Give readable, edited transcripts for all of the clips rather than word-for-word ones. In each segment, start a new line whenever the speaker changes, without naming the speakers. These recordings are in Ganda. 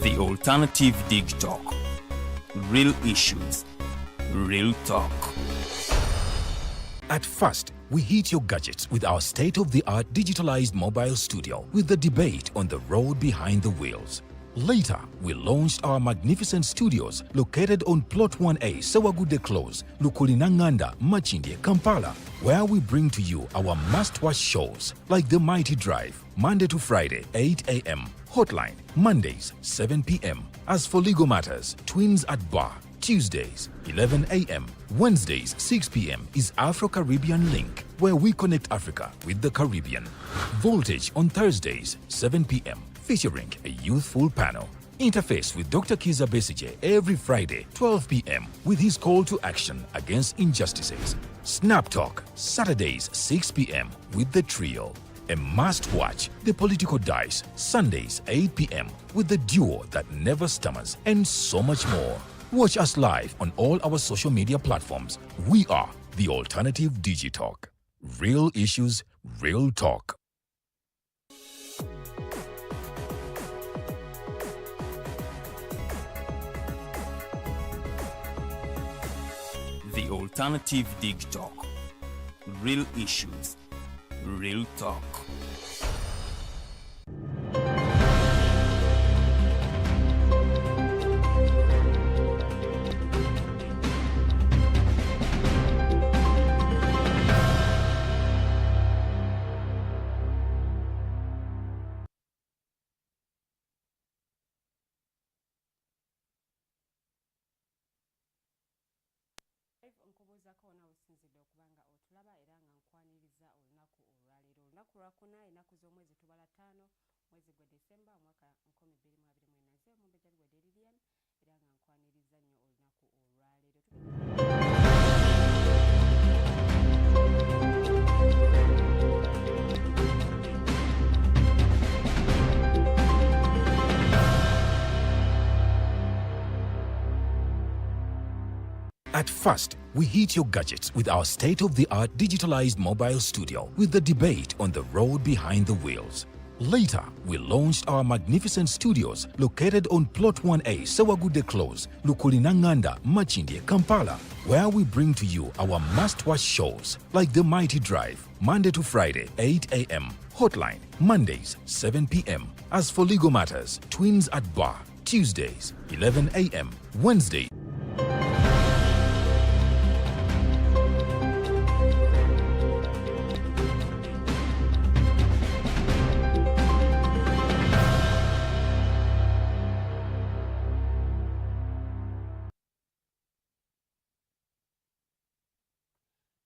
The Alternative Dig Talk. Real issues, real talk.
At first, we hit your gadgets with our state-of-the-art digitalized mobile studio with the debate on the road behind the wheels. Later, we launched our magnificent studios located on Plot 1A, Sawagudde Close, Lukulinanganda, Machindye, Kampala, where we bring to you our must-watch shows like The Mighty Drive, Monday to Friday, 8 a.m., Hotline, Mondays, 7 p.m. As for legal matters, Twins at Bar, Tuesdays, 11 a.m. Wednesdays, 6 p.m. is Afro-Caribbean Link, where we connect Africa with the Caribbean. Voltage on Thursdays, 7 p.m., featuring a youthful panel. Interface with Dr. Kiza Besige every Friday, 12 p.m. with his call to action against injustices. Snap Talk, Saturdays, 6 p.m. with the trio. A must-watch, The Political Dice, Sundays, 8 p.m. with the duo that never stammers, and so much more. Watch us live on all our social media platforms. We are The Alternative Digitalk. Real issues, real talk.
The Alternative Dig Talk. Real issues, real talk.
Nkubuuzako wonna weesinzidde okubanga otulaba era nga nkwaniriza olunaku olwaleero. Olunaku lwakuna ennaku z'omwezi tubala 5 mwezi gwa December omwaka 2024. Omumbejja Luwedde Lilian era nga nkwaniriza nnyo olunaku olwaleero.
At first, we hit your gadgets with our state-of-the-art digitalized mobile studio with the debate on the road behind the wheels. Later, we launched our magnificent studios located on Plot 1A, Sawagudde Close, Lukulinanganda, Machindye, Kampala, where we bring to you our must-watch shows like The Mighty Drive, Monday to Friday, 8 a.m., Hotline, Mondays, 7 p.m. As for legal matters, Twins at Bar, Tuesdays, 11 a.m., Wednesdays.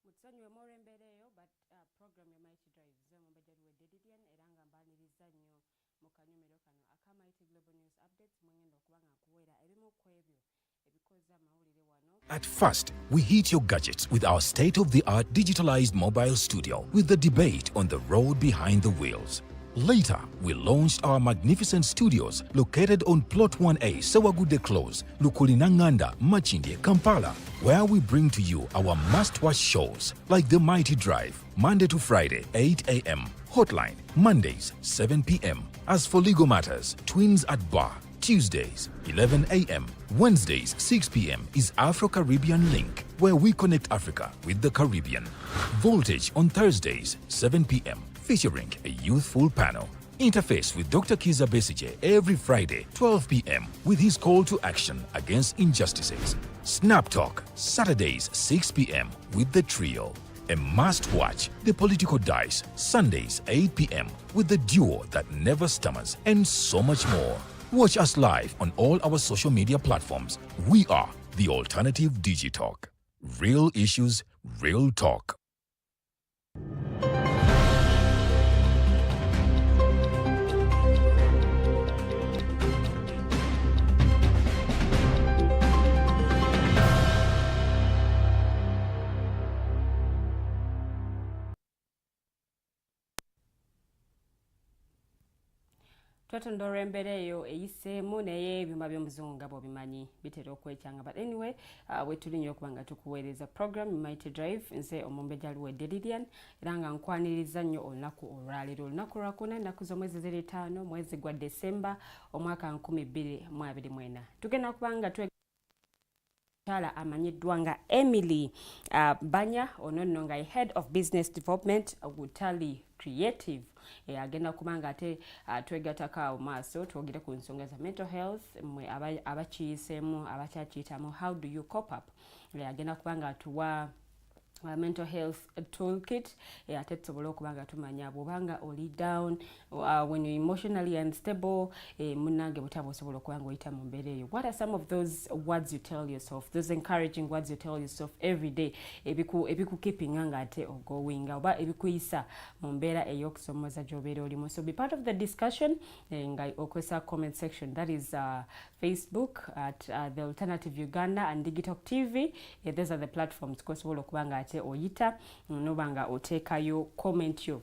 Mutsonyiwe mw'olw'embeera but program ya Mighty Drive ze omumbejja Luwedde Lilian era nga mbaaniriza nnyo mu kanyomero kano aka Mighty Global News Updates mwengenda okuba nga nkuweera ebimu ku ebyo ebikoze amawulire wano.
At first, we hit your gadgets with our state-of-the-art digitalized mobile studio with the debate on the road behind the wheels. Later, we launched our magnificent studios located on Plot 1A, Sawagudde Close, Lukulinanganda, Machindye, Kampala, where we bring to you our must-watch shows like The Mighty Drive, Monday to Friday, 8 a.m., Hotline, Mondays, 7 p.m. As for legal matters, Twins at Bar, Tuesdays, 11 a.m., Wednesdays, 6 p.m. is Afro-Caribbean Link, where we connect Africa with the Caribbean. Voltage on Thursdays, 7 p.m., featuring a youthful panel. Interface with Dr. Kiza Besige every Friday, 12 p.m. with his call to action against injustices. Snap Talk, Saturdays, 6 p.m. with the trio. A must-watch, The Political Dice, Sundays, 8 p.m. with the duo that never stammers, and so much more. Watch us live on all our social media platforms. We are The Alternative Digitalk. Real issues, real talk.
Twatondora embeera eyo eyiseemu naye ebyuma by'omuzungu nga bw'obimanyi bitera okwekyanga, but anyway wetulinnya okuba nga tukuweereza program Mighty Drive. Nze omumbejja Luwedde Lilian era nga nkwaniriza nnyo olunaku olwaleero, olunaku lwakuna ennaku z'omwezi ziri 5 mwezi gwa December omwaka 2024. Tugenda kuba nga Chala amanyiddwa nga Emily Banya, ono nno nga Head of Business Development Utalii Creative. Agenda kubanga ate twegatako awo maaso twogere ku nsonga za mental health mwe abakiyiseemu abakyakiyitamu how do you cope up. Agenda kubanga atuwa mental health toolkit ate tusobole okubanga tumanya bw'obanga oli down when you're emotionally unstable munnange butaba osobola okubanga oyita mu mbeera eyo. What are some of those words you tell yourself, those encouraging words you tell yourself every day ebikukeepinga nga ate ogowinga oba ebikuyisa mu mbeera ey'okusomoza gy'obeera olimu? So be part of the discussion nga okozesa comment section, that is Facebook at the Alternative Uganda and Digital.TV. Those are the platforms kosobola okubanga ate oyita nobanga otekayo comment yo.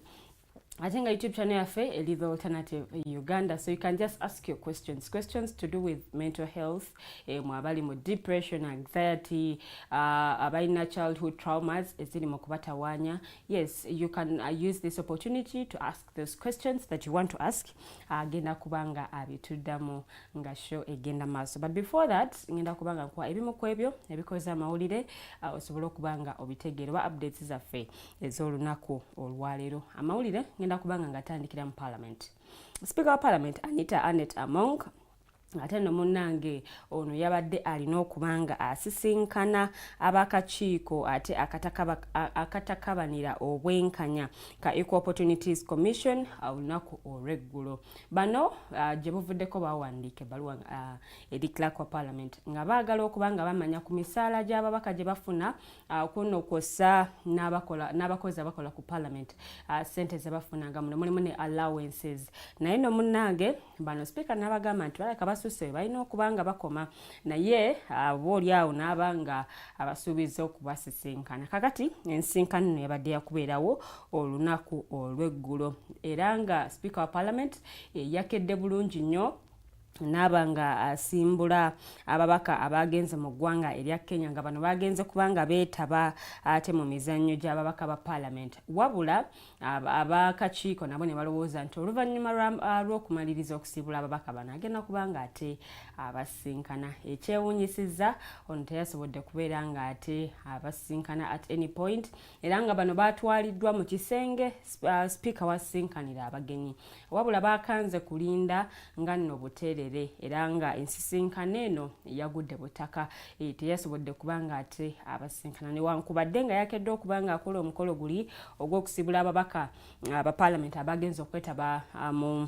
I think our YouTube channel is the Alternative Uganda, so you can just ask your questions to do with mental health, mwabali mu depression, anxiety, abaina childhood traumas, ezili mukubata wanya. Yes, you can use this opportunity to ask those questions that you want to ask. Agenda kubanga abituddamu nga show egenda maso. But before that, ngenda kubanga kwa ebimu kwebyo ebikoza amawulire osobola okubanga obitegeerwa updates zaffe ez'olunaku olwaleero. Amawulire ngenda kubanga ngatandikira mu Parliament. Speaker wa Parliament Anita Anet Among ate no munnange ono yabadde alina okubanga asisinkana abakakiiko ate akatakabanira obwenkanya ka Equal Opportunities Commission olunaku olw'eggulo. Bano gye buvuddeko bawandiika ebbaluwa eri clerk wa Parliament nga baagala okubanga bamanya ku misaala gy'ababaka gye bafuna kuno kwossa n'abakozi abakola ku Parliament ssente ze bafunanga muno mulimu ne allowances. Naye no munnange bano speaker n'abagamba nti balaka basuse balina okubanga bakoma naye booli awo n'abanga abasuubiza okubasisinkana. Kakati ensinkano yabadde yakubeerawo olunaku olw'eggulo era nga speaker wa Parliament yakedde bulungi nnyo nabanga asimbula ababaka abagenze mu ggwanga erya Kenya nga bano bagenze kubanga beetaba ate mu mizannyo gy'ababaka ba Parliament. Wabula abakakiiko nabo ne balowooza nti oluvannyuma lw'okumaliriza okusiibula ababaka bano agenda kubanga ate abasinkana. Ekyewuunyisizza ono teyasobodde kubeera nga ate abasinkana at any point era nga bano baatwaliddwa mu kisenge speaker wasinkanira abagenyi, wabula bakanze kulinda nga nno buteerere era nga ensisinkano eno yagudde butaka teyasobodde kubanga ate abasinkana newankubadde nga yakedde okubanga akola omukolo guli ogw'okusibula ababaka aba Parliament abagenza okwetaba mu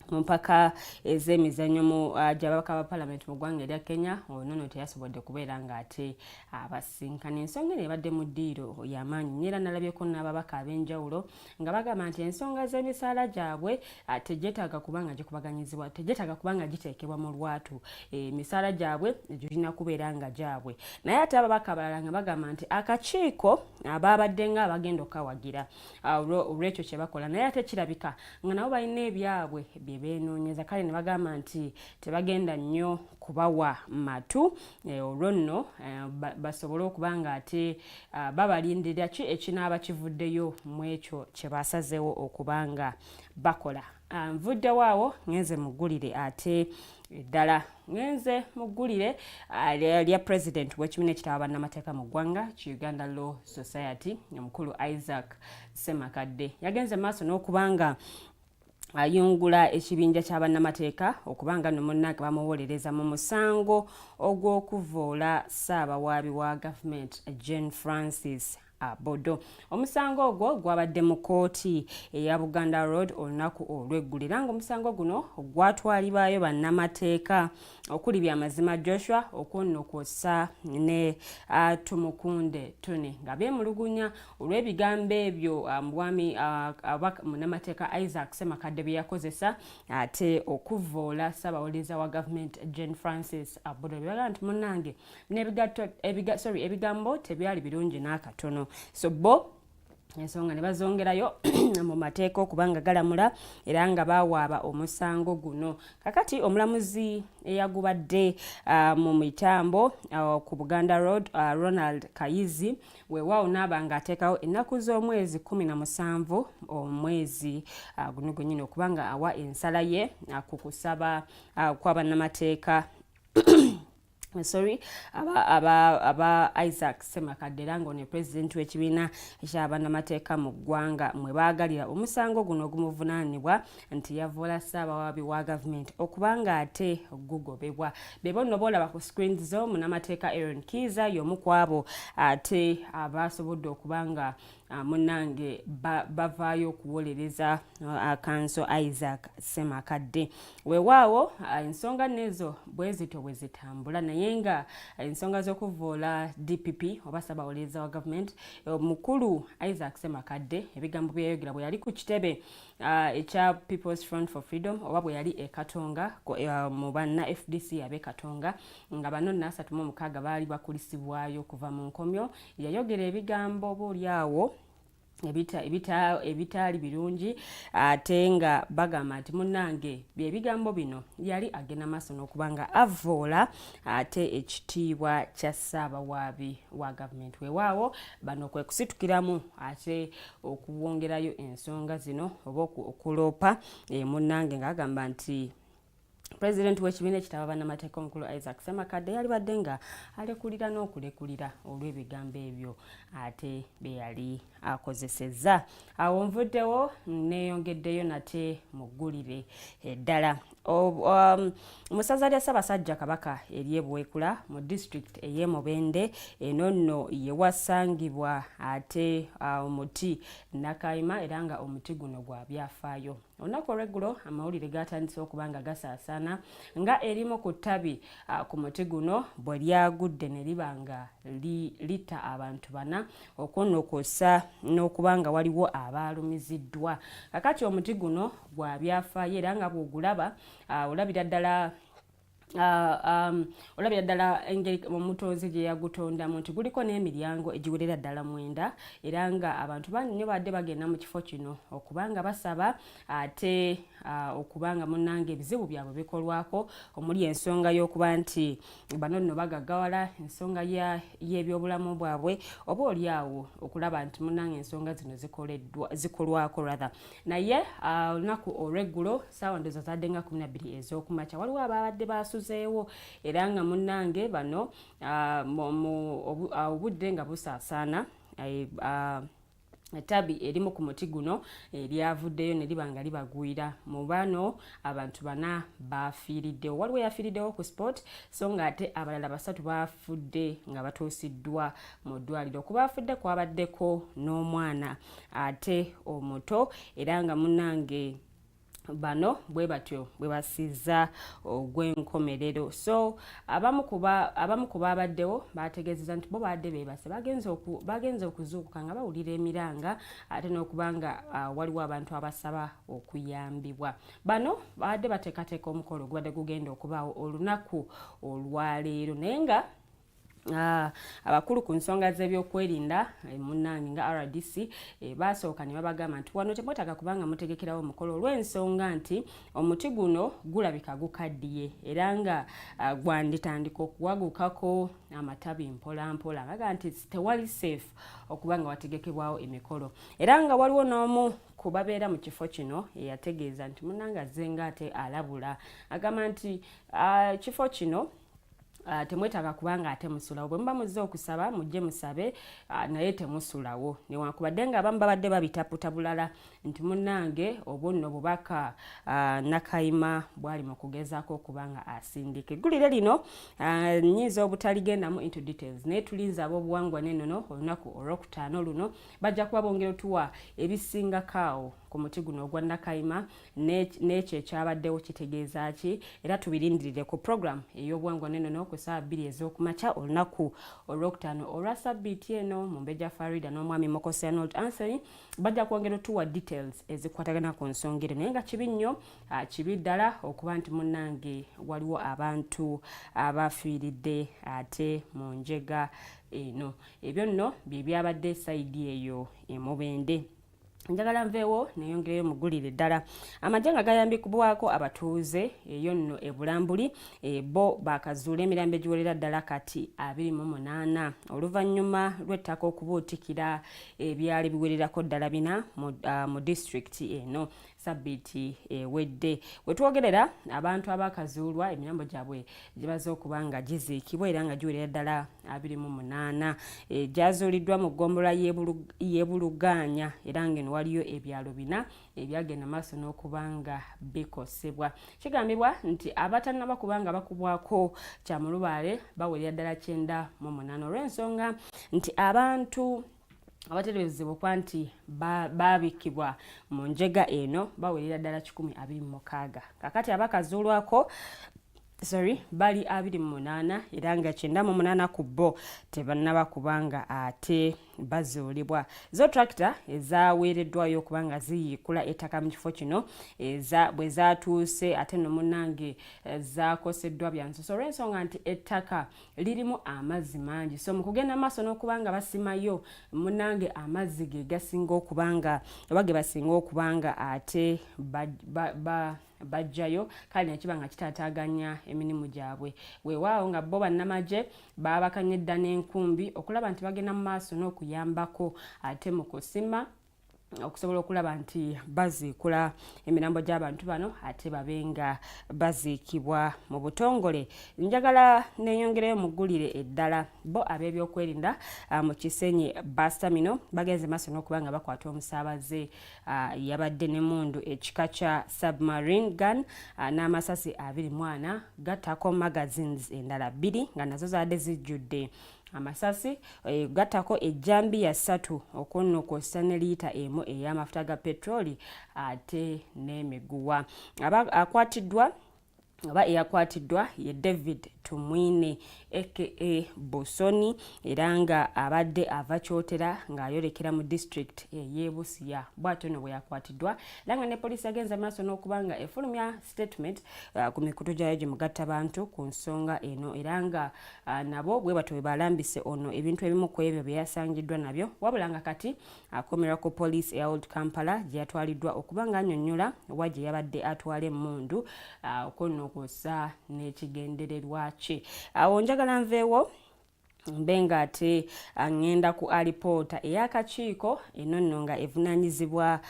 mpaka ez'emizannyo gy'ababaka ba Parliament mu ggwanga erya Kenya. Ono teyasobodde kubeera nga ate abasinkana. Ensonga eno ebadde mu ddiiro y'amaanyi era nalabyeko n'ababaka ab'enjawulo nga bagamba nti ensonga z'emisaala gyabwe tegyetaaga kubanga gikubaganyizibwa, tegyetaaga kubanga giteekebwa mu lwatu. Emisaala gyabwe egyo girina kubeera nga gyabwe. Naye ate ababaka abalala nga bagamba nti akakiiko ababadde nga abagenda okawagira olw'ekyo kye bakola naye ate kirabika nga nabo balina ebyabwe benoonyeza, kale ne bagamba nti tebagenda nnyo kubawa matu olwo nno basobole okubanga ate babalindira ki ekinaaba kivuddeyo mu ekyo kye basazeewo okubanga bakola. Nvuddewo awo ngenze muggulire ate eddala ngenze muggulire lya president w'ekibiina ekitaba bannamateeka mu ggwanga ki Uganda Law Society omukulu Isaac Ssemakadde yagenze maaso n'okubanga ayungula ekibinja ky'abannamateeka okubanga no munnange bamuwolereza mu musango ogw'okuvoola ssaabawaabi wa gavumenti Jane Francis Bodo. Omusango ogwo gwabadde mu kooti eya Buganda Road olunaku olw'eggulo era nga omusango guno gwatwalibwayo bannamateeka okuli Byamazima Joshua okwonno kwossa ne Tumukunde Tune nga beemulugunya olw'ebigambo ebyo mwami munnamateeka Isaac Ssemakadde bye yakozesa ate okuvoola ssaabawoleza wa gavumenti Jane Francis Bodo. Byaga nti munnange ebigambo tebyali birungi n'akatono. So bo ensonga ne bazongerayo mu mateeka okubanga galamula era nga bawaaba omusango guno. Kakati omulamuzi eyagubadde mu mitambo ku Buganda Road, Ronald Kayizi, weewaawo naaba ng'ateekawo ennaku z'omwezi 17 omwezi guno gwennyini okubanga awa ensala ye ku kusaba kw'abannamateeka aba Isaac Ssemakadde era ng'ono pulezidenti w'ekibiina eky'abannamateeka mu ggwanga mwe baagalira omusango guno ogumuvunaanibwa nti yavoola Ssaabawaabi wa gavumenti okubanga ate gugobebwa. Be bonno boolaba ku screens zo munnamateeka Aaron Kiiza y'omu ku abo ate abaasobodde okubanga munnange bavaayo okuwolereza kanso Isaac Ssemakadde. Weewaawo ensonga nezo bwe zito bwe zitambula naye nga ensonga z'okuvoola DPP oba Ssaabawolereza wa gavumenti mukulu Isaac Ssemakadde ebigambo bye yayogera bwe yali ku kitebe ekya People's Front for Freedom oba bwe yali e Katonga mu banna FDC ab'e Katonga nga bano 36 baali bakulisibwayo kuva mu nkomyo. Yayogera ebigambo oboolyawo ebitaali birungi ate nga bagamba nti munnange ebigambo bino yali agenda maaso n'okubanga avoola ate ekitiibwa kya Ssaabawaabi wa gavumenti. Weewaawo bano kwe kusitukiramu ate okuwongerayo ensonga zino oba okuloopa munnange ng'agamba nti Pulezidenti w'ekibiina ekitaba bannamateeka omukulu Isaac Ssemakadde yali badde nga alekulira n'okulekulira olw'ebigambo ebyo ate be yali akozesezza. Awo nvuddewo neeyongeddeyo nate muggulire eddala. Musaza lya Ssaabasajja Kabaka ery'e Buweekula mu disitulikiti ey'e Mubende eno nno ye wasangibwa ate omuti Nakayima era nga omuti guno gwa byafaayo. Olunaku olw'eggulo amawulire gatandise okubanga gasaasaana nga erimu ku ttabi ku muti guno bwe lyagudde ne liba nga litta abantu 4 okwonokosa n'okubanga waliwo abaalumiziddwa. Kakati omuti guno gwa byafaayo era nga bw'ogulaba olabira ddala engeri omutonzi gye yagutondamu nti guliko n'emiryango egiwerera ddala 9 era nga abantu bangi nnyo badde bagenda mu kifo kino okubanga basaba ate okubanga munnange ebizibu byabwe bikolwako omuli ensonga y'okuba nti bano nno bagaggawala ensonga y'ebyobulamu bwabwe oba oliawo okulaba nti munnange ensonga zino zikolwako rather. Naye olunaku olw'eggulo ssaawa ndoza zadde nga 12 ez'okumakya waliwo ababadde basuzeewo era nga munnange bano obudde nga busaasaana ettabi erimu ku muti guno eryavuddeyo ne liba nga libagwira. Mu bano abantu 4 bafiiriddewo, waliwo yafiiriddewo ku sport so nga ate abalala 3 bafudde nga batuusiddwa mu ddwaliro. Ku bafudde kwabaddeko n'omwana ate omuto era nga munnange bano bwe batyo bwe basizza ogw'enkomerero. So abamu ku babaddewo bategeezezza nti bo badde beebase bagenze okuzuukuka nga bawulira emiranga ate n'okubanga waliwo abantu abasaba okuyambibwa. Bano badde bateekateeka omukolo ogubadde gugenda okubaawo olunaku olwaleero naye nga abakulu ku nsonga z'ebyokwerinda munnange nga RDC basooka ne babagamba nti wano temwetaaga kubanga mutegekerawo omukolo olw'ensonga nti omuti guno gulabika gukaddiye era nga gwanditandika okuwagukako amatabi mpola mpola ngaga nti tewali safe okubanga wategekebwawo emikolo era nga waliwo n'omu kubabeera mu kifo kino eyategeeza nti munnange azzenga ate alabula agamba nti kifo kino temwetaaga kubanga ate musulawo bwe muba muzze okusaba mujje musabe naye temusulawo newankubadde nga abamu babadde babitaputa bulala nti munnange obwo nno bubaka Nakayima bwali mu kugezaako okubanga asindika. Eggulire lino nnyinza obutaligendamu into details naye tulinza ab'obuwangwa n'ennono olunaku olwokutaano luno bajja kuba bongera otuwa ebisingakaawo ku muti guno ogwa Nakayima n'ekyo ekyabaddewo kitegeeza ki era tubirindirire ku program ey'obwangu neno ku ssaawa 2 ez'okumakya olunaku olwokutaano olwa sabbiiti eno Mumbejja Farida n'omwami Mokosi Arnold Anthony bajja kwongera otuwa details ezikwatagana ku nsonga eno naye nga kibi nnyo kibi ddala okuba nti munnange waliwo abantu abafiiridde ate mu njega eno. Ebyo nno bye byabadde sayidi eyo Mubende. Njagala nveewo neyongereyo mugulire ddala amagye nga gayambikibwako abatuuze eyo nno Bulambuli bo bakazuula emirambo egiwerera ddala kati 28 oluvannyuma lw'ettaka okubuutikira ebyali biwererako ddala bina mu district eno sabbiiti ewedde. Wetwogerera abantu abakazuulwa emirambo gyabwe gibaze okuba nga giziikibwa era nga giwerera ddala 28 gyazuuliddwa mu ggombolola y'Ebuluganya era ng'eno waliyo ebyalo bina ebyagenda maaso n'okuba nga bikosebwa. Kigambibwa nti abatannaba kuba nga bakubwako kyamulubaale bawerera ddala 98 olw'ensonga nti abantu abateeberezebwa okuba nti baabikibwa mu njega eno bawerera ddala 126. Kakati abakazuulwako bali 28 era nga 98 ku bo tebannaba kubanga ate bazuulibwa. Zo tractor ezaweereddwayo okuba nga ziyiikula ettaka mu kifo kino bwe zaatuuse ate no munnange zakoseddwa bya nsoso olw'ensonga nti ettaka lirimu amazzi mangi, so mu kugenda maaso n'okuba nga basimayo munnange amazzi ge gasinga okuba nga oba ge basinga okuba nga ate bajjayo kale nekiba nga kitaataaganya emirimu gyabwe. Weewaawo nga bo bannamagye baabakanyedda n'enkumbi okulaba nti bagenda mu maaso n'okuyambako ate mu kusima okusobola okulaba nti baziikula emirambo gy'abantu bano ate babenga baziikibwa mu butongole. Njagala neeyongereyo muggulire eddala bo ab'ebyokwerinda mu Kisenyi bus terminal bagenze maaso n'okuba nga bakwata omusaabaze yabadde n'emmundu ekika kya submarine gun n'amasasi 24 gattako magazines endala 2 nga nazo zaadde zijjudde amasasi gattako ejjambiya 3 okunnokosa ne liita emu ey'amafuta ga petroli ate n'emiguwa. Eyakwatiddwa ye David Tumwine aka Bosoni era nga abadde ava kyotera ng'ayolekera mu district y'Ebusia. Bw'atyo nno bwe yakwatiddwa era nga ne poliisi yagenze maaso n'okuba nga efulumya statement ku mikutu gyayo gye mugatta bantu ku nsonga eno era nga nabo bwe batyo bwe balambise ono ebintu ebimu ku ebyo bye yasangiddwa nabyo wabula nga kati akomerwa ku poliisi eya Old Kampala gye yatwaliddwa okuba nga annyonnyola wa gye yabadde atwala emmundu okunnokosa n'ekigendererwa kye. Awo njagala nveewo mbenga ate ngenda ku alipoota ey'akakiiko eno nno nga evunaanyizibwa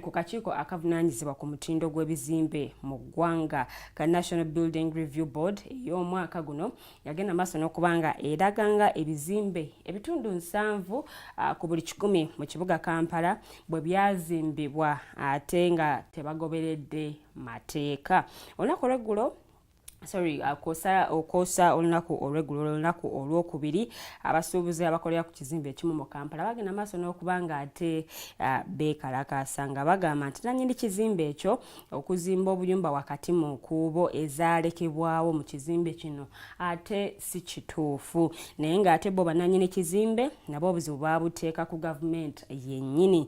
ku kakiiko akavunaanyizibwa ku mutindo gw'ebizimbe mu ggwanga ka National Building Review Board ey'omwaka guno yagenda maaso n'okuba nga eraga nga ebizimbe ebitundu 7 ku buli 100 mu kibuga Kampala bwe byazimbibwa ate nga tebagoberedde mateeka. Olunaku olw'eggulo okwosa olunaku olwokubiri abasuubuzi abakolera ku kizimbe ekimu mu Kampala bagenda maaso n'okuba nga ate beekalakaasa nga bagamba nti nannyini kizimbe ekyo okuzimba obuyumba wakati mu nkuubo ezaalekebwawo mu kizimbe kino ate si kituufu naye ng'ate bo bannannyini kizimbe nabo obuzibu baabuteeka ku gavumenti yennyini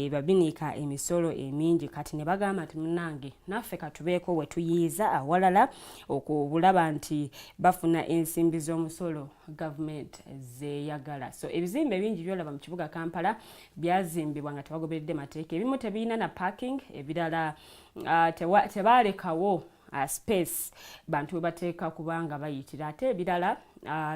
babiniika emisolo emingi kati ne bagamba nti munnange naffe katubeeko we tuyiiza awalala okubulaba nti bafuna ensimbi z'omusolo gavumenti zeeyagala. So ebizimbe bingi byolaba mu kibuga Kampala byazimbibwa nga tebagoberedde mateeka, ebimu tebirina na parking, ebirala tebaalekawo space bantu bateeka kubanga bayitira ate ebirala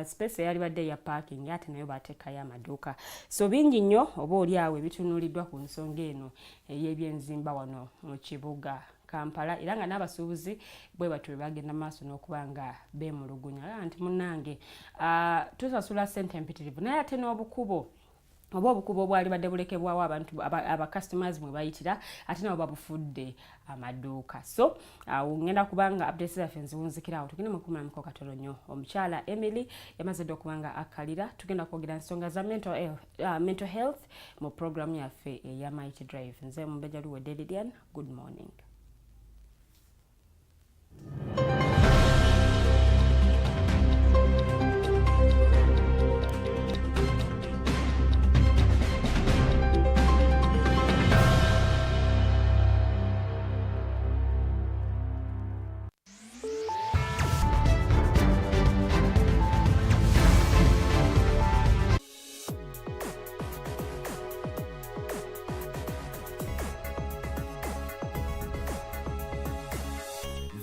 space eyali badde ya parking ate nayo bateekayo amaduuka. So bingi nnyo oba oli awo ebitunuuliddwa ku nsonga eno ey'ebyenzimba wano mu kibuga Kampala era nga n'abasuubuzi bwe batyo bagenda maaso n'okuba nga beemulugunya nti munnange tusasula ssente mpitirivu naye ate n'obukubo oba obukubo obwali badde bulekebwawo abantu abacustomers mwe bayitira ate nabo babufudde amaduuka. So ngenda kubanga updates zaffe nziwunzikirawo tugende mu kumulamuko katono nnyo. Omukyala Emily yamaze dde okubanga akalira. Tugenda kwogera nsonga za mental health mu programu yaffe eya Mighty Drive. Nze Mumbejja Luwedde Lilian. Good morning.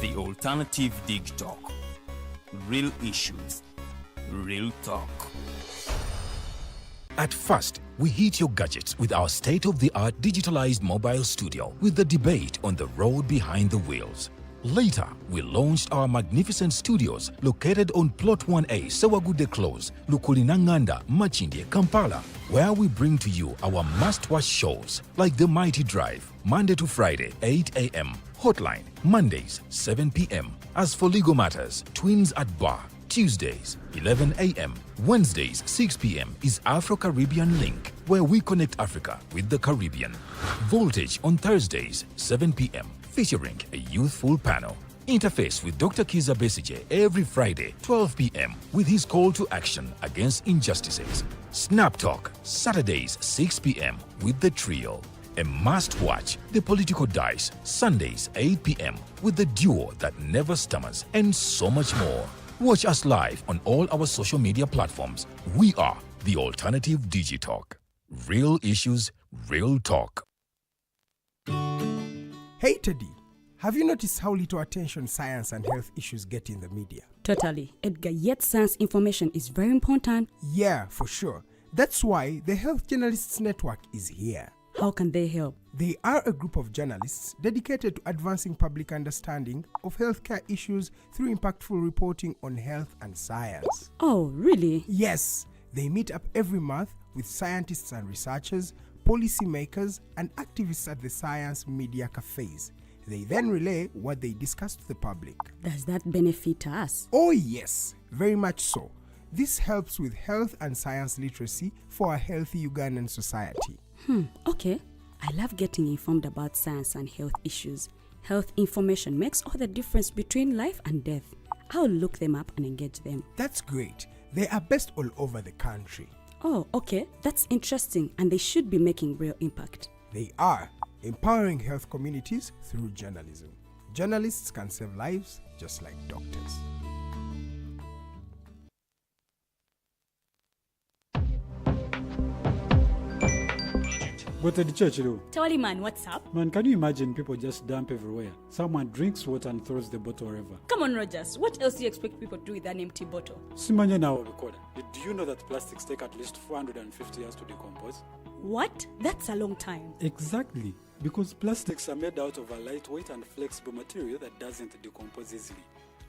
The Alternative Dig Talk. Real issues, real talk.
At first, we hit your gadgets with our state-of-the-art digitalized mobile studio with the debate on the road behind the wheels. Later, we launched our magnificent studios located on Plot 1A, Sawagude Close, Lukulinanganda, Machindye, Kampala, where we bring to you our must-watch shows like The Mighty Drive, Monday to Friday, 8 a.m., Hotline, Mondays, 7 p.m. As for legal matters, Twins at Bar, Tuesdays, 11 a.m. Wednesdays, 6 p.m. is Afro-Caribbean Link, where we connect Africa with the Caribbean. Voltage on Thursdays, 7 p.m., featuring a youthful panel. Interface with Dr. Kiza Besije every Friday, 12 p.m. with his call to action against injustices. Snap Talk, Saturdays, 6 p.m. with the trio. A must-watch, The Political Dice, Sundays, 8 p.m. with the duo that never stammers, and so much more. Watch us live on all our social media platforms. We are The Alternative Digitalk. Real issues, real talk.
Hey Teddy, have you noticed how little attention science and health issues get in the media?
Totally, Edgar, yet science information is very important.
Yeah, for sure. That's why the Health Journalists Network is here.
How can they help?
They are a group of journalists dedicated to advancing public understanding of healthcare issues through impactful reporting on health and science.
Oh, really?
Yes, they meet up every month with scientists and researchers, policymakers, and activists at the science media cafes. They then relay what they discuss to the public.
Does that benefit us?
Oh yes, very much so. This helps with health and science literacy for a healthy Ugandan society.
Okay. I love getting informed about science and health issues. Health information makes all the difference between life and death. I'll look them up and engage them.
That's great. They are based all over the country.
Oh, okay. That's interesting, and they should be making real impact.
They are empowering health communities through journalism. Journalists can save lives just like doctors.
But at the church, though,
Tawali man, what's up?
man, can you imagine people just dump everywhere? Someone drinks water and throws the bottle wherever.
Come on, Rogers. What else do you expect people to do with an empty bottle?
Simanya now, recorder. Do you know that plastics take at least 450 years to decompose?
What? That's a long time.
Exactly, because plastics are made out of a lightweight and flexible material that doesn't decompose easily.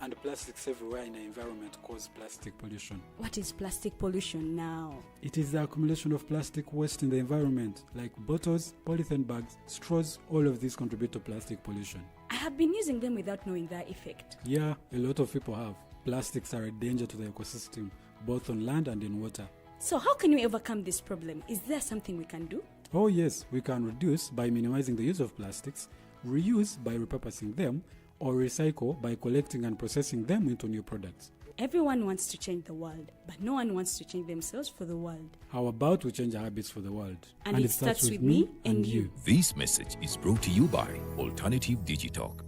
And plastics everywhere in the environment cause plastic pollution.
What is plastic pollution now?
It is the accumulation of plastic waste in the environment, like bottles, polythene bags, straws. All of these contribute to plastic pollution.
I have been using them without knowing their effect.
Yeah, a lot of people have. Plastics are a danger to the ecosystem, both on land and in water.
So how can we overcome this problem? Is there something we can do?
Oh yes, we can reduce by minimizing the use of plastics, reuse by repurposing them, or recycle by collecting and processing them into new products.
Everyone wants to change the world, but no one wants to change themselves for the world.
How about we change our habits for the world?
And it starts with me and you.
This message is brought to you by Alternative Digitalk.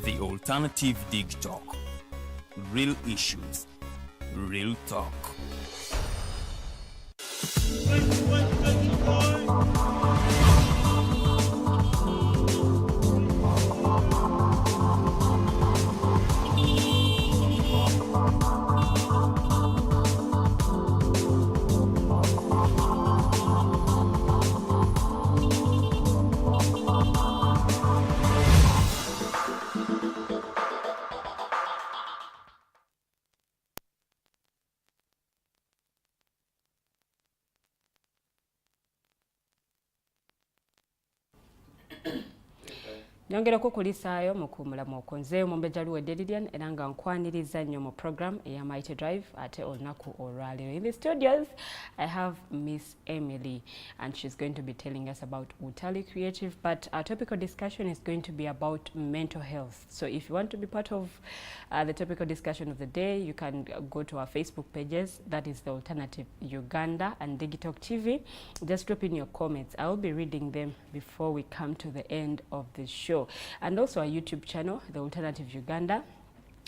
The Alternative Dig Talk. Real issues, real talk.
Nyongerako kulisaayo mu kumulamu okwo nze omumbejja Luwedde Lilian era nga nkwaniriza nnyo mu program eya Mighty Drive ate olunaku olwaleero. In the studios I have Miss Emily and she's going to be telling us about Utalii Creative, but our topical discussion is going to be about mental health. So if you want to be part of the topical discussion of the day, you can go to our Facebook pages, that is the Alternative Uganda and Digital TV. Just drop in your comments. I will be reading them before we come to the end of the show. And also our YouTube channel, the Alternative Uganda.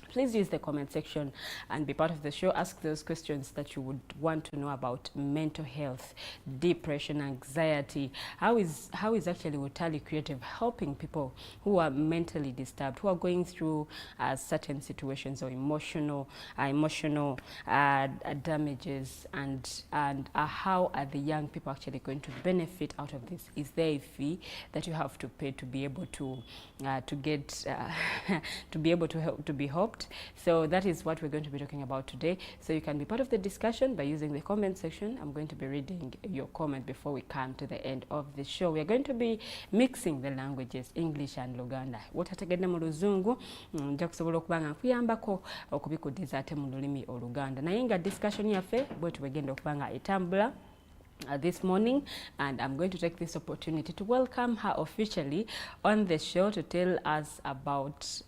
Please use the comment section and be part of the show. Ask those questions that you would want to know about mental health, depression, anxiety. How is actually Utalii Creative helping people who are mentally disturbed, who are going through certain situations or emotional damages, and how are the young people actually going to benefit out of this? Is there a fee that you have to pay to be able to get to be able to help, to be helped? So that is what we're going to be talking about today. So you can be part of the discussion by using the comment section. I'm going to be reading your comment before we come to the end of the show. We are going to be mixing the languages, English and Luganda. Wotategedde mu Luzungu nja kusobola okuba nga nkuyambako okubikuddiriza ate mu lulimi Oluganda. Naye nga discussion yaffe bwetyo bwegenda okuba nga etambula this morning, and I'm going to take this opportunity to welcome her officially on the show to tell us about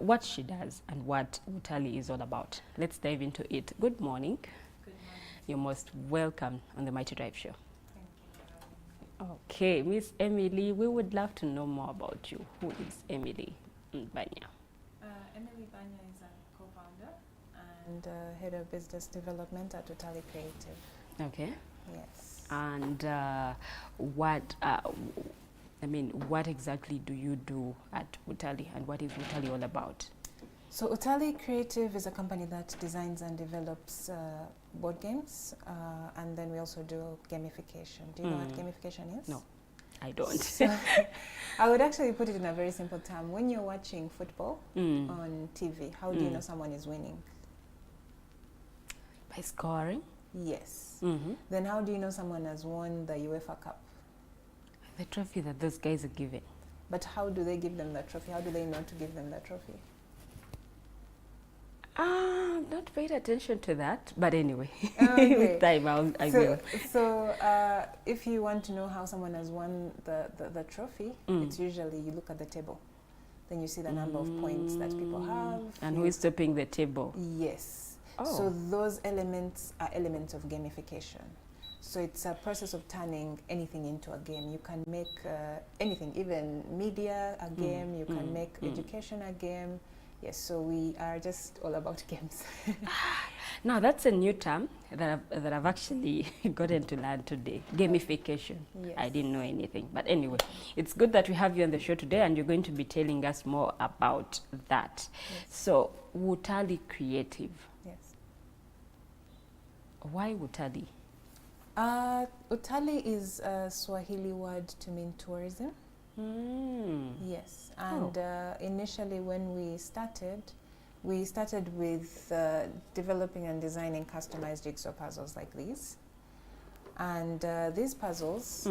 what she does and what Utalii is all about. Let's dive into it. Good morning.
Good morning.
You're most welcome on the Mighty Drive show.
Thank you.
Okay, Miss Emily, we would love to know more about you. Who is Emily Banya?
Emily Banya is a co-founder and head of business development at Utalii Creative.
Okay.
Yes.
And what exactly do you do at Utalii, and what is Utalii all about?
So Utalii Creative is a company that designs and develops board games, and then we also do gamification. Do you know what gamification is?
No, I don't.
So, I would actually put it in a very simple term. When you're watching football on TV, how do you know someone is winning?
By scoring?
Yes. Then how do you know someone has won the UEFA Cup?
The trophy that those guys are giving.
But how do they give them the trophy? How do they know to give them the trophy?
Not paid attention to that, but anyway,
Okay.
with time I will.
So if you want to know how someone has won the trophy, it's usually you look at the table. Then you see the number of points that people have.
And who is topping the table?
Yes.
Oh.
So those elements are elements of gamification. So it's a process of turning anything into a game. You can make anything, even media a game. You can make education a game. Yes, so we are just all about games.
Now that's a new term that I've actually gotten to learn today. Gamification.
Yes.
I didn't know anything. But anyway, it's good that we have you on the show today, and you're going to be telling us more about that.
Yes.
So, Utalii Creative.
Yes.
Why Utalii?
Utalii is a Swahili word to mean tourism. Yes, and initially when we started with developing and designing customized jigsaw puzzles like these. And these puzzles,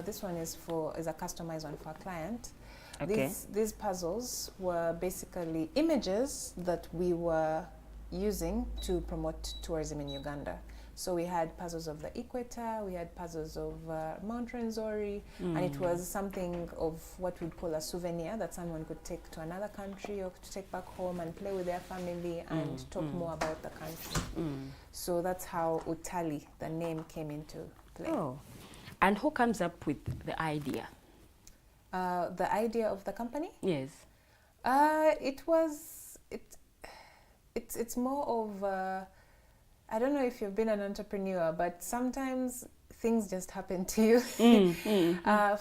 this one is a customized one for a client.
Okay.
These puzzles were basically images that we were using to promote tourism in Uganda. So we had puzzles of the equator, we had puzzles of Mount Rwenzori, and it was something of what we'd call a souvenir that someone could take to another country or to take back home and play with their family and talk more about the country. So that's how Utalii, the name, came into play.
Oh, and who comes up with the idea?
The idea of the company?
Yes.
It's more of I don't know if you've been an entrepreneur, but sometimes things just happen to you.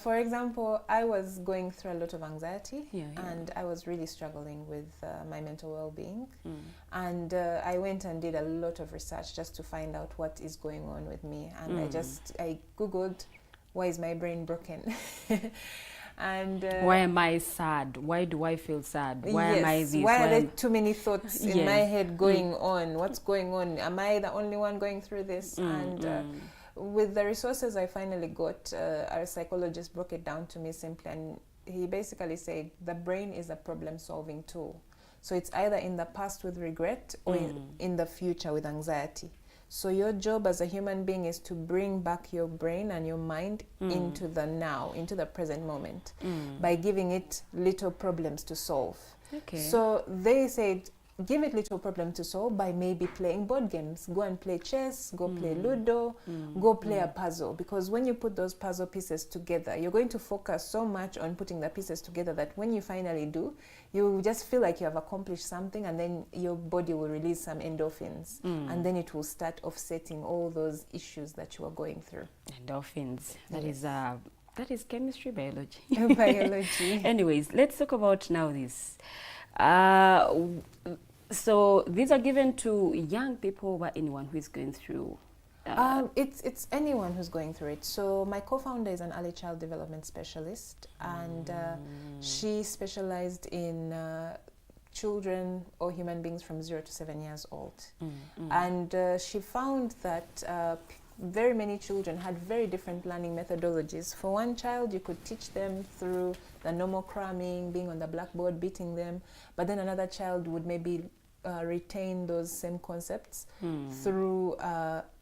For example, I was going through a lot of anxiety and I was really struggling with my mental well-being. And I went and did a lot of research just to find out what is going on with me. And I Googled, why is my brain broken? And
why am I sad? Why do I feel sad? Why am I this?
Why are there too many thoughts in my head going on? What's going on? Am I the only one going through this? And with the resources I finally got, our psychologist broke it down to me simply, and he basically said the brain is a problem-solving tool. So it's either in the past with regret or in the future with anxiety. So your job as a human being is to bring back your brain and your mind into the now, into the present moment, by giving it little problems to solve.
Okay.
So they said, give it little problem to solve by maybe playing board games. Go and play chess, go play Ludo, go play a puzzle. Because when you put those puzzle pieces together, you're going to focus so much on putting the pieces together that when you finally do, you just feel like you have accomplished something, and then your body will release some endorphins. And then it will start offsetting all those issues that you are going through.
Endorphins. That is chemistry, biology.
Biology.
Anyways, let's talk about now this. So these are given to young people or anyone who is going through?
It's anyone who's going through it. So my co-founder is an early child development specialist, and she specialized in children or human beings from 0 to 7 years old. And she found that very many children had very different learning methodologies. For one child, you could teach them through the normal cramming, being on the blackboard, beating them, but then another child would maybe retain those same concepts through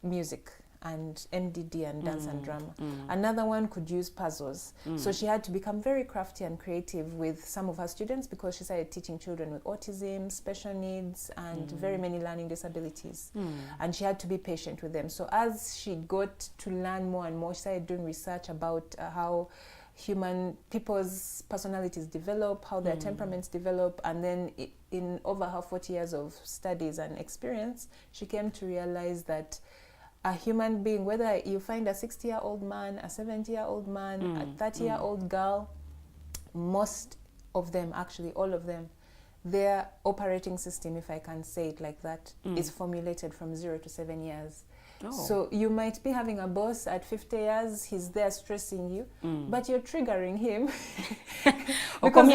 music and MDD and dance and drama. Another one could use puzzles. So she had to become very crafty and creative with some of her students, because she started teaching children with autism, special needs, and very many learning disabilities. And she had to be patient with them. So as she got to learn more and more, she started doing research about how people's personalities develop, how their temperaments develop, and then in over her 40 years of studies and experience, she came to realize that a human being, whether you find a 60-year-old man, a 70-year-old man, a 30-year-old girl, most of them, actually all of them, their operating system, if I can say it like that, is formulated from 0 to 7 years. So you might be having a boss at 50 years, he's there stressing you, but you're triggering him. Because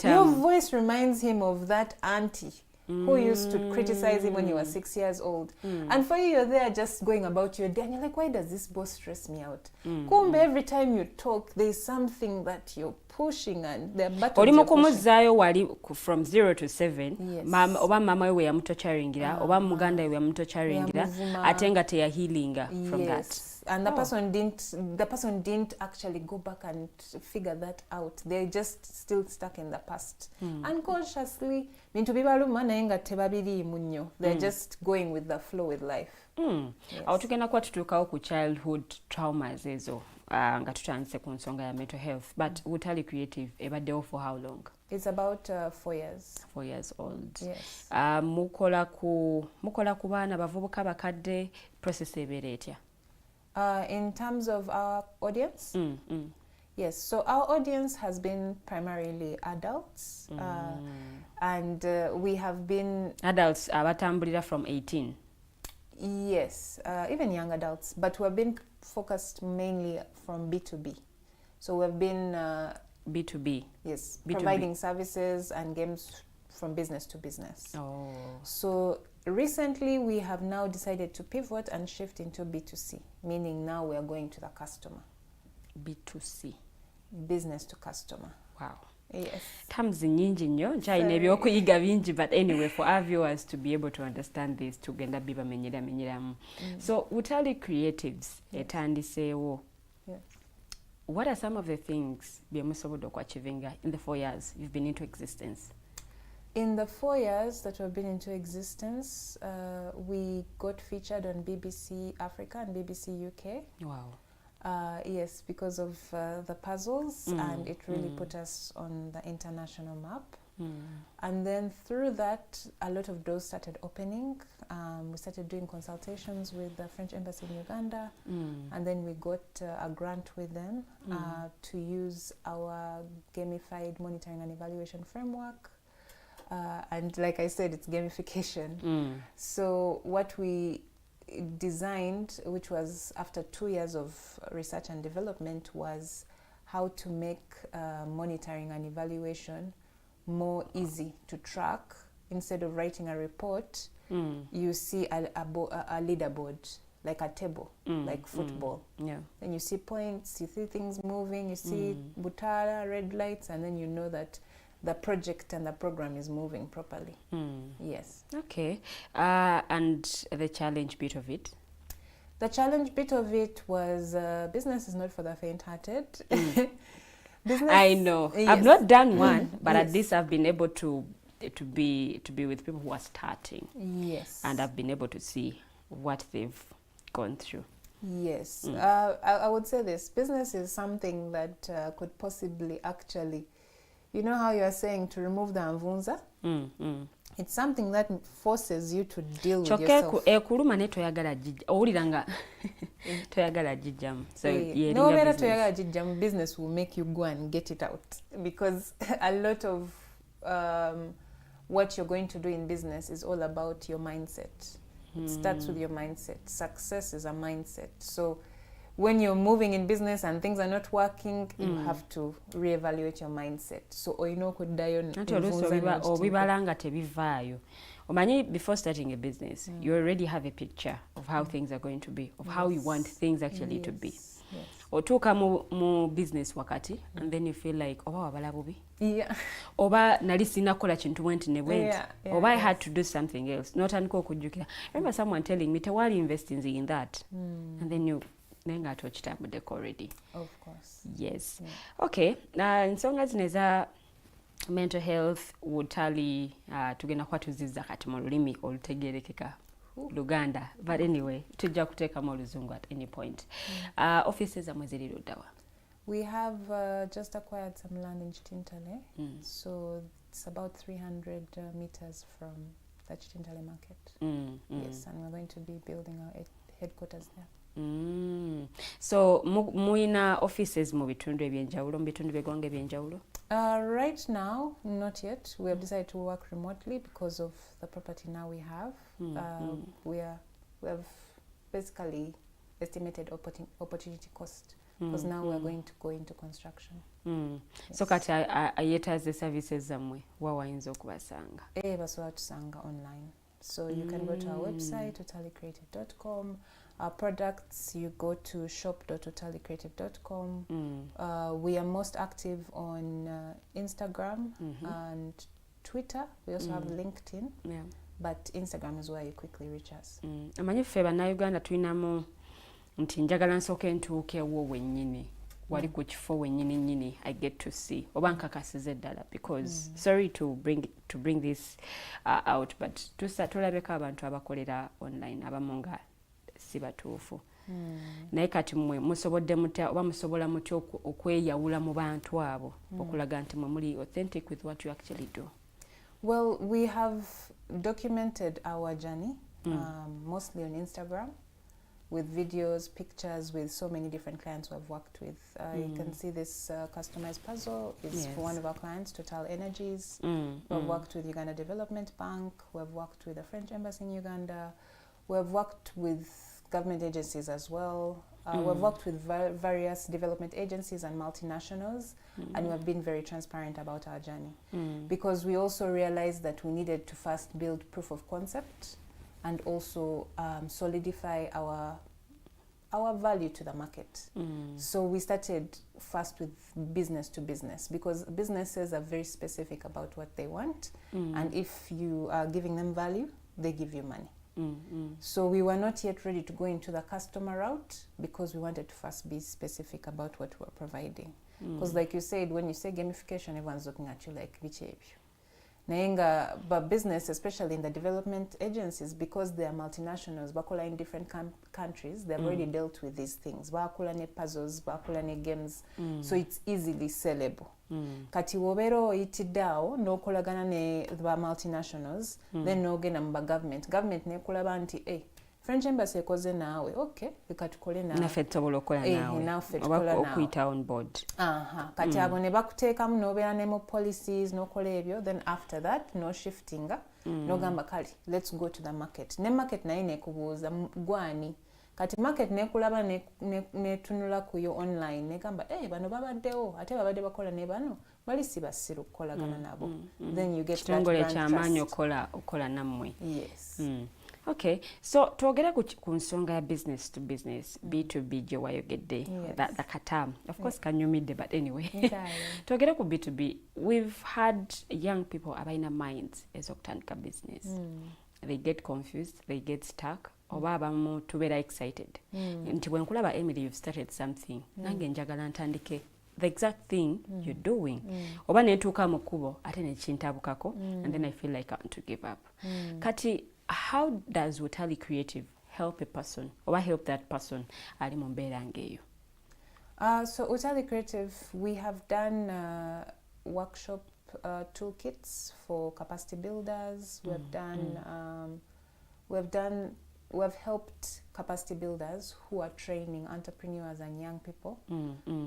your voice reminds him of that auntie who used to criticize him when he was 6 years old. And for you, you're there just going about your day, and you're like, why does this boss stress me out? Kumbe, every time you talk, there's something that you're pushing, and the buttons you're pushing.
From 0 to 7,
Yes.
oba mama we yamutocharingira, oba muganda we yamutocharingira, atenga teya healinga from that.
And the person didn't actually go back and figure that out. They're just still stuck in the past. Unconsciously, they're just going with the flow with life.
Awo tugenda kuba tutuukawo ku childhood traumas ezo nga tutandise ku nsonga ya mental health, but Utalii Creative ebaddewo for how long?
It's about 4 years.
4 years old.
Yes.
Mukola ku baana bavubuka bakadde, process ebeera etya?
In terms of our audience? Yes, so our audience has been primarily adults, and we have been...
Adults abatambulira from 18?
Yes, even young adults, but we've been focused mainly from B2B. So we've been...
B2B?
Yes,
B2B.
Providing services and games from business to business.
Oh.
So recently we have now decided to pivot and shift into B2C, meaning now we are going to the customer.
B2C?
Business to customer.
Wow.
Yes.
Terms nyingi nnyo, nkyalina ebyokuyiga bingi, but anyway, for our viewers to be able to understand this, tugenda bibamenyeramu. So Utalii Creatives etandiseewo.
Yes.
What are some of the things bye musobodde okuachivinga in the 4 years you've been into existence?
In the 4 years that we've been into existence, we got featured on BBC Africa and BBC UK.
Wow.
Yes, because of the puzzles, and it really put us on the international map. And then through that, a lot of doors started opening. We started doing consultations with the French Embassy in Uganda, and then we got a grant with them to use our gamified monitoring and evaluation framework. And like I said, it's gamification. So what we designed, which was after 2 years of research and development, was how to make monitoring and evaluation more easy to track. Instead of writing a report, you see a leaderboard. like a table, like football.
Yeah.
Then you see points, you see things moving, you see butala, red lights, and then you know that the project and the program is moving properly. Yes.
Okay. And the challenge bit of it?
The challenge bit of it was business is not for the faint-hearted. Business,
I know.
yes.
I've not done one, but
Yes.
at least I've been able to be with people who are starting.
Yes.
And I've been able to see what they've gone through.
Yes. I would say this. Business is something that could possibly actually, you know how you are saying to remove the anvunza? It's something that forces you to deal with yourself.
Ekuluma ne toyagala jijja. Owulira nga toyagala jijjamu. So
no matter toyagala jijjamu, business will make you go and get it out. Because a lot of what you're going to do in business is all about your mindset. It starts with your mindset. Success is a mindset. So when you're moving in business and things are not working, you have to reevaluate your mindset. So oyino kuddayo
obibalanga tebivaayo. Omanyi, before starting a business, you already have a picture of how things are going to be, of how you want things actually to be.
Yes.
Otuuka mu business wakati, and then you feel like, oba wabala bubi.
Yeah.
Oba nali sinakola kintu went ne went.
Yeah,
Oba I had to do something else. Not anko kujjukira. I remember someone telling me, tewali investing in that. And then you nenga atokitambudeko already.
Of course.
Yes. Yeah. Okay. Ensonga zino eza mental health, Utalii, tugenda kwatuziza kati mu lulimi olutegerekeka Luganda. But anyway, tujja kuteekamu oluzungu at any point. Offices zamwe ziri luddawa?
We have just acquired some land in Chitintale. So it's about 300 meters from the Chitintale market. Yes, and we're going to be building our headquarters there.
So muina offices mu bitundu ebyenjawulo, mu bitundu by'eggwanga ebyenjawulo?
Right now, not yet. We have decided to work remotely because of the property now we have. We have basically estimated opportunity cost because now we are going to go into construction.
Yes. So kati ayetaze services zamwe wa wayinza okubasanga?
Basobola tusanga online. So you can go to our website, Utalii.Creative.com. Our products, you go to shop.Utalii.Creative.com. We are most active on Instagram and Twitter. We also have LinkedIn.
Yeah.
But Instagram is where you quickly reach us.
Amanyi ffe bannayuganda tulinamu nti njagala nsooke ntuukewo wennyini. Wali ku kifo wennyini nnyini I get to see. Oba nkakasize ddala because sorry to bring this out, but tulabeko abantu abakolera online abamu nga si batuufu. Naye kati mmwe musobodde mutya oba musobola mutya okweyawula mu bantu abo okulaga nti mwe muli authentic with what you actually do?
Well, we have documented our journey mostly on Instagram with videos, pictures with so many different clients who I've worked with. You can see this customized puzzle is for one of our clients, Total Energies. We've worked with Uganda Development Bank. We've worked with the French Embassy in Uganda. We've worked with government agencies as well. We've worked with various development agencies and multinationals, and we've been very transparent about our journey because we also realized that we needed to first build proof of concept and also solidify our value to the market. So we started first with business to business because businesses are very specific about what they want, and if you are giving them value, they give you money. So we were not yet ready to go into the customer route because we wanted to first be specific about what we were providing. Because like you said, when you say gamification, everyone's looking at you like, Nayenga, but business, especially in the development agencies, because they are multinationals, bakola in different countries, they've already dealt with these things. Bakola ne puzzles, bakola ne games, so it's easily sellable. Kati wobero itidao no kolagana ne ba multinationals, then no gena mba government. Government ne kolaba nti French Embassy ekoze naawe, okay, bikatukole naawe.
Naffe tusobola okukola naawe.
Naffe tukola naawe.
Oba okuyita on board.
Kati abo ne bakuteekamu n'obeera ne mu policies n'okola ebyo, then after that no shiftinga, n'ogamba kale, let's go to the market. Ne market naye neekubuuza gwani. Kati market nekulaba netunula kuyo online negamba bano babaddewo ate babadde bakola ne bano bali si basiru kukolagana nabo. Then you get that brand trust.
Kitongole ky'amaanyi okola nammwe.
Yes.
Okay, so twogera ku nsonga ya business to business, B2B gye wayogedde, that katamu. Of course kanyumidde, but anyway. Twogera ku B2B, we've had young people abalina minds ez'okutandika business. They get confused, they get stuck, oba abamu tubeera excited. Nti bwe nkulaba Emily, you've started something. Nange njagala ntandike the exact thing you're doing. Oba netuuka mu kkubo ate ne kintabukako, and then I feel like I want to give up. Kati, how does Utalii Creative help a person or help that person ali mu mbeera ngeeyo?
So Utalii Creative, we have done workshop toolkits for capacity builders. We've helped capacity builders who are training entrepreneurs and young people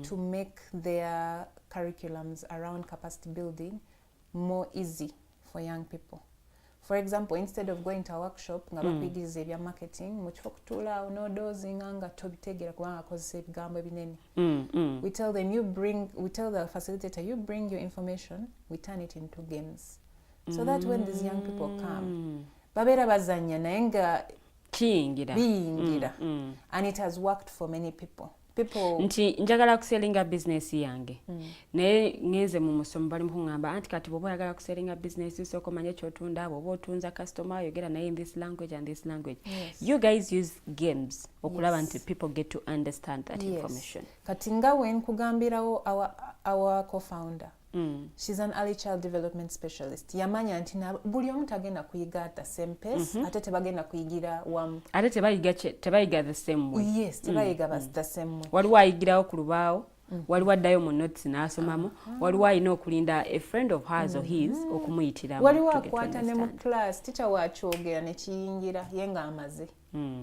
to make their curriculums around capacity building more easy for young people. For example, instead of going to a workshop nga bakuyigiriza ebya marketing mu kifo kutuula n'odoozinga nga tobitegeera kubanga akozesa ebigambo ebinene. We tell the facilitator, you bring your information, we turn it into games. So that when these young people come, babeera bazannya naye nga biyingira. And it has worked for many people.
Nti njagala kuselinga business yange. Naye ngeze mu musomo bali mukungamba anti kati bwoba oyagala kuselinga business soko omanye kyotunda, bwoba otunza customer yogera naye in this language and this language. You guys use games okulaba nti people get to understand that information.
Kati nga we nkugambirawo our co-founder, she's an early child development specialist. Yamanya nti buli omu tagenda kuyiga at the same pace, ate tebagenda kuyigira wamu.
Ate tebayiga the same way.
Yes, tebayiga the same way.
Waliwo ayigirawo ku lubaawo, waliwo addayo mu notes n'asomamu, waliwo alina okulinda a friend of hers or his okumuyitiramu.
Waliwo akwata ne mu class, teacher wakyogera ne kiyingira ye nga amaze.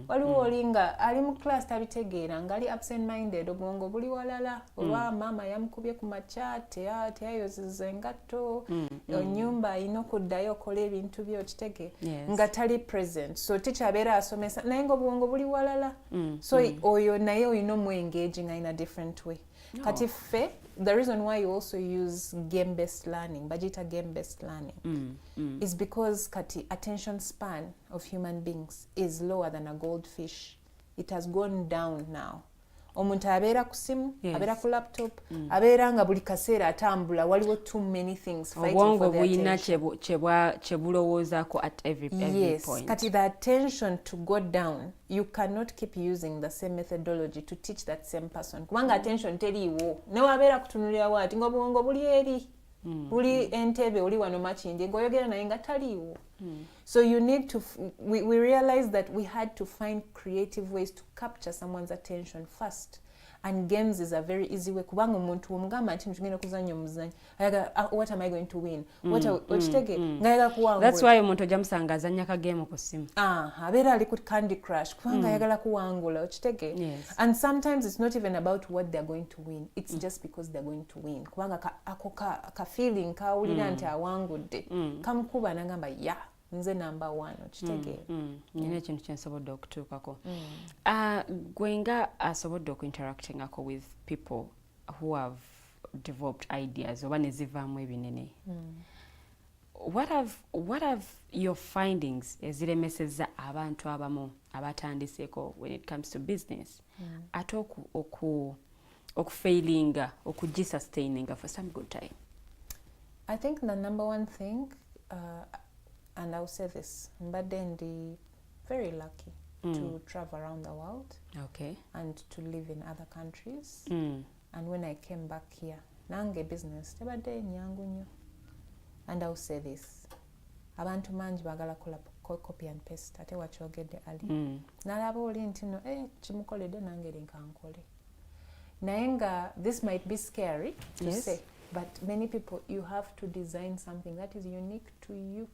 Waliwo olinga ali mu class tabitegeera ngali absent minded, obwongo buli walala, olwa mama yamukubye ku makya teyayozeza engatto, ennyumba alina okuddayo okola ebintu bye okitege nga tali present. So teacher abeera asomesa naye nga obwongo buli walala. So oyo naye olina omu-engaging in a different way. Kati ffe, the reason why you also use game-based learning, Bajita game-based learning, is because kati attention span of human beings is lower than a goldfish. It has gone down now. Omuntu abeera ku simu, abeera ku laptop, abeera nga buli kaseera atambula, waliwo too many things fighting for the attention.
Obwongo buyina kyebulowoozaako at every point.
Kati the attention to go down, you cannot keep using the same methodology to teach that same person. Kubanga attention teriiwo. Ne wabeera kutunulira waati ng'obwongo buli eri. Buli entebe oli wano makindi ng'oyogera naye nga taliiwo. So you need to, we realized that we had to find creative ways to capture someone's attention first. And games is a very easy way. Kubanga omuntu omugamba nti tugenda kuzannya omuzannyo. What am I going to win? Ngayagala kuwangula.
That's why omuntu ojamusanga azannya ka game ku simu.
Abeera ali ku Candy Crush kubanga ayagala kuwangula okitege. And sometimes it's not even about what they're going to win. It's just because they're going to win. Kubanga ako ka feeling kawulira nti awangudde. Kamukuba nagamba nze number 1 okitege.
Nina ekintu kyensobodde okutuukako. Gwenga asobodde okuinteractingako with people who have developed ideas oba ne zivaamu ebinene. What have your findings eziremesezza abantu abamu abatandiseeko when it comes to business ate okufailinga okugisustaininga for some good time?
I think the number one thing, and I'll say this, mbadde ndi very lucky to travel around the world and to live in other countries. And when I came back here, nange business tebadde nyangu nnyo. And I'll say this, abantu mangi bagala kola copy and paste ate wakyogedde ali. Nalaba oli nti no kimukoledde nange linkankole. Naye nga this might be scary to say, but many people, you have to design something that is unique to you.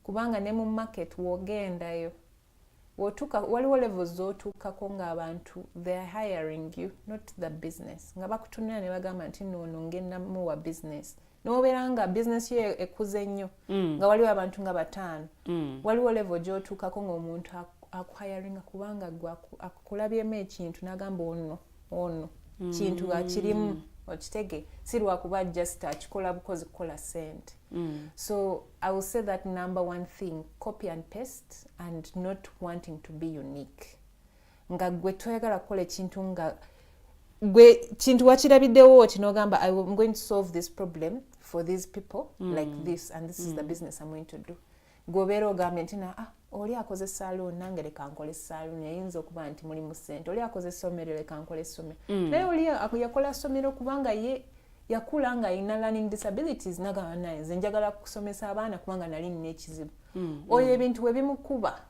Kubanga ne mu market wogendayo wotuka waliwo levels zotuukako ng'abantu they are hiring you, not the business. Nga bakutunira ne bagamba nti noono ngenda mu wa business. N'obeera nga business yo ekuze nnyo nga waliwo abantu nga 5. Waliwo level gy'otuukako ng'omuntu akuhiringa kubanga gwe akulabyemu ekintu n'agamba ono kintu akirimu okitege si lwakuba just akikola bukozi kukola ssente. So I will say that number one thing, copy and paste and not wanting to be unique. Nga gwe toyagala kukola ekintu nga gwe kintu wakirabiddewo oti n'ogamba I'm going to solve this problem for these people like this and this is the business I'm going to do. Gwobeera ogambye nti oli akoze saloon nange leka nkole saloon yayinza okuba nti mulimu ssente oli akoze essomero leka nkole essomero naye oli yakola ssomero kubanga ye yakula nga alina learning disabilities nagamba naye nze njagala kusomesa abaana kubanga nali nina ekizibu oyo ebintu we bimukuba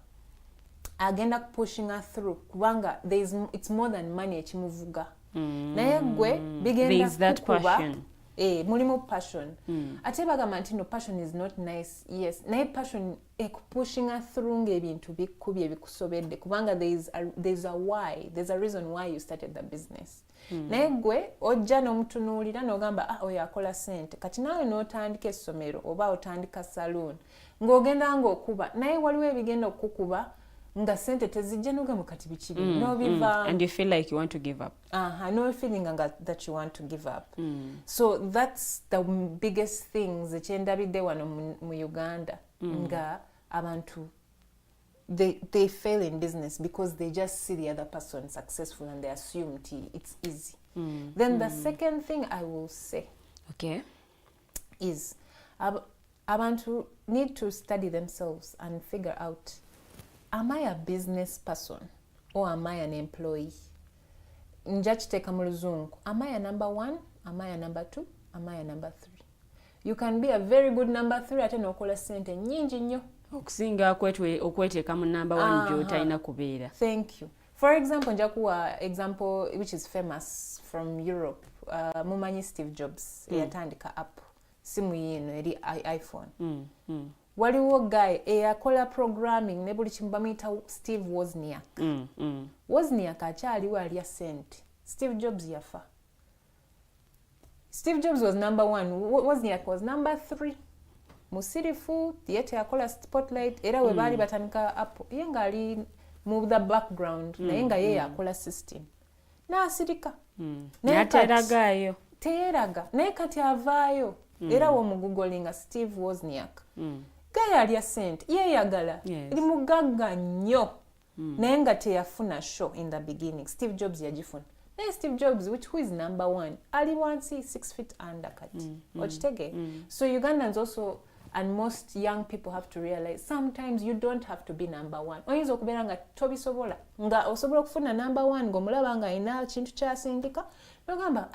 agenda pushing her through kubanga it's more than money ekimuvuga naye gwe bigenda kukuba mulimu passion ate bagamba nti no passion is not nice yes naye passion pushing her through ng'ebintu bikubye ebikusobedde kubanga there's a reason why you started the business naye gwe ojja n'omutunuulira n'ogamba oyo akola ssente kati naawe n'otandika essomero oba otandika saloon ng'ogenda ng'okuba naye waliwo ebigenda okukuba nga sente tezijja n'ogamba kati bikibi n'obiva
and you feel like you want to give up
no feeling that you want to give up so that's the biggest things ekyendabidde wano mu Uganda nga abantu they fail in business because they just see the other person successful and they assume it's easy. Then the second thing I will say is abantu need to study themselves and figure out, am I a business person or am I an employee? Njachiteka mu luzungu. Am I a number 1? Am I a number 2? Am I a number 3? You can be a very good number 3 ate n'okola sente nyingi nnyo.
Okusinga okweteeka mu number 1 gy'otalina kubeera.
Thank you. For example, njakuwa example which is famous from Europe. Mumanyi Steve Jobs eyatandika Apple. Simu yino eri iPhone. Waliwo guy eyakola programming ne buli kimu bamuyita Steve Wozniak. Wozniak akyaliwo alya sente. Steve Jobs yafa. Steve Jobs was number 1. Wozniak was number 3. Musirifu yete yakola Spotlight era we bali batandika Apple. Ye nga ali mu the background naye nga ye yakola system. N'asirika.
N'ateragayo.
Teyeraga. Naye kati avaayo. Era womugugolinga Steve Wozniak. Gaya alya sente. Ye yagala. Eri mugagga nnyo. Naye nga teyafuna show in the beginning. Steve Jobs yagifuna. Naye Steve Jobs, who is number 1, ali wansi 6 feet under kati. Okitege? So Ugandans also, and most young people have to realize, sometimes you don't have to be number 1. Oyinza okubeera nga tobisobola. Nga osobola okufuna number 1 ng'omulaba nga alina kintu kyasindika. N'ogamba,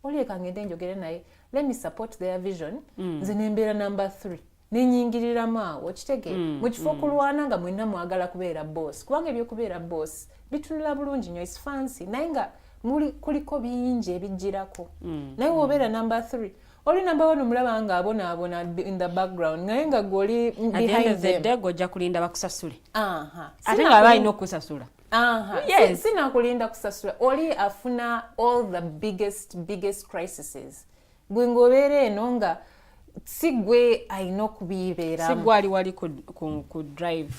oli ekangende njogere naye. Let me support their vision. Nze nembeera number 3. Nenyingiriramu awo okitege mu kifo kulwana nga mwenna mwagala kubeera boss kubanga ebyokubeera boss bitunula bulungi nnyo is fancy naye nga kuliko bingi ebijjirako naye wobeera number 3 oli number 1 omulaba nga abonaabona in the background naye nga gwoli behind them
gojja kulinda bakusasule ate nga balina okusasula
yes. Sinakulinda kusasula oli afuna all the biggest crises gwe ng'obeera eno nga sigwe alina okubibeeramu
sigwe ali wali ku drive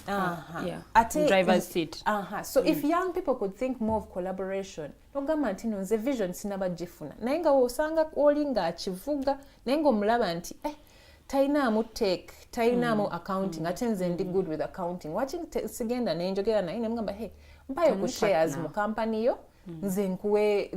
driver's seat
so if young people could think more of collaboration nogamba nti nze vision sinabagifuna naye nga osanga oli nga akivuga naye nga omulaba nti talinaamu tech talinaamu accounting ate nze ndi good with accounting waki sigenda nenjogera naye nemugamba mpayo ku shares mu company yo nze nkuwe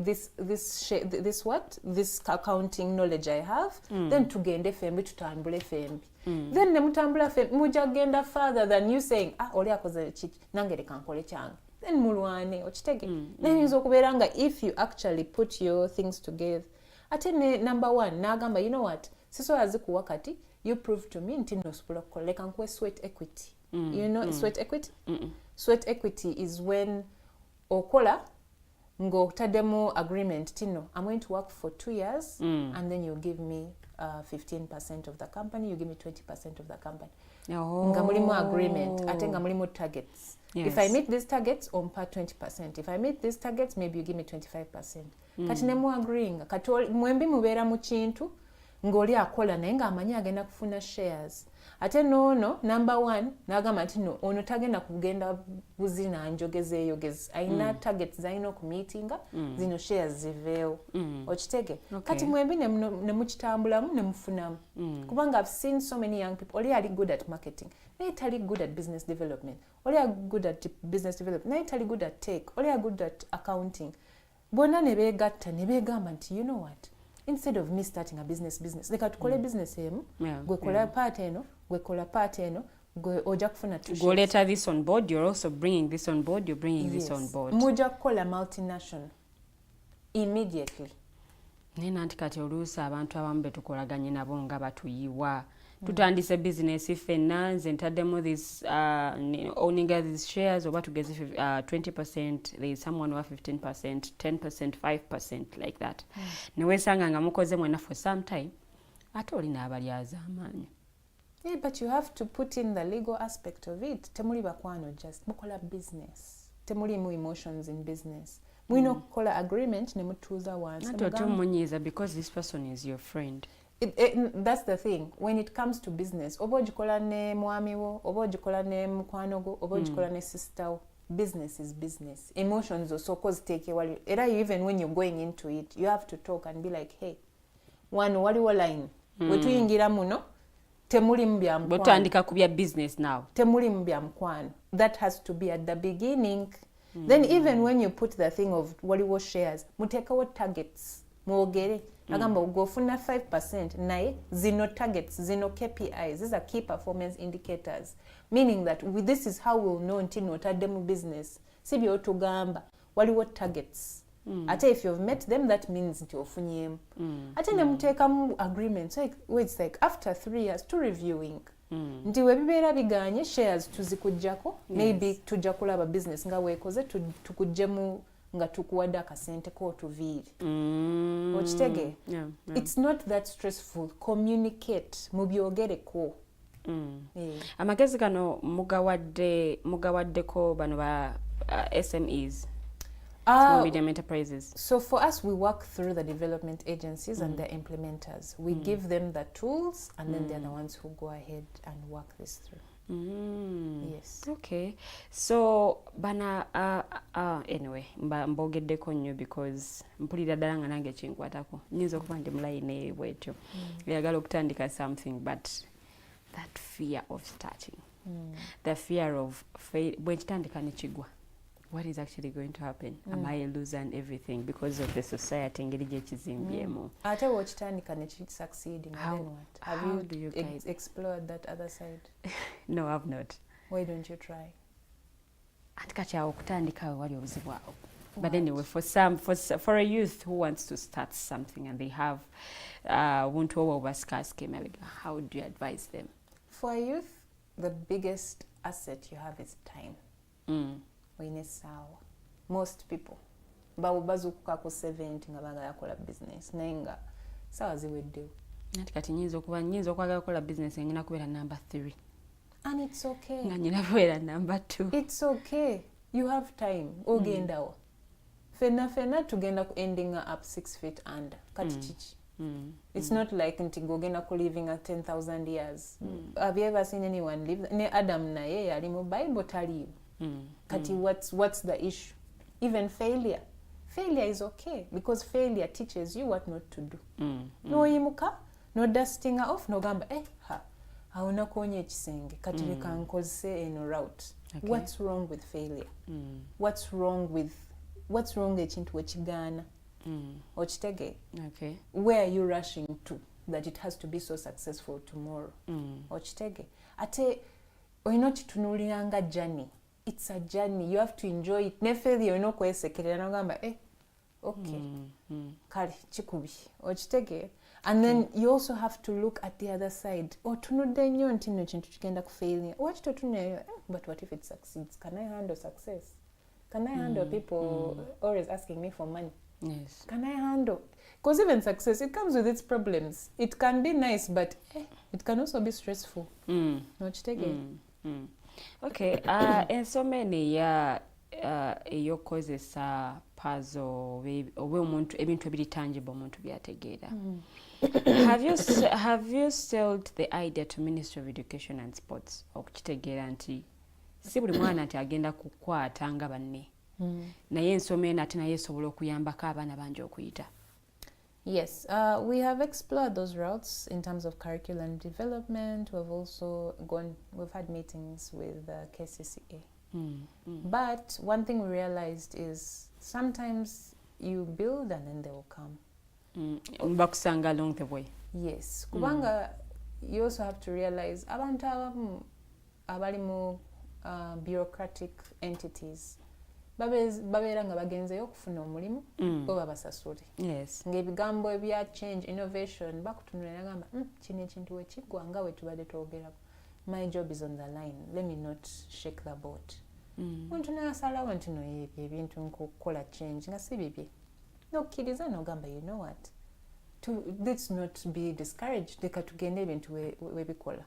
this accounting knowledge I have then tugende fembi tutambule fembi then nemutambula fembi muja genda further than you saying oli akoze kiki nange leka nkole kyange then mulwane okitege nayinza okubeera nga if you actually put your things together ate ne number 1 n'agamba you know what sisobola zikuwa kati you prove to me nti nosobola okukola leka nkuwe sweat equity you know sweat equity sweat equity is when okola ng'otaddemu agreement tino I'm going to work for 2 years and then you give me 15% of the company you give me 20% of the company nga mulimu agreement ate nga mulimu targets if I meet these targets ompa 20% if I meet these targets maybe you give me 25% kati nemu agreeing kati mwembi mubeera mu kintu ng'oli akola naye ng'amanyi agenda kufuna shares. Ate noono number one n'agamba nti no ono tagenda kugenda buzina njogeze ayina targets z'alina okumiitinga zino shares ziveewo. Okitege kati mwembi ne mukitambulamu ne mufunamu kubanga I've seen so many young people oli ali good at marketing naye tali good at business development, oli ali good at business development naye tali good at tech, oli ali good at accounting. Bonna ne beegatta ne beegamba nti you know what, instead of me starting a business leka tukole business emu gwe kola part eno gwe kola part eno gwe oja kufuna
go later this on board, you're also bringing this on board, you're bringing this on board.
Muja kukola multinational immediately.
Nina nti kati oluusi abantu abamu betukolaganye nabo nga batuyiwa tutandise business ffenna nze ntaddemu this owning these shares oba tugeze 20%, there is someone over 15%, 10%, 5% like that. Newesanga nga mukoze mwena for some time ate olina abalyaza amaanyi.
Yeah, but you have to put in the legal aspect of it. Temuli bakwano just mukola business. Temuli mu emotions in business. Mwino kukola agreement ne mutuuza wansi.
Not otumunyiza because this person is your friend.
That's the thing. When it comes to business, oba ogikola ne mwami wo, oba ogikola ne mukwano go, oba ogikola ne sister wo, business is business. Emotions also cause take away. Even when you're going into it, you have to talk and be like, hey, one waliwo line. Wetuyingira muno, temuli mbya mkwano.
Botandika kubya business now.
Temuli mbya mkwano. That has to be at the beginning. Then even when you put the thing of waliwo shares, mutekawo targets. Mwogere. Agamba ugofuna 5% naye zino targets, zino KPIs, these are key performance indicators, meaning that this is how we'll know nti notadde mu business. Sibi otugamba waliwo targets. Ate if you've met them, that means nti ofunyemu. Ate ne muteeka mu agreements, it's like after 3 years to reviewing. Nti webibeera biganye shares tuzikujjako, maybe tujja kulaba business nga weekoze tukujjemu nga tukuwadde akasente ko tuviiri. Okitege? It's not that stressful. Communicate. Mubyogereko.
Amagezi gano mugawaddeko bano ba SMEs, small medium enterprises.
So for us, we work through the development agencies and the implementers. We give them the tools and then they're the ones who go ahead and work this through. Yes.
Okay. So bana anyway mbogeddeko nnyo because mpulira ddala nga nange kinkwatako nyinza okuba ndi mulayine bwetyo yagala okutandika something but that fear of starting, the fear of bwe kitandika nekigwa, what is actually going to happen? Am I losing everything because of the society engeri gyekizimbyemu?
Ate wokitandika ne succeeding, then what?
Have you
explored that other side?
No, I've not.
Why don't you try?
Ati kati awo okutandikawo wali obuzibu awo. But anyway, for a youth who wants to start something and they have won't overscarce emabega, how do you advise them?
For a youth, the biggest asset you have is time. Wine sawa. Most people bazukuka ku 70 nga bagala kola business naye nga sawa ziweddewo.
Nati kati nyinza okwagala kola business ngina kubeera number 3.
And it's okay.
Nga nyina kubeera number 2.
It's okay. You have time. Ogendawo. Fena tugenda ku ending up 6 feet under. Kati chichi. It's not like nti gogenda ku living at 10,000 years. Have you ever seen anyone live? Ne Adam naye yali mu Bible taliyo. Kati what's the issue? Even failure is okay because failure teaches you what not to do. No yimuka, no dusting off, no gamba awona konye ekisenge kati leka nkozese eno route. Okay. What's wrong with failure? What's wrong ekintu wekigaana? Okitege?
Okay.
Where are you rushing to that it has to be so successful tomorrow? Okitege? Ate oyina kitunuliranga journey. It's a journey. You have to enjoy it. Ne failure no kwesekerera ngamba okay. Kali chikubi. Okitege? And then you also have to look at the other side. Tunudde nnyo nti nno kintu kigenda ku failure. Wakito tuneyo, but what if it succeeds? Can I handle success? Can I handle people always asking me for money?
Yes.
Can I handle? Because even success, it comes with its problems. It can be nice, but it can also be stressful. Okitege? Okay.
Ensoma eno eyokozesa puzzle oba omuntu ebintu ebiri tangible omuntu byategeera. Have you sold the idea to Ministry of Education and Sports okukitegeera nti si buli mwana nti agenda kukwata nga banne naye ensoma eno ate naye esobola okuyambako abaana bangi okuyita?
Yes, we have explored those routes in terms of curriculum development. We've had meetings with KCCA. But one thing we realized is sometimes you build and then they will come.
Bakusanga along the way.
Yes. Kubanga, you also have to realize abantu abamu abali mu bureaucratic entities babeera nga bagenzeyo okufuna omulimu bo babasasule.
Yes.
Ng'ebigambo ebya change innovation bakutunula nagamba kino ekintu wekiggwa nga we tubadde twogerako. My job is on the line. Let me not shake the boat. Omuntu n'asalawo nti no ebintu nkukola change nga si bibye. Nokkiriza n'ogamba you know what? Let's not be discouraged. Leka tugende ebintu webikola.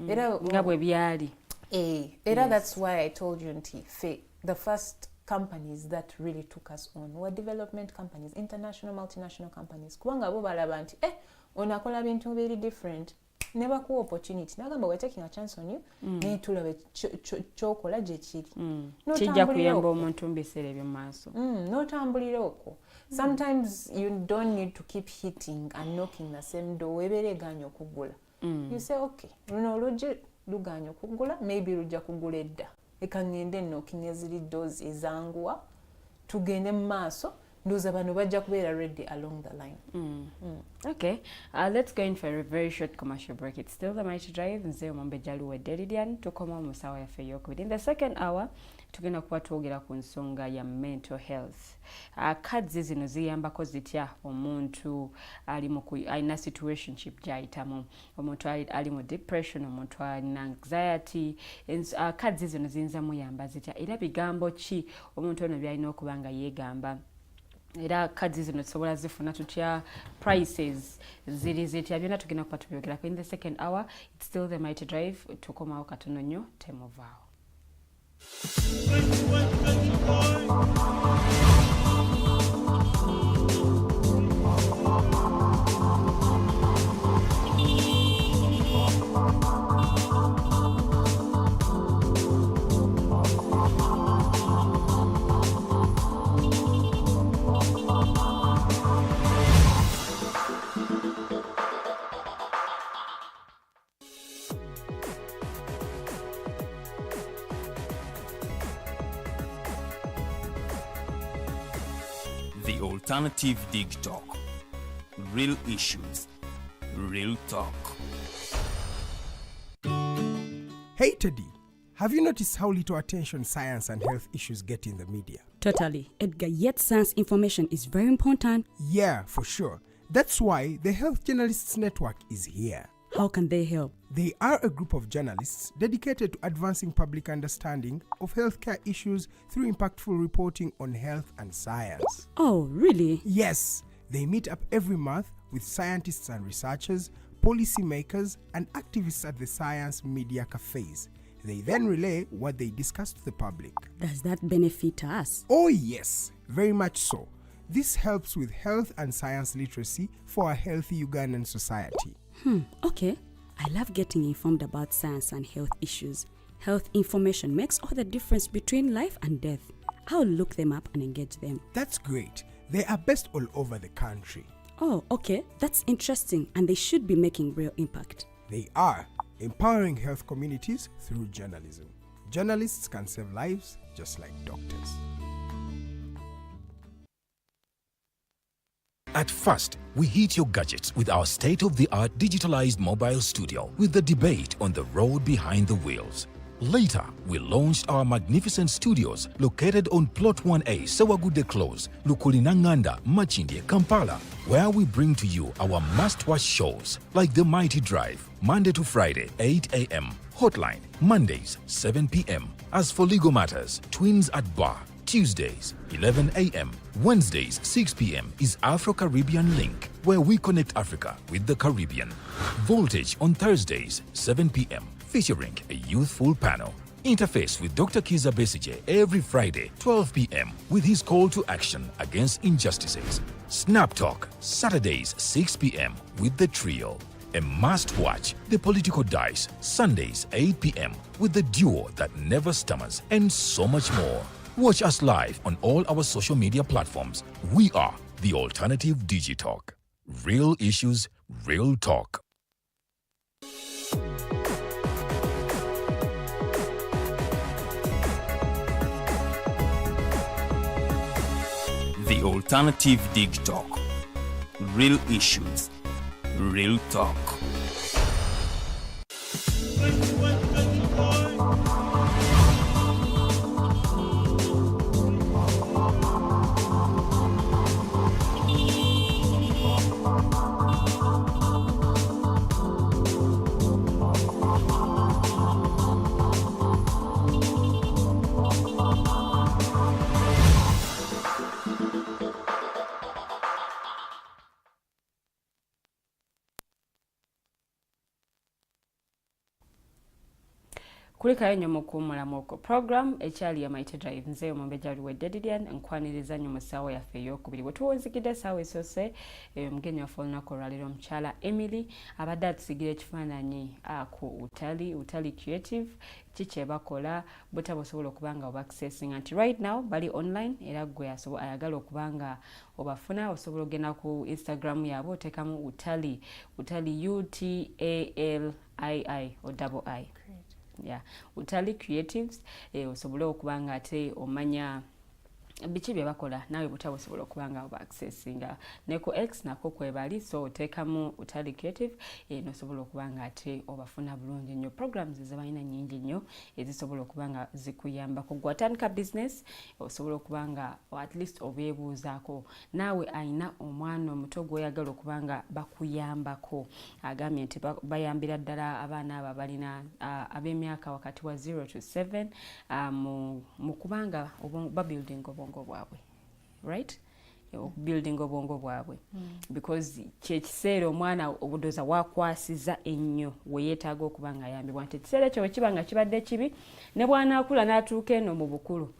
Era
nga bwe byali.
Era that's why I told you nti the first companies that really took us on were development companies, international, multinational companies. Kubanga bo balaba nti onakola bintu very different. Never cool opportunity. Nagamba we're taking a chance on you. Ne tulabe chokola gye kiri.
Kijja kuyamba omuntu mbisere by'omaaso.
N'otambulira okwo. Sometimes you don't need to keep hitting and knocking the same door. Webere ganya okugula. You say okay, luno oluggi luganya okugula, maybe lujja kugula edda. Eka ngende knocking eziri doors ezanguwa. Tugende mu maaso. Ndowooza bano bajja kubeera ready along the line.
Okay, let's go in for a very short commercial break. It's still the Mighty Drive. Nze omwambejja Luwedde Lilian tukoma mu ssaawa yaffe ey'okubiri. In the second hour tugenda kuba twogera ku nsonga ya mental health. Cards zino ziyambako zitya omuntu alina situationship gy'ayitamu, omuntu ali mu depression, omuntu alina anxiety. Cards zino ziyinza muyamba zitya era bigambo ki omuntu ono byalina okuba nga yeegamba. Era cards zino tusobola zifuna tutya, prices ziri zitya, byonna tugenda kuba tubyogerako. In the second hour, it's still the Mighty Drive. Tukomawo katono nnyo, temuvaawo.
The Alternative Dig Talk. Real issues, real talk.
Hey Teddy, have you noticed how little attention science and health issues get in the media?
Totally, Edgar, yet science information is very important.
Yeah, for sure. That's why the Health Journalists Network is here.
How can they help?
They are a group of journalists dedicated to advancing public understanding of healthcare issues through impactful reporting on health and science.
Oh, really?
Yes, they meet up every month with scientists and researchers, policymakers, and activists at the science media cafes. They then relay what they discuss to the public.
Does that benefit us?
Oh yes, very much so. This helps with health and science literacy for a healthy Ugandan society.
Okay. I love getting informed about science and health issues. Health information makes all the difference between life and death. I'll look them up and engage them.
That's great. They are based all over the country.
Oh, okay. That's interesting, and they should be making real impact.
They are empowering health communities through journalism. Journalists can save lives just like doctors.
At first, we hit your gadgets with our state-of-the-art digitalized mobile studio with the debate on the road behind the wheels. Later, we launched our magnificent studios located on Plot 1A, Sewagude Close, Lukulinanganda, Machindye, Kampala, where we bring to you our must-watch shows like The Mighty Drive, Monday to Friday, 8 a.m., Hotline, Mondays, 7 p.m. As for legal matters, Twins at Bar, Tuesdays, 11 a.m. Wednesdays, 6 p.m. is Afro-Caribbean Link, where we connect Africa with the Caribbean. Voltage on Thursdays, 7 p.m., featuring a youthful panel. Interface with Dr. Kiza Besige every Friday, 12 p.m. with his call to action against injustices. Snap Talk, Saturdays, 6 p.m. with the trio. A must-watch, The Political Dice, Sundays, 8 p.m. with the duo that never stammers, and so much more. Watch us live on all our social media platforms. We are the Alternative Digitalk. Real issues, real talk.
The Alternative Digitalk. Real issues, real talk.
kulikayo nnyo mu kuwummulamu okwo program ekyali ya Mighty Drive nze omumbeja Luwedde Lilian nkwaniriza nnyo mu ssaawa yaffe ey'okubiri bwe tuwunzikidde essaawa esoose omugenyi waffe olunaku olwaleero omukyala Emily abadde atusigira ekifaananyi ku Utalii Creative kiki bakola butaba osobola okuba nga oba accessing nti right now bali online era gwe ayagala okuba nga obafuna osobola ogenda ku Instagram yaabwe oteekamu Utalii UTALII o double I. Yeah, Utalii Creatives osobole okuba nga ate omanya biki bye bakola nawe butaba osobola okuba nga oba accessinga ne ku X nako kwebali so oteekamu Utalii Creative nosobola okuba nga ate obafuna bulungi nnyo. Programs zebalina nnyingi nnyo ezisobola okuba nga zikuyambako gwatandika business osobola okuba nga at least obeebuuzaako naawe alina omwana omuto gw'oyagala okuba nga bakuyambako agambye nti bayambira ddala abaana abo balina ab'emyaka wakati wa 0 to 7 mu kubanga babuilding obwongo bwabwe right building obwongo bwabwe because kyekiseera omwana obudoza wakwasiza ennyo weyeetaaga okuba nga ayambibwa nti ekiseera ekyo wekiba nga kibadde kibi ne bw'anaakula n'atuuka eno mu bukulu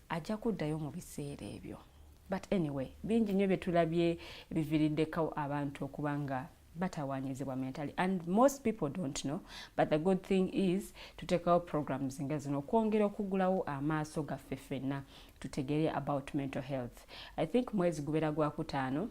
ajja kuddayo mu biseera ebyo but anyway bingi nnyo bye tulabye biviiriddeko abantu okuba nga batawanyizibwa mentally and most people don't know but the good thing is tuteekawo programs nga zino okwongera okugulawo amaaso gaffe ffenna tutegere about mental health. I think mwezi gubeera gwa kutaano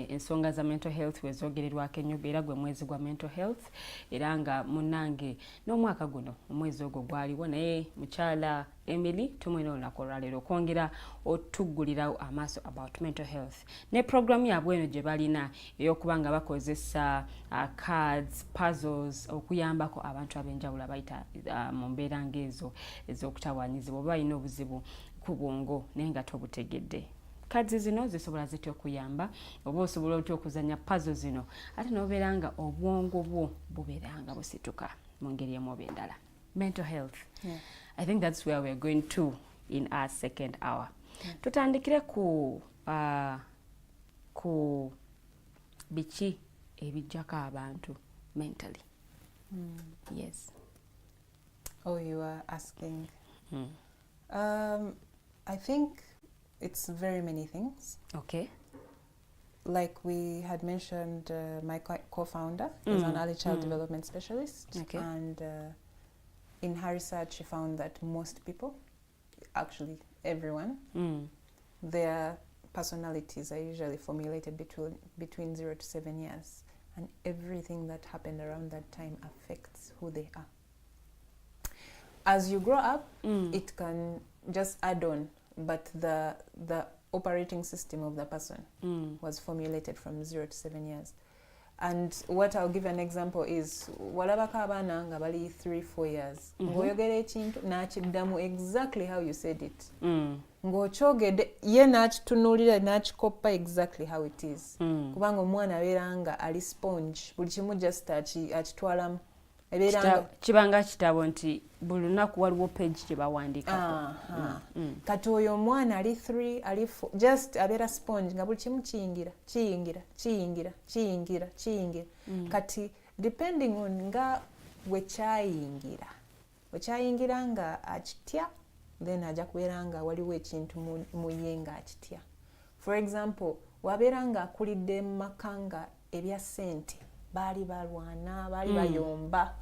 ensonga za mental health wezogererwako ennyo era gwe mwezi gwa mental health era nga munnange n'omwaka guno omwezi ogwo gwaliwo naye mukyala Emily tumwina olunaku olwaleero okwongera otuggulirawo amaaso about mental health ne programu yaabwe eno gye balina ey'okuba nga bakozesa cards, puzzles okuyambako abantu ab'enjawulo abayita mu mbeera ng'ezo ez'okutawanyizibwa oba balina obuzibu ku bwongo naye nga tobutegedde. Cards zino zisobola zitya okuyamba oba osobola otya okuzanya puzzle zino ate n'obeera nga obwongo bwo bubeera nga busituka mu ngeri emu oba endala. Mental health. Yeah. I think that's where we're going to in our second hour. Yeah. Tutandikire ku biki ebijjako abantu mentally. Yes.
Oh, you are asking. I think it's very many things.
Okay.
Like we had mentioned, my co-founder is an early child development specialist. Okay. And in her research, she found that most people, actually everyone, their personalities are usually formulated between 0 to 7 years. And everything that happened around that time affects who they are. As you grow up, it can just add on. But the operating system of the person was formulated from 0 to 7 years. And what I'll give an example is, walabaka abana nga bali 3-4 years. Ngoyogera ekintu n'akiddamu exactly how you said it. Ng'okyogedde ye n'akitunulira n'akikoppa exactly how it is. Kubanga omwana abeera nga ali sponge, buli kimu just akitwalamu.
Kibanga kitabo nti buli lunaku waliwo page gye bawandiikako.
Kati oyo omwana ali 3 ali 4 just abeera sponge nga buli kimu kiyingira. Kati depending on nga bwe kyayingira wekyayingira nga akitya then ajja kubeera nga waliwo ekintu mu ye nga akitya. For example, wabeera nga akulidde mu maka nga ebya ssente baali balwana baali bayomba,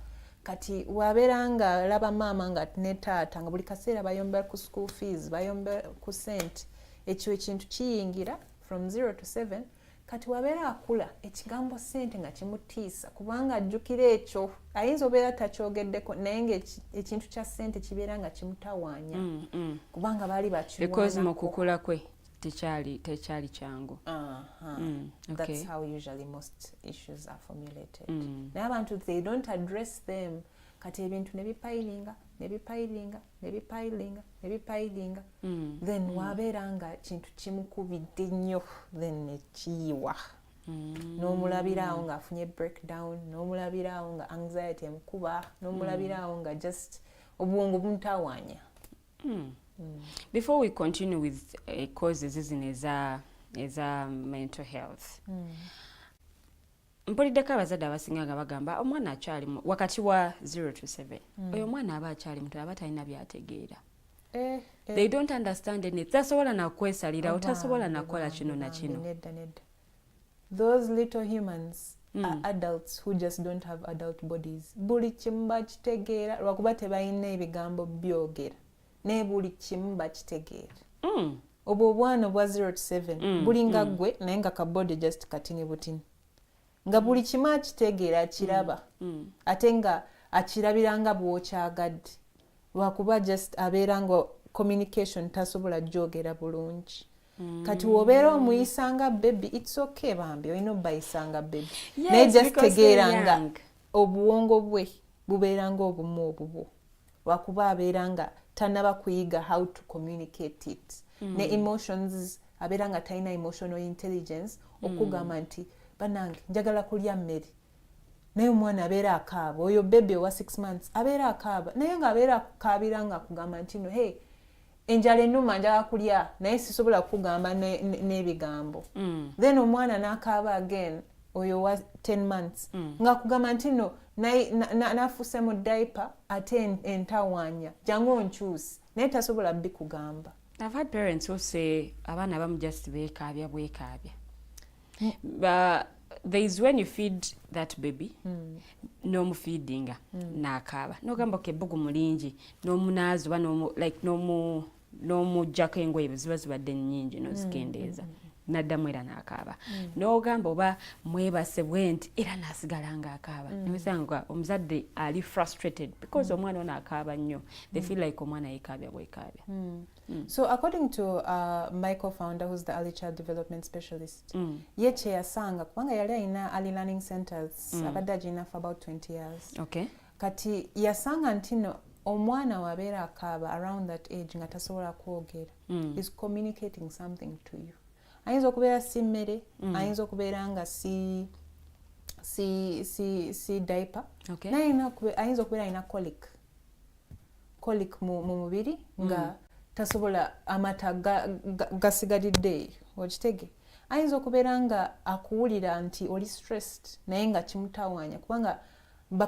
kati wabeera nga alaba maama nga ne taata nga buli kaseera bayomba ku school fees, bayomba ku ssente, ekyo ekintu kiyingira from 0 to 7. Kati wabeera akula ekigambo ssente nga kimutiisa kubanga ajjukira ekyo, ayinza obeera takyogeddeko naye nga ekintu kya ssente kibeera nga kimutawaanya kubanga baali bakiwaanako.
Because mu kukula kwe tekyali kyangu.
That's how usually most issues are formulated. Naye abantu, they don't address them. Kati ebintu nebipayilinga then wabeera nga kintu kimukubidde nnyo then nekiyiwa. N'omulabiraawo ng'afunye breakdown, n'omulabiraawo nga anxiety emukuba, n'omulabiraawo nga just obwongo bumutawaanya.
Before we continue with causes zino eza mental health, mpuliddeko abazadde abasinga nga bagamba omwana akyali wakati wa 0 to 7 oyo mwana aba akyali muto, aba talina byategeera. They don't understand anything. Tasobola na kwesalirawo, tasobola na kola kino na kino.
Those little humans are adults who just don't have adult bodies. Buli kimu bakitegeera lwakuba tebalina ebigambo byogera, naye buli kimu bakitegeera. Obwo obwana obwa 0 to 7 buli nga gwe naye nga kabodi just katini butini, nga buli kimu akitegeera akiraba, ate nga akirabiranga bw'okyagadde lwakuba just abeera nga communication tasobola gyogera bulungi. Kati wobeera omuyisanga baby, it's okay bambi, olina obayisanga baby, naye just tegeera nga obuwongo bwe bubeera nga obumu obubwo lwakuba abeera nga tanaba kuyiga how to communicate it. Ne emotions abeera nga talina emotional intelligence okugamba nti banange njagala kulya mmere, naye omwana abeera akaaba. Oyo bebe owa 6 months abeera akaaba, naye nga abeera akaabira nga akugamba nti no hey enjala ennuma njagala kulya, naye sisobola kukugamba n'ebigambo. Then omwana n'akaaba again, oyo wa 10 months nga akugamba nti no nafuuse mu diaper ate entawaanya jangu onkyusi, naye tasobola bikugamba.
I've had parents who say abaana abamu just beekaabya bwekaabya. But there is when you feed that baby, n'omufeedinga n'akaaba n'ogamba okay bbugu mulingi, n'omunaazi oba n'omuggyako engoye bwe ziba zibadde nnyingi n'ozikendeeza n'addamu era n'akaaba, n'ogamba oba mwebase bwe nti era n'asigala nga akaaba. Niwesanga omuzadde ali frustrated because omwana ono akaaba nnyo, they feel like omwana yeekaabya bwekaabya.
So according to my co-founder, who's the early child development specialist, ye kye yasanga kubanga yali alina early learning centers abadde agirina for about 20 years.
Okay.
Kati yasanga nti no omwana wabeera akaaba around that age nga tasobola kwogera is communicating something to you. Ayinza okubeera si mmere, ayinza okubeera nga si diaper, naye ayinza okubeera alina colic mu mubiri nga tasobola amata gasigalidde okitege. Ayinza okubeera nga akuwulira nti oli stressed naye nga kimutawaanya kubanga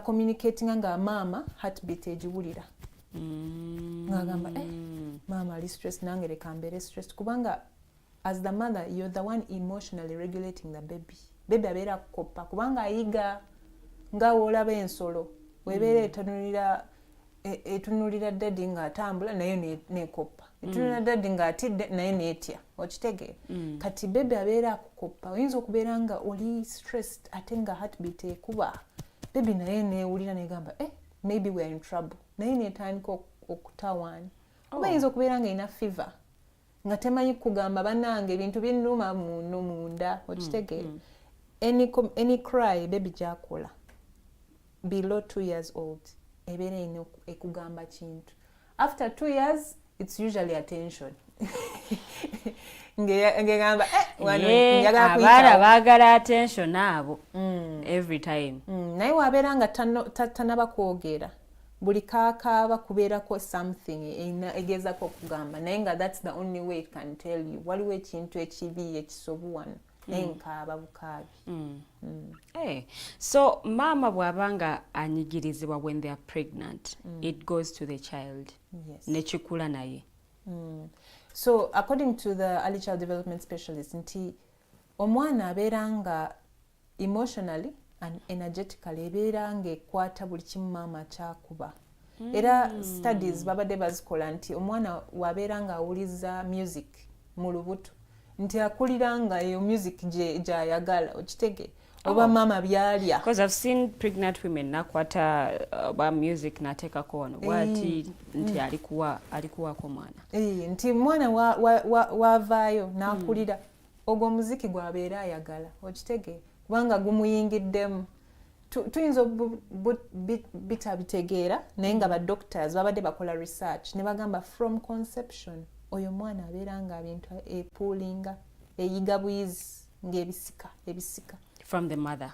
communicating nga maama heartbeat egiwulira ng'agamba maama ali stressed nange leka mbeere stressed kubanga as the mother you're the one emotionally regulating the baby. Baby abeera kukopa kubanga ayiga nga woolaba ensolo webeera etunulira daddy nga atambula naye nekopa, etunulira daddy nga atidde naye netya okitege. Kati baby abeera kukopa, oyinza okubeera nga oli stressed ate nga heartbeat ekuba, baby naye neewulira negamba maybe we are in trouble, naye netandika okutawaanya. Oba ayinza okubeera nga ina fever nga temanyi kugamba bannange ebintu binnuma muno munda okitege. Any cry baby gyakola below 2 years old ebeera ino ekugamba kintu. After 2 years it's usually attention. ngegamba
abaana baagala attention abo every time.
Naye wabeera nga tanaba kwogera, buli kaakaaba kubeerako something egezaako okugamba naye nga that's the only way it can tell you waliwo ekintu ekibi ekisobu wano. enkaaba bukaabi.
Hey, so mama bwabanga anyigirizibwa when they are pregnant, it goes to the child.
Yes.
Nechikula naye.
So according to the early child development specialist, nti omwana abeera nga emotionally and energetically ebeera nga ekwata buli kimu maama kyakuba. Era studies babadde bazikola nti omwana wabeera nga awuliza music mu lubuto nti akulira nga eyo music gy'ayagala okitege oba maama byalya.
Because I've seen pregnant women nakwata music nateekako wano bwati nti alikuwako mwana.
Nti mwana wavaayo n'akulira ogwo omuziki gwabeera ayagala okitege kubanga gumuyingiddemu. Tuyinza bitabitegeera naye nga badoctors babadde bakola research ne bagamba from conception oyo mwana abeera nga ebintu epuulinga eyiga buyizi ng'ebisika
From the mother.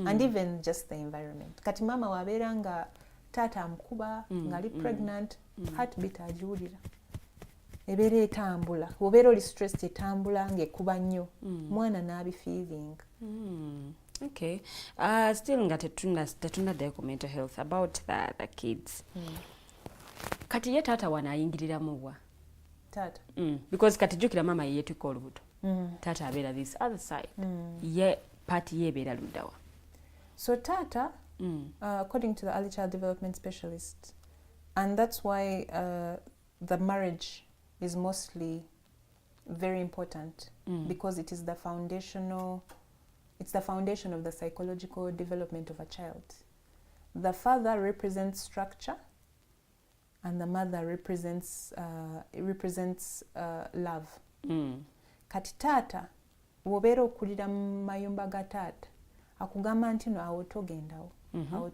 And even just the environment. Kati mama wabeera nga taata amukuba ng'ali pregnant, heartbeat agiwulira ebeera etambula, obeera oli stressed etambula ng'ekuba nnyo, mwana n'abifeeling.
Okay. Still nga tetunda ku mental health about the kids. Kati ye taata wanaayingiriramu wa?
Taata.
Because kati jjukira mama yeetuka olubuto. Taata abeera this other side. Ye party ye ebeera luddawa.
So taata, according to the early child development specialist, and that's why the marriage is mostly very important because it is the foundation of the psychological development of a child. The father represents structure and the mother represents love. Kati taata wobeera okulira mu mayumba ga taata akugamba nti no awo togendawo awo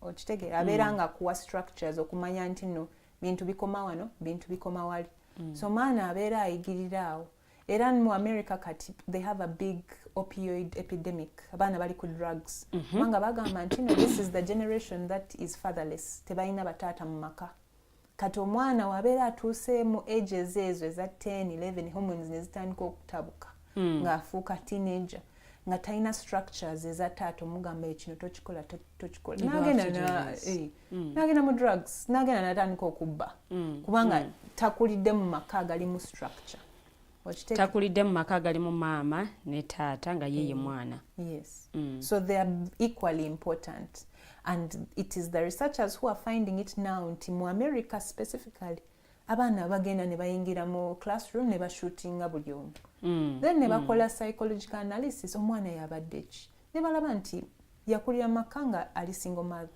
okitegeera abeera nga akuwa structures okumanya nti no bintu bikoma wano bintu bikoma wali. So maana abeera ayigirira awo. Era mu America kati they have a big opioid epidemic. Abaana bali ku drugs. Kubanga bagamba nti no this is the generation that is fatherless. Tebalina bataata mu maka. Kati omwana wabeera atuuse mu ages ezo eza 10, 11 hormones ne zitandika okutabuka. Ng'afuuka teenager. Nga talina structures eza taata omugamba ekino tokikola. N'agenda mu drugs. N'agenda n'atandika okubba. Kubanga takulidde mu maka agalimu structure.
Takulidde mu maka agalimu maama ne taata nga yeye mwana.
Yes. So they are equally important. And it is the researchers who are finding it now nti mu America specifically abaana bagenda ne bayingira mu classroom ne bashootinga buli omu. Then ne bakola psychological analysis omwana yabadde ki. Ne balaba nti yakulira maka nga ali single mother.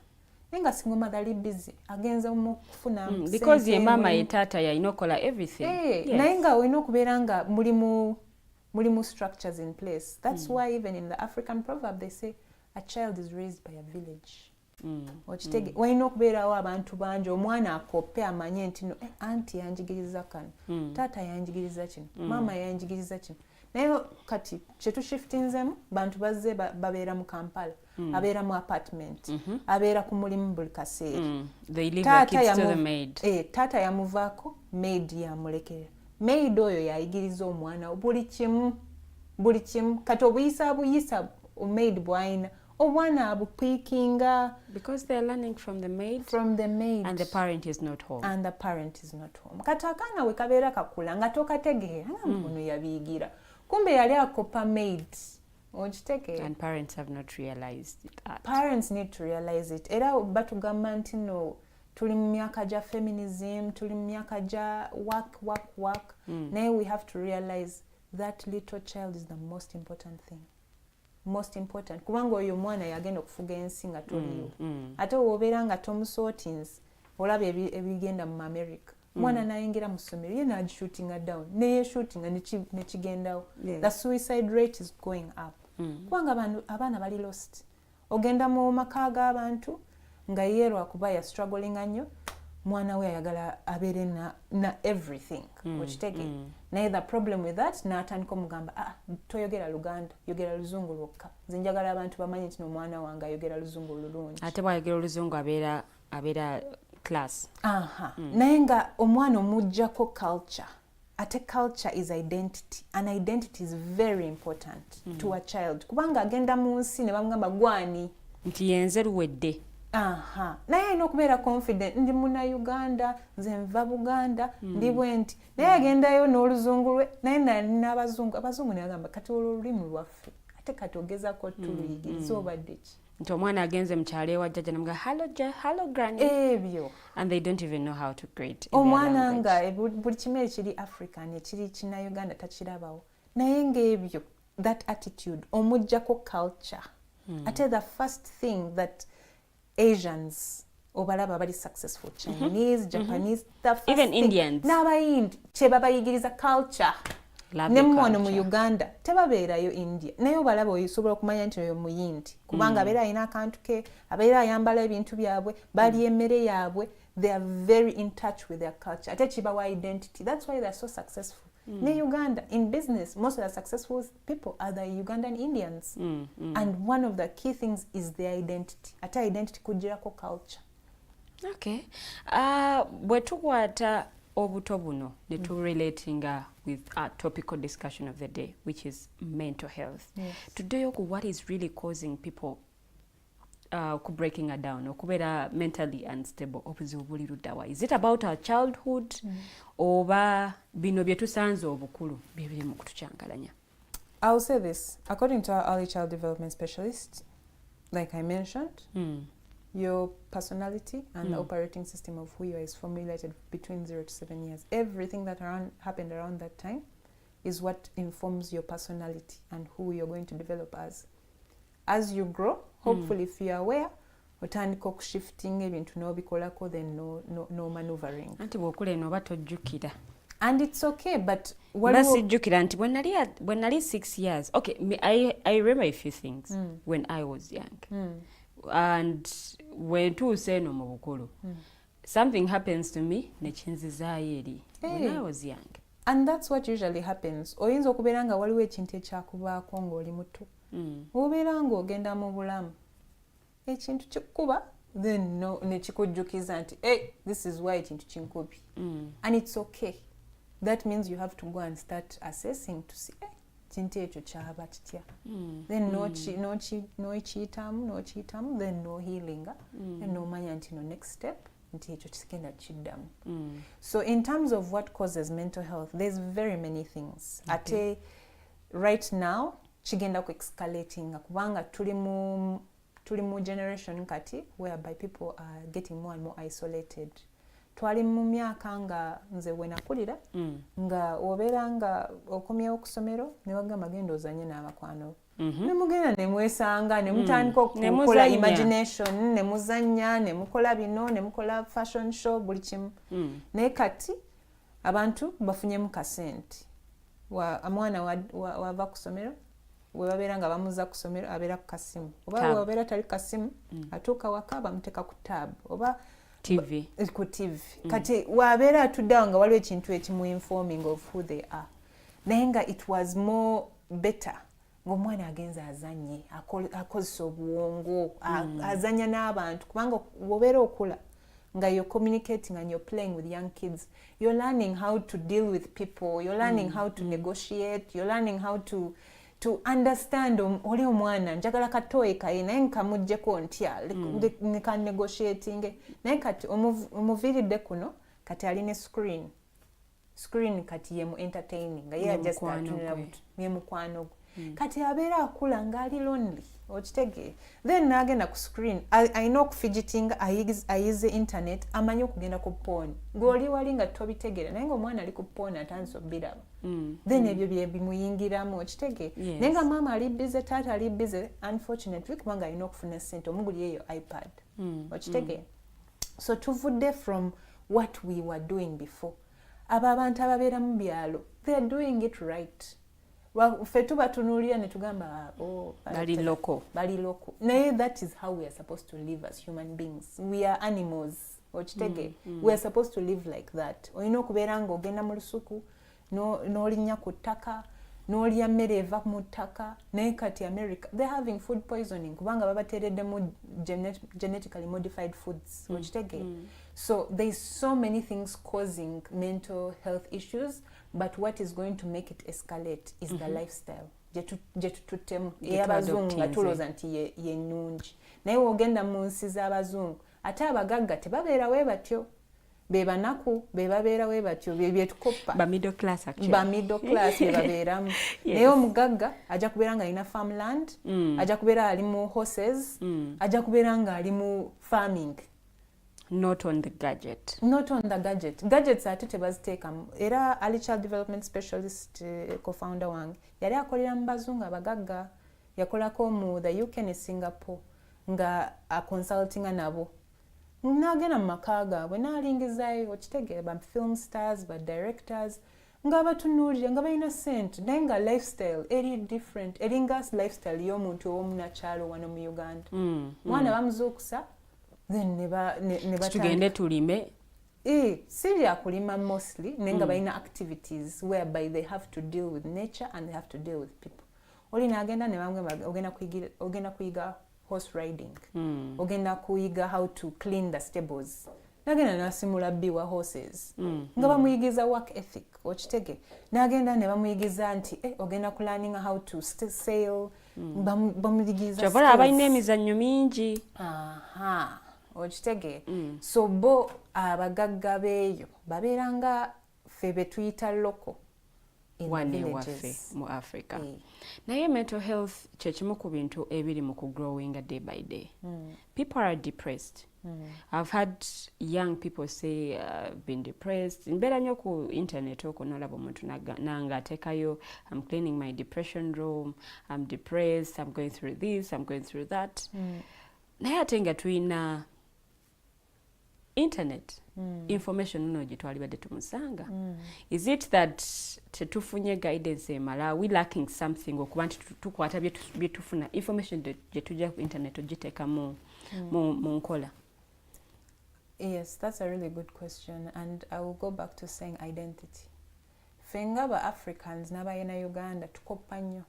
Nenga single mother ali busy agenza mu kufuna
because ye mama ye taata yalina okola everything.
Naye nga olina okubeera nga mulimu structures in place. That's why even in the African proverb they say a child is raised by a village. Okitege walina okubeerawo abantu bangi omwana akoppe amanye nti no anti yanjigiriza kano taata yanjigiriza kino maama yanjigiriza kino. Naye kati kyetushiftinzemu bantu bazze babeera mu Kampala abeera mu apartment abeera ku mulimu buli kaseera. Taata yamuvaako maid yamulekera. Maid oyo yayigiriza omwana buli kimu kati obuyisa maid bw'alina obwana abupiikinga
because they are learning from the maid and the parent is not home.
Kati akaana we kabeera kakula nga tokategeera nga muno yabiyigira kumbe yali akopa maid okitegeera.
And parents have not realized that.
Parents need to realize it. Era batugamba nti no tuli mu myaka gya feminism, tuli mu myaka gya work. Naye we have to realize that little child is the most important thing. Kubanga oyo mwana yagenda okufuga ensi nga toliyo. Ate wobeera nga tomusootins olaba ebigenda mu America. Mwana nayingira mu ssomero ye n'agishootinga down. Neyeshootinga nekigendawo. The suicide rate is going up. Kubanga abaana bali lost. Ogenda mu maka g'abantu nga ye lwakuba ya struggling nnyo mwana we ayagala abeere na everything. Okitege. Naye the problem with that n'atandika omugamba toyogera Luganda yogera Luzungu lwokka. Nze njagala abantu bamanye nti omwana wange ayogera Luzungu olulungi.
Ate bw'ayogera Oluzungu abeera class.
Naye nga omwana omuggyako culture ate culture is identity, and identity is very important to a child. Kubanga agenda mu nsi ne bamugamba gwani
nti yenze Luwedde.
Naye alina okubeera confident ndi muna Uganda, nze nva Buganda, ndi bwenti. Naye agendayo n'oluzungu lwe, naye n'abazungu. Abazungu ne bagamba kati olulimi lwaffe ate kati ogezaako tuluyigiriza obadde ki.
Nti omwana agenze mu kyalo ewa jjajja namugamba hello granny.
Ebyo.
And they don't even know how to greet.
Omwana nga buli kimu ekiri African ekiri kina Uganda takirabawo. Naye ng'ebyo, that attitude, omuggyako culture. Ate the first thing that Asians obalaba bali successful, Chinese, Japanese,
even Indians.
N'abayindi kye babayigiriza culture. Nemmono mu Uganda tebabeerayo India. Naye obalaba osobola okumanya nti oyo muyindi. Kubanga abeera alina akantu ke, abeera ayambala ebintu byabwe, bali emmere yaabwe. They are very in touch with their culture. Ate kibawa identity. That's why they are so successful. Ne Uganda, in business, most of the successful people are the Ugandan Indians. And one of the key things is their identity. Ate identity kujirako culture.
Okay. Bwe tukwata obuto buno ne relating with our topical discussion of the day, which is mental health.
Yes.
Today, what is really causing people breaking her down, okubeera mentally unstable, obuzibu buli luddawa? Is it about our childhood oba bino bye tusanze obukulu bye mu kutucyankalanya?
I'll say this. According to our early child development specialist, like I mentioned, your personality and the operating system of who you are is formulated between 0 to 7 years. Everything that happened around that time is what informs your personality and who you're going to develop as. As you grow, hopefully if you're aware, otandika okushifting ebintu n'obikolako, then no maneuvering.
Anti bw'okula eno oba tojjukira.
And it's okay, but
sijjukira nti when nali 6 years. Okay, I remember a few things when I was young. And when tuuse eno mu bukulu, something happens to me nekinzizaayo eri when I was young.
And that's what usually happens. Oyinza okubeera nga waliwo ekintu ekyakubaako ng'oli muto. Obeera ng'ogenda mu bulamu, ekintu kikuba, then nekikujjukiza nti this is why ekintu kinkubye. And it's okay. That means you have to go and start assessing to see kintu ekyo kyaba kitya. Then n'okiyitamu, then no healing, then n'omanya nti no next step nti ekyo kigenda kiddamu. So in terms of what causes mental health, there's very many things. Ate right now kigenda ku escalating kubanga tuli mu generation kati whereby people are getting more and more isolated. Twali mu myaka nga nze we nakulira nga obeera nga okomyewo ku ssomero ne bagamba genda ozanye n'abakwano. Ne mugenda ne mwesanga ne mutandika okukola imagination, ne muzannya, ne mukola bino, ne mukola fashion show, buli kimu. Naye kati abantu bafunyemu kasente. Omwana wava ku ssomero, we babeera nga bamuza ku ssomero abeera ku kasimu. Oba wabeera tali kasimu, atuuka waka bamuteeka ku tab. Oba
TV.
Ku TV. Kati wabeera atuddeawo nga waliwo ekintu ekimu-informing of who they are. Naye nga it was more better ng'omwana agenza azanye, akozesa obuwongo, azanya n'abantu. Kubanga wobeera okula nga you're communicating and you're playing with young kids, you're learning how to deal with people, you're learning how to negotiate, you're learning how to understand oli omwana njagala katoyi kaye naye nkamuggyeko ntya neka negotiating. Naye kati omuviiridde kuno kati aline screen kati ye mu entertaining nga ye just atunira buto ye mukwano gwe. Kati abeera akula ng'ali lonely, okitegeera. Then n'agenda ku screen, alina okufidgeting, ayize internet, amanye okugenda ku porn. Ng'oli wali nga tobitegeera naye ng'omwana ali ku porn atandise obbiraba. Then ebyo bye bimuyingiramu, okitegeera. Naye nga maama ali busy, taata ali busy, unfortunately kubanga alina okufuna ssente omugulira eyo iPad, okitegeera. So tuvudde from what we were doing before. Abo abantu ababeera mu byalo, they are doing it right. Ffe tubatunuulira ne tugamba
bali local.
Naye that is how we are supposed to live as human beings. We are animals, okitegeera. We are supposed to live like that. Olina okubeera ng'ogenda mu lusuku n'olinnya ku ttaka, n'olya mmere eva mu ttaka. Naye kati America, they're having food poisoning kubanga babateereddemu genetically modified foods, okitegeera. So there's so many things causing mental health issues, but what is going to make it escalate is the lifestyle. Jetututemu ey'abazungu nga tulooza nti ye nnungi. Naye wogenda mu nsi z'abazungu ate abagagga tebabeera we batyo. Be banaku be babeera we batyo byetukoppa.
Ba middle class actually.
Ba middle class be babeeramu. Naye omugagga ajja kubeera nga alina farmland, ajja kubeera ali mu horses, ajja kubeera nga ali mu farming.
Not on the gadget.
Not on the gadget. Gadgets ate tebaziteekamu. Era early child development specialist co-founder wange yali akolera mu bazungu abagagga, yakolako mu the UK ne Singapore nga consultinga nabo. N'agenda mu maka gaabwe n'alingizaayo okitegeera ba film stars, ba directors nga batunuulira nga balina ssente naye nga lifestyle eri different, eringa lifestyle y'omuntu ow'omunakyalo wano mu Uganda. Mwana bamuzuukusa then ne
tugende tulime.
Si bya kulima mostly naye nga balina activities whereby they have to deal with nature and they have to deal with people. Oli n'agenda ne bamwe ogenda kuyiga horse riding, ogenda kuyiga how to clean the stables, n'agenda n'asimula bbiwa horses nga bamuyigiza work ethic okitege, n'agenda ne bamuyigiza nti ogenda kulearning how to sail, bamuyigiza
kyavola abalina emizannyo mingi.
Okitege. So bo abagagga beeyo babeera nga ffe be tuyita loko
wane waffe mu Africa. Naye mental health kyekimu ku bintu ebiri mu kugrowinga day by day. People are depressed. I've had young people say been depressed. Mbeera nnyo ku internet okwo n'olaba omuntu nanga ateekayo I'm cleaning my depression room, I'm depressed, I'm going through this, I'm going through that. Naye ate nga tulina internet information nno gye twalibadde tumusanga. Is it that tetufunye guidance emala, we lacking something okuba nti tukwata bye tufuna information gye tujja ku internet ogiteeka mu nkola?
Yes, that's a really good question, and I will go back to saying identity. Ffe nga ba Africans n'abayena Uganda tukoppa nnyo,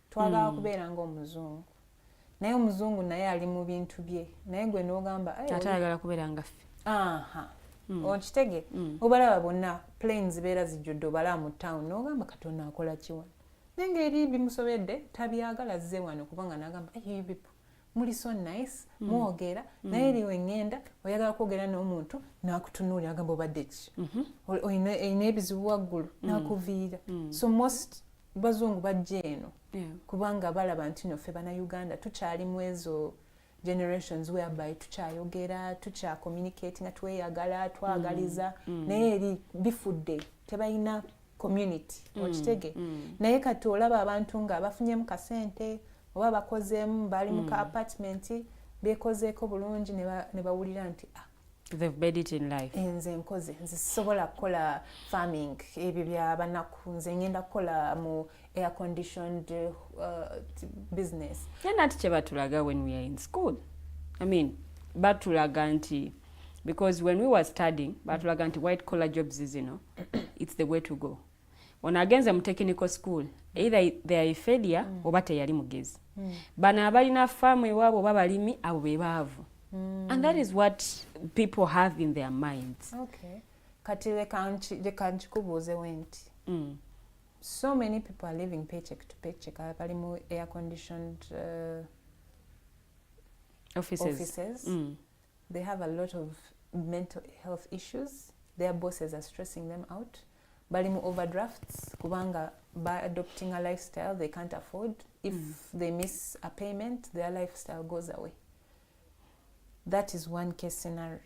twagala kubeera ng'omuzungu. Naye omuzungu naye ali mu bintu bye, naye gwe n'ogamba
ate ayagala kubeera nga ffe.
Okitege obalaba bonna planes zibeera zijjudde obalaba mu town n'ogamba Katonda akola kiwa, naye ng'eri bimusobedde tabyagala azze wano kubanga n'agamba you people muli so nice mwogera naye eriwe ngenda oyagala kwogera n'omuntu n'akutunuulira agamba obadde ki, oyina ebizibu waggulu n'akuviira. So most bazungu bajja eno kubanga balaba nti nno ffe bannayuganda tukyali mu ezo generations whereby tukyayogera, communicate nga tweyagala, twagaliza, naye eri bifudde tebalina community okitege. Naye kati olaba abantu nga bafunyemu kasente oba bakozeemu bali mu ka apartment bekozeeko bulungi ne bawulira nti
they've made it in life.
Nze nkoze, nze sobola kukola farming, ebyo bya banaku, nze ngenda kukola mu air conditioned business.
Nati kye batulaga when we are in school. I mean, batulaga nti, because when we were studying, batulaga nti white collar jobs is, it's the way to go. Onagenze mu technical school, either they are a failure oba teyali mugezi. Bana abalina farm ewaabo oba balimi abo be baavu. And that is what people have in their minds.
Okay. Kati leka nchikubuuze wenti. So many people are living paycheck to paycheck. Bali mu air conditioned offices. They have a lot of mental health issues. Their bosses are stressing them out. Bali mu overdrafts kubanga by adopting a lifestyle they can't afford. If they miss a payment, their lifestyle goes away. That is one case scenario.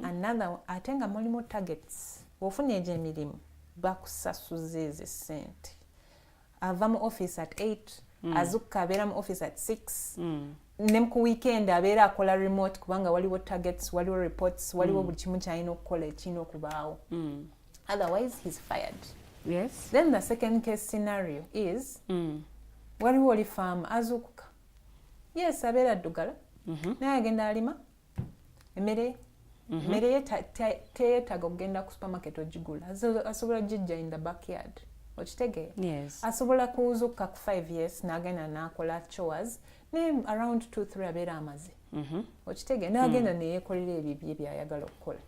Another, atenga mulimu targets. Ofunye gye emirimu bakusasuza ezo sente. Ava mu office at 8, azukka abeera mu office at 6. Ne ku weekend abeera akola remote kubanga waliwo targets, waliwo reports, waliwo buli kimu kyalina okukola ekirina okubaawo. Otherwise, he's fired.
Yes.
Then the second case scenario is waliwo oli farm azukka. Yes, abeera addugala. Naye agenda alima emmere ye teyeetaaga okugenda ku supermarket ogigula, asobola gijja in the backyard okitegeera.
Yes.
Asobola kuzukka ku 5 years n'agenda n'akola chores ne around 2-3 abeera amaze. okitege n'agenda neyekolera ebyo byayagala okukola.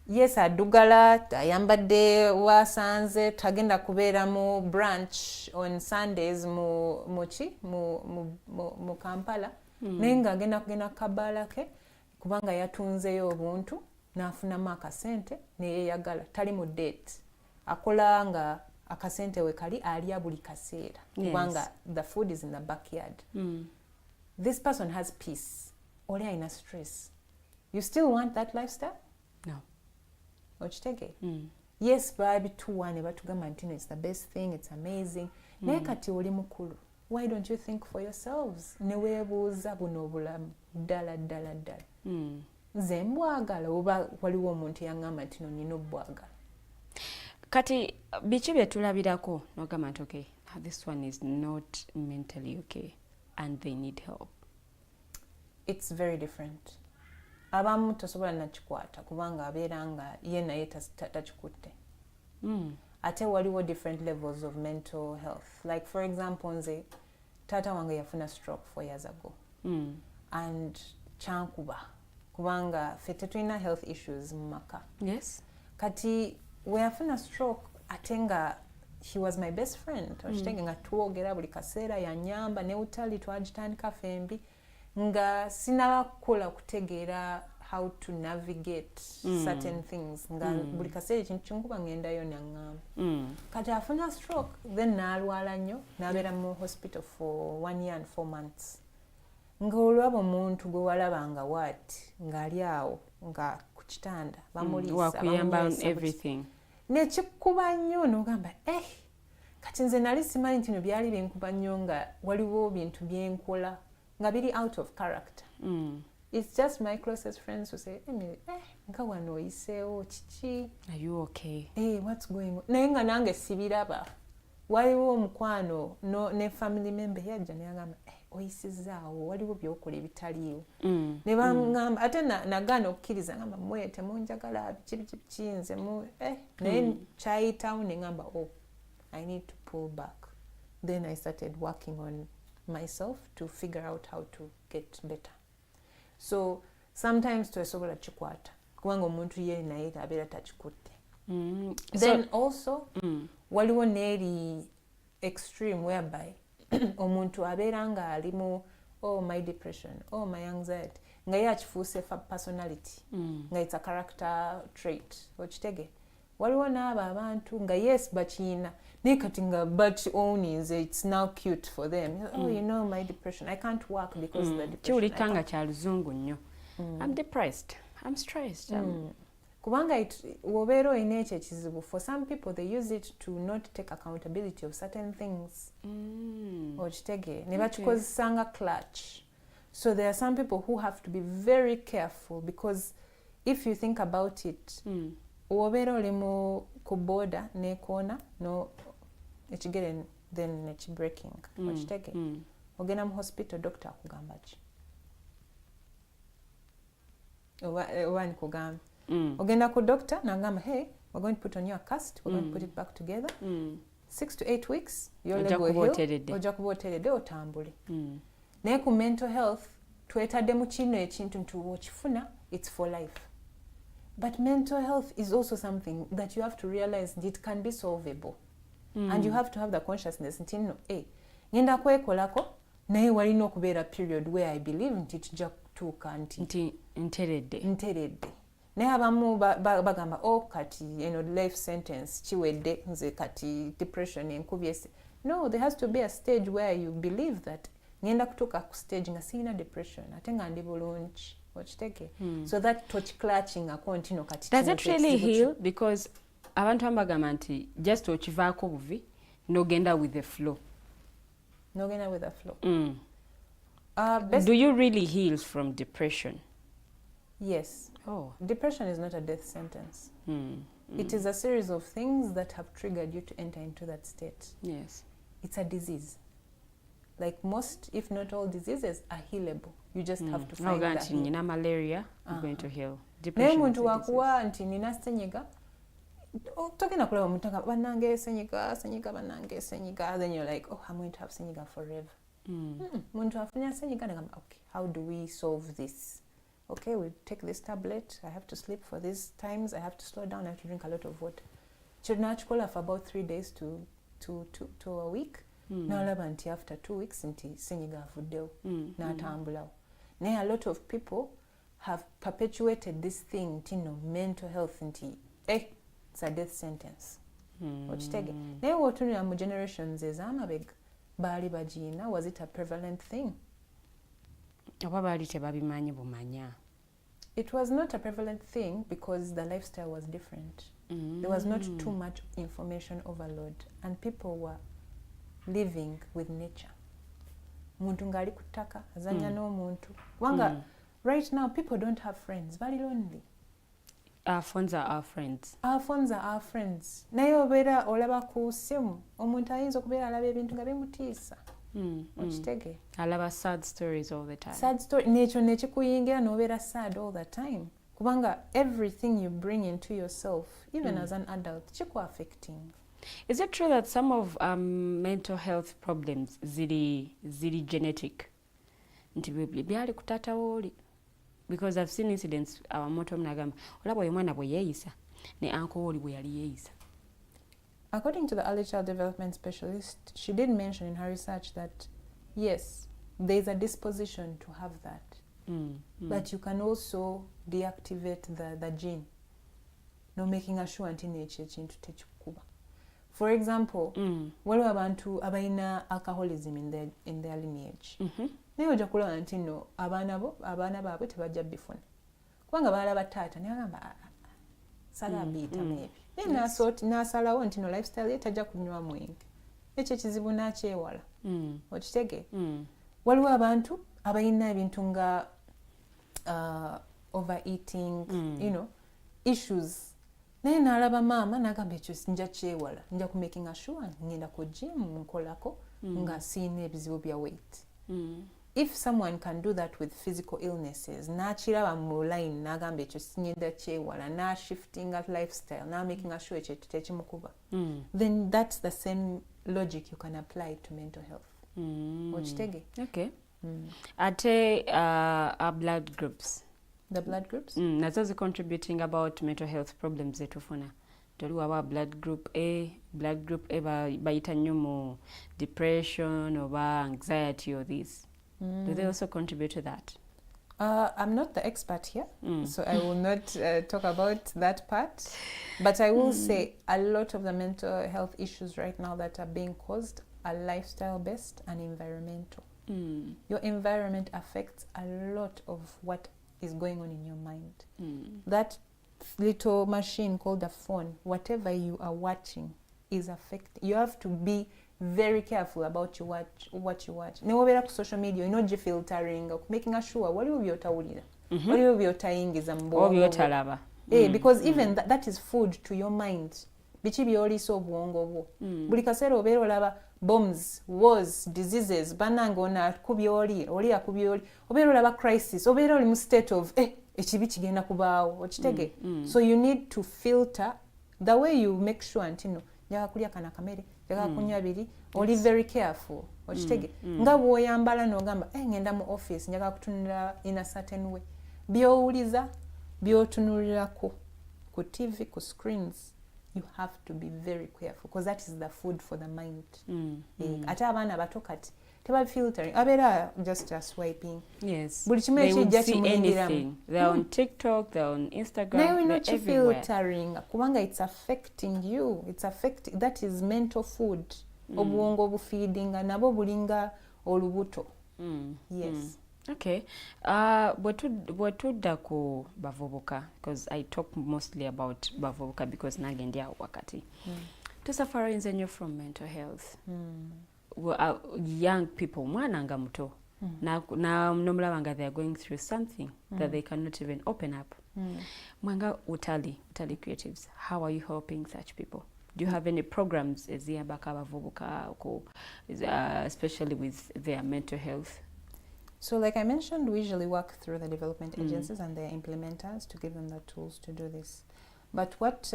Yes, adugala ayambadde wasanze tagenda kubeera mu branch on Sundays mu Kampala naye ng'agenda kugenda kabaala ke kubanga yatunzeyo obuntu n'afunamu akasente neyeyagala tali mu date akola nga akasente we kali alya buli kaseera kubanga the food is in the backyard. This person has peace oli alina stress. You still want that lifestyle?
No.
Okitege? Yes, babituwa ne batugamba nti it's the best thing, it's amazing. Naye kati oli mukulu. Why don't you think for yourselves? Ne weebuuza buno obulamu ddala. Nze mbwagala oba waliwo omuntu yaŋŋamba nti no nina obwagala.
Kati biki bye tulabirako n'ogamba nti okay, this one is not mentally okay and they need help?
It's very different. Abamu tosobola nakikwata kubanga abeera nga ye naye takikutte. Ate waliwo different levels of mental health. Like for example, nze taata wange yafuna stroke 4 years ago. And kyankuba kubanga ffe tetulina health issues mu maka.
Yes.
Kati we yafuna stroke ate nga he was my best friend. Okitege nga twogera buli kaseera yanyamba ne Utalii twagitandika fembi nga sinaba kukola kutegeera how to navigate certain things nga buli kaseera ekintu kinkuba ngendayo naŋŋamba. Kati afuna stroke then n'alwala nnyo n'abeera mu hospital for 1 year and 4 months. Ng'olwaba omuntu gwe walaba nga waati ng'ali awo nga ku kitanda bamuliisa
wakuyamba everything
nekikuba nnyo n'ogamba kati nze nali simanyi nti no byali binkuba nnyo nga waliwo bintu byenkola nga biri out of character. It's just my closest friends who say nga wano oyiseewo kiki?
Are you okay?
What's going on? Naye nga nange sibiraba. Waliwo omukwano ne family member yajja neyagamba oyisizaawo waliwo byokola ebitaliiwo. Ne bangamba ate nagaana okukkiriza ngamba mwe temunjagala biki nze naye kyayitawo ne ngamba I need to pull back. Then I started working on myself to figure out how to get better. So sometimes twesobola kikwata kubanga omuntu ye naye abeera takikutte. Then also waliwo n'eri extreme whereby omuntu abeera nga alimu my depression, my anxiety nga ye akifuuse personality nga it's a character trait. Okitege? Waliwo n'abo abantu nga yes bakiyina naye kati nga owns it's now cute for them. You know my depression, I can't work because of the depression.
Kiwulika nga kya luzungu nnyo. I'm depressed, I'm stressed.
Kubanga wobeera olina ekyo ekizibu, for some people they use it to not take accountability of certain things. Okitege? Ne bakikozesa nga clutch. So there are some people who have to be very careful because if you think about it, wobeera oli ku border nekoona no ekigere then nekibreaking. Okitege? Ogenda mu hospital doctor akugamba ki? Oba nikugamba ogenda ku doctor nagamba hey, we're going to put on your cast, we're going to put it back together. 6 to 8 weeks your leg will heal. Ojja kuba oteredde otambule. Naye ku mental health twetaddemu kino ekintu nti okifuna it's for life. But mental health is also something that you have to realize that it can be solvable. And you have to have the consciousness nti no ngenda kwekolako naye walina okubeera period where I believe nti tujja kutuuka nti nteredde. Naye abamu bagamba kati life sentence kiwedde nze kati depression enkubyese. No, there has to be a stage where you believe that ngenda kutuuka ku stage nga sirina depression ate nga ndi bulungi. Okitege? So that clutching account kati.
Does it really heal? Because abantu ambagamba nti just okivaako buvi nogenda with the flow.
Nogenda with the flow.
Do you really heal from depression?
Yes. Depression is not a death sentence. It is a series of things that have triggered you to enter into that state.
Yes.
It's a disease. Like most, if not all diseases, are healable. You just have to find that.
Nina malaria, I'm going to heal.
Naye muntu wakuwa nti nina senyiga togenda kulaba omuntu nga bannange senyiga, then you're like, I'm going to have senyiga forever. muntu afunya senyiga nagamba okay, how do we solve this? Okay, we take this tablet, I have to sleep for these times, I have to slow down, I have to drink a lot of water. Chinachikola for about 3 days to a week. Nalaba nti after 2 weeks nti senyiga avuddewo n'atambulawo. Naye a lot of people have perpetuated this thing nti no mental health nti it's a death sentence. Okitege. Naye wotunira mu generations ez'amabega baali bagiina, was it a prevalent thing?
Oba baali tebabimanyi bumanya.
It was not a prevalent thing because the lifestyle was different. There was not too much information overload and people were living with nature. Muntu ngali kutaka azanya n'omuntu. Kubanga right now people don't have friends, very lonely.
Our phones are our friends.
Our phones are our friends. Naye obeera olaba ku ssimu omuntu ayinza okubeera alaba ebintu nga bimutiisa. Okitege.
Alaba sad stories all the time.
Sad story nekyo nekikuyingira n'obeera sad all the time. Kubanga everything you bring into yourself, even as an adult, chiku affecting.
Is it true that some of mental health problems ziri genetic? Nti byali kutata woli. Because I've seen incidents abamoto mnagamba olaba oyo mwana bwe yeeyisa ne uncle woli bwe yali yeeyisa.
According to the early child development specialist, she did mention in her research that yes, there is a disposition to have that. But you can also deactivate the gene. No making sure nti nekyo ekintu tekikuba. For example, waliwo abantu abalina alcoholism in their lineage. Naye ojja kulaba nti no abaana baabwe tebajja bifuna. Kubanga balaba taata naye agamba sala abiyitamu ebyo. Naye n'asalawo nti no lifestyle ye tajja kunywa mwenge. Ekyo ekizibu n'akyewala. Okitege? Waliwo abantu abalina ebintu nga overeating, issues. Naye n'alaba maama n'agamba ekyo nja kyewala. Nja ku making sure ngenda ku gym nkolako nga siina ebizibu bya weight. If someone can do that with physical illnesses, n'akiraba mu line n'agamba ekyo sinyenda kyewala, shifting that lifestyle, making sure ekyo tekimukuba, then that's the same logic you can apply to mental health. Okitege?
Okay. Ate our blood groups.
The blood groups?
Nazo zi contributing about mental health problems zetufuna. Toliwo aba blood group A bayita nnyo mu depression oba anxiety or this. Do they also contribute to that?
I'm not the expert here, so I will not talk about that part. But I will say a lot of the mental health issues right now that are being caused are lifestyle-based and environmental. Your environment affects a lot of what is going on in your mind. That little machine called a phone, whatever you are watching is affecting. You have to be very careful about what you watch. Newobeera ku social media, filtering, making sure waliwo byotawulira, waliwo byotayingiza mu bwongo
byotalaba.
Because even that is food to your mind. Biki byoliisa obwongo bwo. Buli kaseera obeera olaba bombs, wars, diseases, bananga ono akubye oli akubye oli. Obeera olaba crisis, obeera oli mu state of ekibi kigenda kubaawo. Okitege? So you need to filter the way you make sure nti no njagala kulya kana kamere, njagala kunywa biri, oli very careful. Okitege? Nga bw'oyambala n'ogamba ngenda mu office njagala kutunula in a certain way. By'owuliza, by'otunulirako ku TV, ku screens, you have to be very careful because that is the food for the mind. Ate abaana bato kati teba filtering, abeera just swiping.
Yes.
Buli kimu ekijja kimuyingiramu.
They're on TikTok, they're on Instagram,
they're
everywhere.
Filtering kubanga it's affecting you. That is mental food. Obwongo obufeedinga nabo bulinga olubuto. Yes.
Okay. Bwetudda ku bavubuka, because I talk mostly about bavubuka because nagendi awo wakati. Tusafari nyo from mental health. Young people, mwana nga muto. Na nomulabanga they are going through something that they cannot even open up. Mwanga Utalii Creatives, how are you helping such people? Do you have any programs eziyambako abavubuka, especially with their mental health?
So like I mentioned, we usually work through the development agencies and their implementers to give them the tools to do this. But what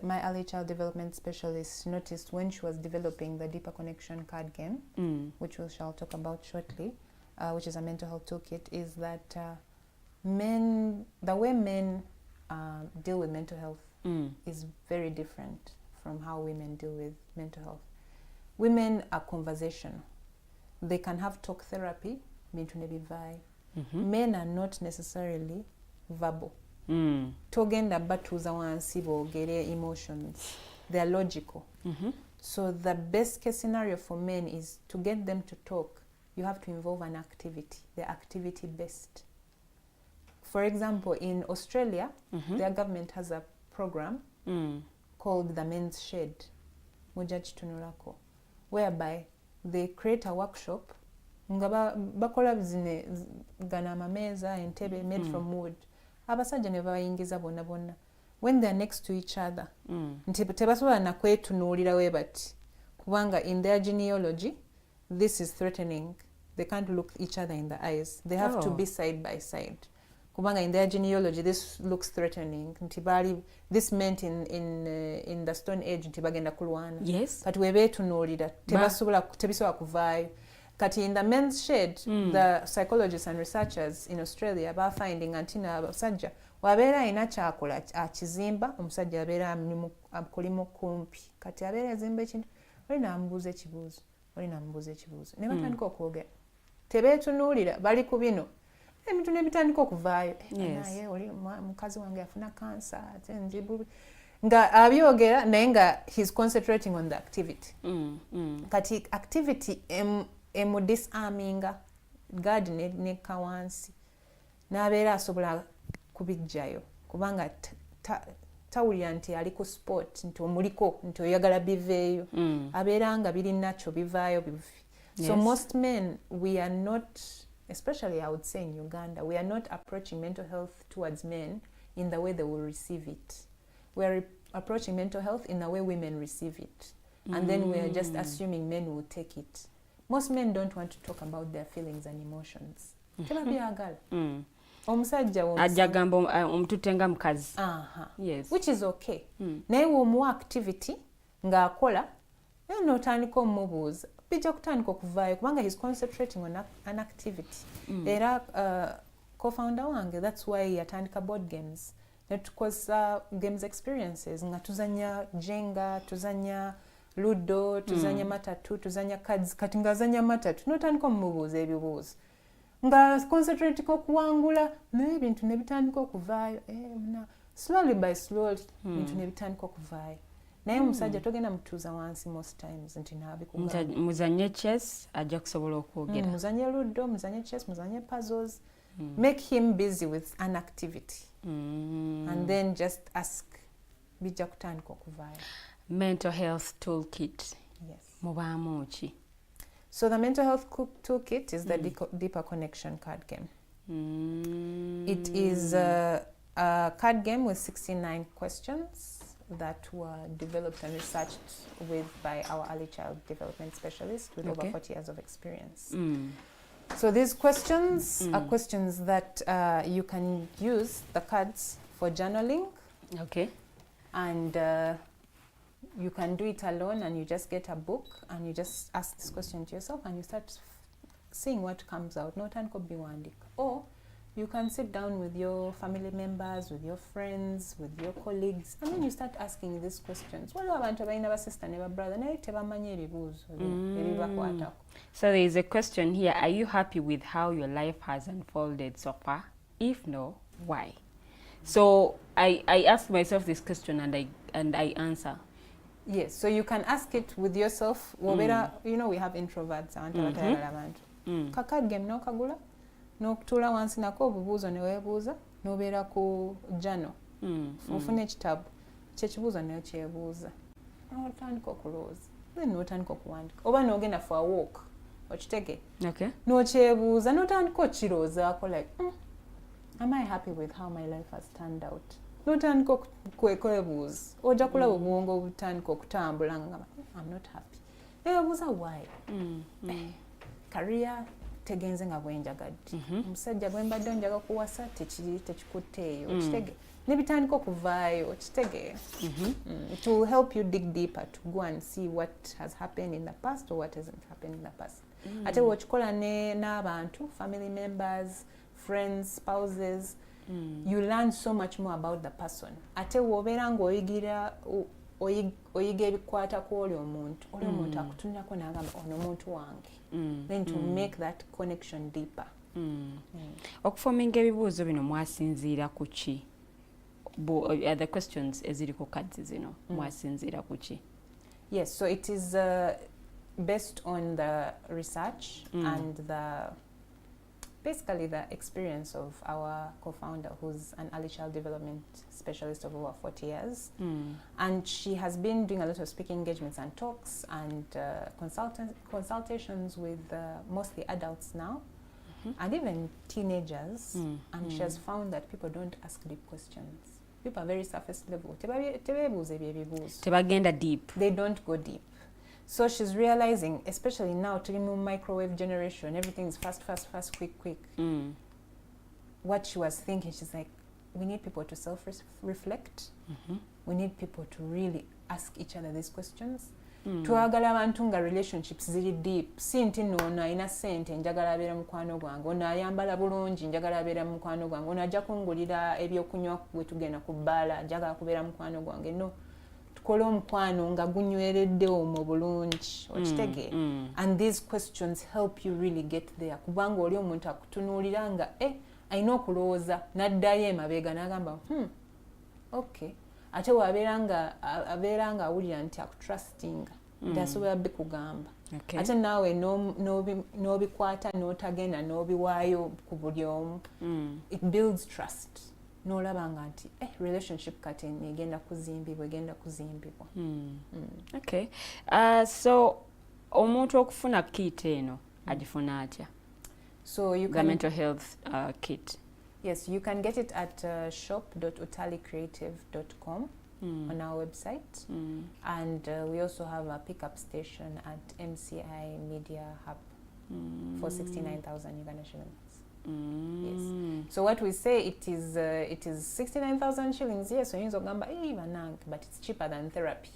my early child development specialist noticed when she was developing the Deeper Connection card game, which we shall talk about shortly, which is a mental health toolkit, is that the way men deal with mental health is very different from how women deal with mental health. Women are conversational. They can have talk therapy, men are not necessarily verbal. Togenda batuuza wansi boogere emotions. They are logical. So the best case scenario for men is to get them to talk, you have to involve an activity. They're activity based. For example, in Australia, their government has a program called the Men's Shed, whereby they create a workshop nga bakola zine gana amameza entebe made from wood. Abasajja ne bayingiza bonna bonna when they are next to each other nti tebasobola na kwetunuulira we bati kubanga in their genealogy this is threatening. They can't look each other in the eyes. They have to be side by side kubanga in their genealogy this looks threatening. Nti bali this meant in the Stone Age nti bagenda kulwana.
Yes.
Kati we betunuulira tebasobola kuvaayo. Kati in the Men's Shed, the psychologists and researchers in Australia are finding antina abasajja wabeera ina kyakola akizimba omusajja abeera amulimu kumpi kati abeera azimba ekintu oli namubuuza ekibuuzo ne batandika okwogera tebeetunuulira bali ku bino ebintu ne bitandika okuvaayo naye oli mukazi wange afuna kansa nga abyogera naye nga he's concentrating on the activity. Kati activity emu disarminga guard ne kawansi n'abeera asobola kubijjayo kubanga tawulira nti ali ku sport nti omuliko nti oyagala biveeyo abeera nga biri nakyo bivaayo bivi. So most men, we are not, especially I would say in Uganda, we are not approaching mental health towards men in the way they will receive it. We are approaching mental health in the way women receive it, and then we are just assuming men will take it. Most men don't want to talk about their feelings and emotions. Tebabyagala. Omusajja
ajagamba omututenga mukazi.
Yes. Which is okay. Naye womuwa activity ng'akola n'otandika omubuuza bijja kutandika okuvaayo kubanga he's concentrating on an activity. Era co-founder wange, that's why yatandika board games. Netukoza games experiences nga tuzanya jenga, tuzanya ludo, tuzanya matatu, tuzanya cards, kati ngazanya matatu n'otandika omubuuza ebibuuzo nga concentrate ko kuwangula n'ebintu ne bitandika okuvaayo slowly by slowly bintu ne bitandika okuvaayo naye omusajja togenda mutuuza wansi most times nti naabikugamba
muzanye chess ajja kusobola okwogera
muzanye ludo, muzanye chess, muzanye puzzles. Make him busy with an activity and then just ask bijja kutandika okuvaayo.
Mental health toolkit.
Yes.
Mubaamu ki?
So the mental health toolkit is the Deeper Connection card game. It is a card game with 69 questions that were developed and researched with by our early child development specialist with over 40 years of experience. So these questions are questions that you can use the cards for journaling.
Okay.
And you can do it alone, and you just get a book and you just ask this question to yourself and you start seeing what comes out. No time could be one. Or you can sit down with your family members, with your friends, with your colleagues, and then you start asking these questions.
So there is a question here. Are you happy with how your life has unfolded so far? If no, why? So I ask myself this question and I answer.
Yes, so you can ask it with yourself. You know, we have introverts. Kakad game no kagula. No kutula wansi nako obubuuzo ne weebuuza n'obeera ku jano. Ofuna ekitabu kyekibuuzo ne kyebuuza. N'otandika okulowooza. Then n'otandika okuwandika. Oba n'ogenda for a walk. Okitege.
Okay.
N'okyebuuza n'otandika okirowoozaako like, am I happy with how my life has turned out? N'otandika kwebuuza. Ojja kulaba obwongo obutandika okutambula nga I'm not happy. Newebuuza why? Career tegenze nga bwenjagadde. Omusajja bwe mbadde njaga kuwasa tekikutteeyo. Kitege nebitandika okuvaayo kitege. It will help you dig deeper to go and see what has happened in the past or what hasn't happened in the past. Ate bw'okikola n'abantu, family members, friends, spouses, you learn so much more about the person. Ate bw'obeera ng'oyigira oyiga ebikwata ku oli omuntu akutunulako n'agamba ono omuntu wange. Then to make that connection deeper.
Okufominga ebibuuzo bino mwasinziira ku ki? The questions eziri ku cards zino mwasinziira ku ki?
Yes, so it is based on the research and basically the experience of our co-founder, who's an early child development specialist of over 40 years. And she has been doing a lot of speaking engagements and talks and consultations with mostly adults now, and even teenagers. And she has found that people don't ask deep questions. People are very surface level.
Tebagenda deep.
They don't go deep. So she's realizing, especially now, to the microwave generation, everything is fast, quick. What she was thinking, she's like, we need people to self-reflect. We need people to really ask each other these questions. Twagala abantu nga relationships ziri deep. Si nti ono alina ssente njagala abeera mukwano gwange, ono ayambala bulungi njagala abeera mukwano gwange, ono ajja kungulira ebyokunywa bwe tugenda ku bbaala njagala kubeera mukwano gwange. No. Tukole omukwano nga gunywereddewo mu bulungi. Okitege? And these questions help you really get there. Kubanga oli omuntu akutunuulira nga alina okulowooza n'addayo emabega n'agamba okay. Ate wabeera nga awulira nti akutrustinga ndasobola bikugamba. Ate naawe n'obikwata n'otagenda n'obiwaayo ku buli omu. It builds trust. N'olaba nga nti relationship kati egenda kuzimbibwa.
Okay. So omuntu okufuna kit eno agifuna atya?
So you
the
can
mental health kit.
Yes, you can get it at shop.utaliicreative.com on our website. And we also have a pickup station at MCI Media Hub for 69,000 Uganda shillings. Yes. So what we say, it is 69,000 shillings. Yes, so you gamba but it's cheaper than therapy.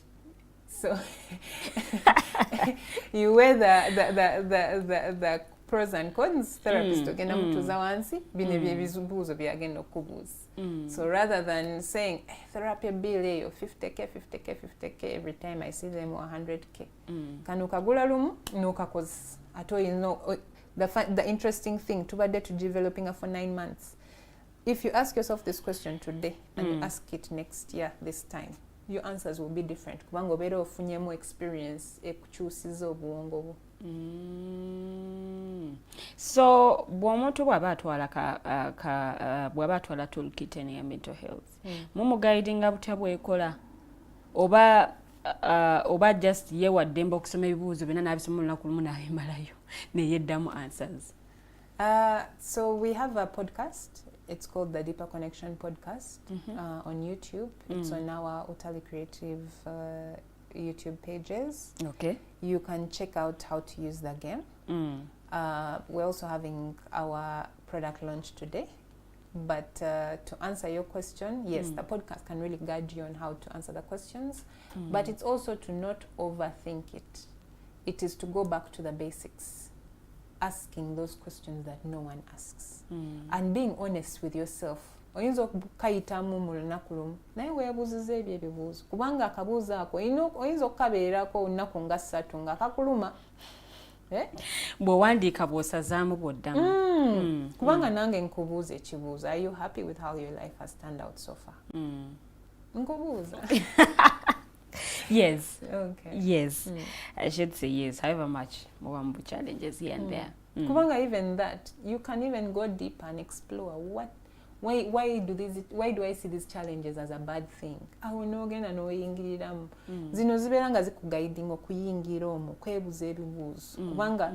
So you weigh the pros and cons. Therapist ogenda mutuuza wansi bino byebibuuzo byagenda okubuuza. So rather than saying therapy bill eyo 50k every time I see them, or 100k, kano kagula lumu n'okakozesa. Ate the interesting thing tubadde to developing for 9 months. If you ask yourself this question today and you ask it next year this time, your answers will be different. Kubanga obeera ofunyemu experience ekukyusiza obwongo bwo.
So bw'omuntu bw'aba atwala toolkit eno ya mental health, mumuguidinga butya bw'ekola? Oba just yeewaddemba okusoma ebibuuzo byonna n'abisoma olunaku lumu n'abimalayo neyeddamu answers?
So we have a podcast. It's called the Deeper Connection Podcast on YouTube. It's on our Utalii Creative YouTube pages. Okay. You can check out how to use the game. We're also having our product launch today. But to answer your question, yes, the podcast can really guide you on how to answer the questions. But it's also to not overthink it. It is to go back to the basics, asking those questions that no one asks, and being honest with yourself. Oyinza okukayitamu mu lunaku lumu naye weebuuziza ebyo ebibuuzo, kubanga akabuuzo ako oyinza okukabeerako olunaku nga 3 nga kakuluma.
Bw'owandiika bw'osazaamu bw'oddamu.
Kubanga nange nkubuuza ekibuuzo, are you happy with how your life has turned out so far? Nkubuuza.
Yes.
Okay.
Yes. I should say yes. However much more challenges here and there.
Kubanga even that, you can even go deeper and explore why do I see these challenges as a bad thing? Awo n'ogenda n'oyingiriramu. Zino zibeera nga zikuguiding okuyingira omwo kwebuuza ebibuuzo. Kubanga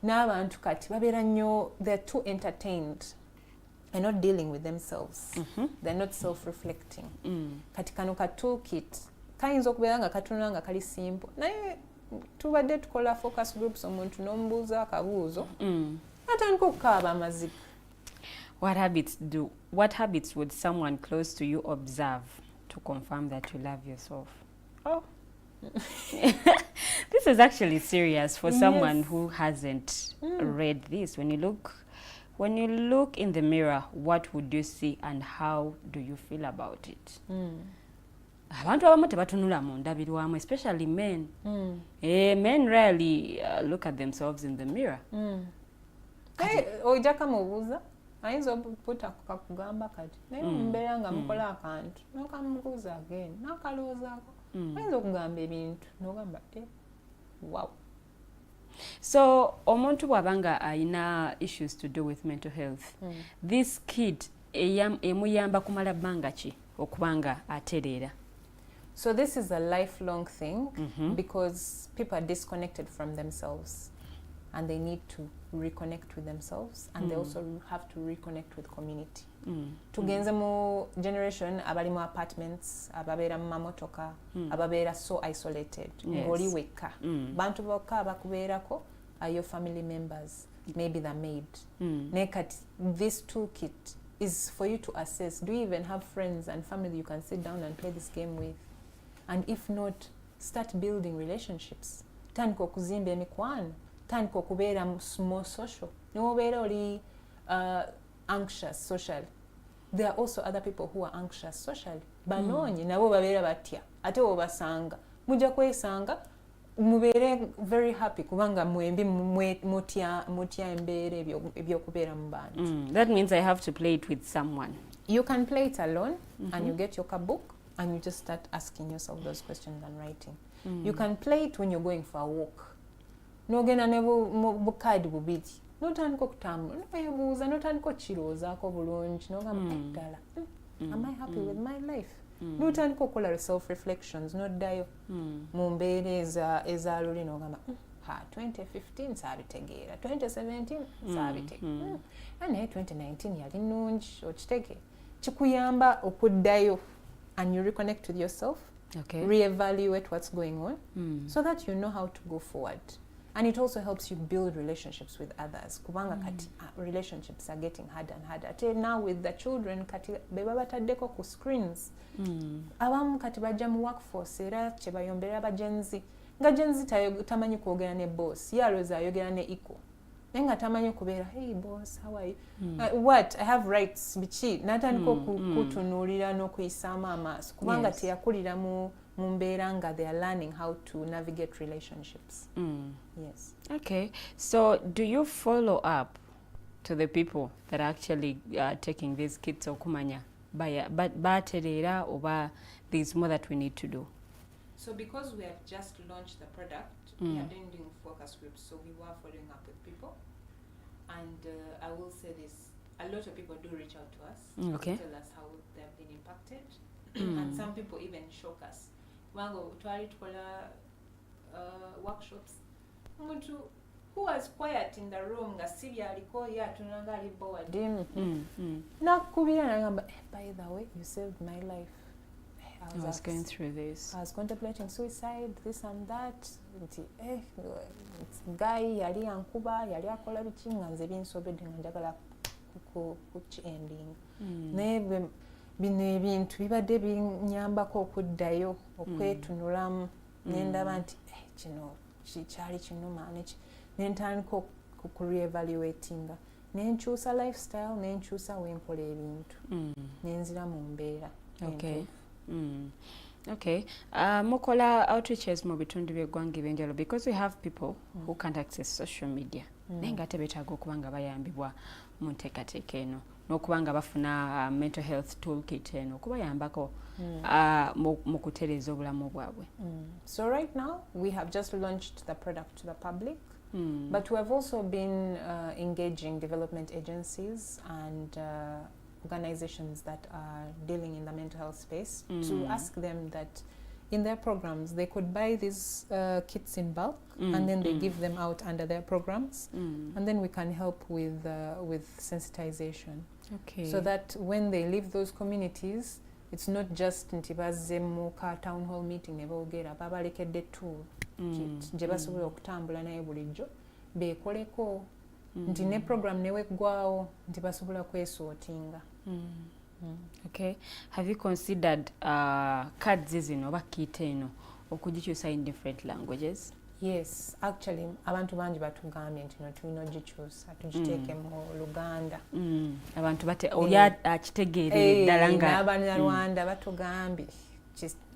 n'abantu kati babeera nnyo, they're too entertained. They're not dealing with themselves. They're not self-reflecting. Kati kano ka toolkit kayinza okubeera nga katunula nga kali simple. Naye tubadde tukola focus groups, omuntu n'omubuuza akabuuzo atandika okukaaba amaziga.
What habits would someone close to you observe to confirm that you love yourself? Oh. This is actually serious for someone
Yes.
who hasn't read this. When you look in the mirror, what would you see and how do you feel about it? Abantu abamu tebatunula mu ndabirwamu, especially men. Men rarely look at themselves in the mirror.
Ojja kamubuuza ayinza okuputa kakugamba kati naye mbeera nga mukola akantu nokamubuuza again nakaloozaako ayinza okugamba ebintu nogamba wow.
So omuntu bw'abanga ayina issues to do with mental health, this kit emuyamba kumala bbanga ki okubanga atereera?
So this is a lifelong thing because people are disconnected from themselves and they need to reconnect with themselves and they also have to reconnect with community. Tugenze mu generation abali mu apartments, ababeera mu mamotoka, ababeera so isolated, ng'oli wekka. Bantu bokka abakubeerako are your family members, maybe the maid. Nekati, this toolkit is for you to assess, do you even have friends and family you can sit down and play this game with? And if not, start building relationships. Tandika okuzimba emikwano, tandika okubeera more social. Nobeera oli anxious social. There are also other people who are anxious social. Banoonye nabo babeera batya. Ate obasanga. Mujja kwesanga mubeere very happy kubanga mwembi mutya embeera ebyokubeera mu bantu.
That means I have to play it with someone.
You can play it alone and you get your book and you just start asking yourself those questions and writing. You can play it when you're going for a walk. Nogenda ne bukaadi bubiri. Notandika okutambula, noyebuuza, notandika okukiroozaako bulungi, nogamba ddala, am I happy with my life? Notandika okukola self-reflections, noddayo mu mbeera eza luli nogamba, 2015 saabitegeera, 2017 saabitegeera, naye 2019 yali nnungi, okitege. Kikuyamba okuddayo and you reconnect with yourself, reevaluate what's going on so that you know how to go forward. And it also helps you build relationships with others. Kubanga kati relationships are getting harder and harder. Ate now with the children kati beba bataddeko ku screens. Abamu kati bajja mu workforce era kye bayombera abagenzi. Nga genzi tamanyi kwogera ne boss. Ye alowooza ayogera ne equal. Naye nga tamanyi kubeera, hey boss, how are you? What? I have rights. Biki? Natandika okutunuulira n'okuyisaamu amaaso. Kubanga teyakulira mu mbeera nga they are learning how to navigate relationships. Yes. Okay. So do you follow up to the people that are actually taking these kits okumanya batereera oba there's more that we need to do? So because we have just launched the product, we have been doing focus groups, so we were following up with people. And I will say this, a lot of people do reach out to us to tell us how they have been impacted. And some people even shock us. Wango twali tukola workshops. Umuntu who was quiet in the room nga sibya aliko yatunanga ali bored. Nakubira nagamba, by the way, you saved my life. I was going through this. I was contemplating suicide, this and that. Guy yali ankuba, yali akola biki nga nze binsobedde nga njagala ku-ending. Naye bino ebintu bibadde binyambako okuddayo okwetunulamu nendaba nti kino kyali kinuma nentandika ku-reevaluatinga nenkyusa lifestyle nenkyusa wenkola ebintu nenzira mu mbeera. Okay. Mukola outreaches mu bitundu by'eggwanga ebyenjawulo because we have people who can't access social media. Naye nga ate beetaaga okuba nga bayambibwa mu nteekateeka eno n'okuba nga bafuna mental health toolkit eno okubayambako mu kutereeza obulamu bwabwe. So right now we have just launched the product to the public, but we have also been engaging development agencies and organizations that are dealing in the mental health space to ask them that in their programs they could buy these kits in bulk and then they give them out under their programs and then we can help with sensitization, so that when they leave those communities it's not just nti bazze mu ka town hall meeting ne boogera babalekedde tool kit gye basobola okutambula naye bulijjo beekoleko nti ne program neweggwawo nti basobola kwesortinga.
Okay, have you considered cards zino oba kit eno okugikyusa in different languages?
Yes, actually abantu bangi batugambye nti no tulina ogikyusa tugiteeke mu Luganda.
Abantu oli akitegeerere ddala nga
n'Abanyarwanda batugambye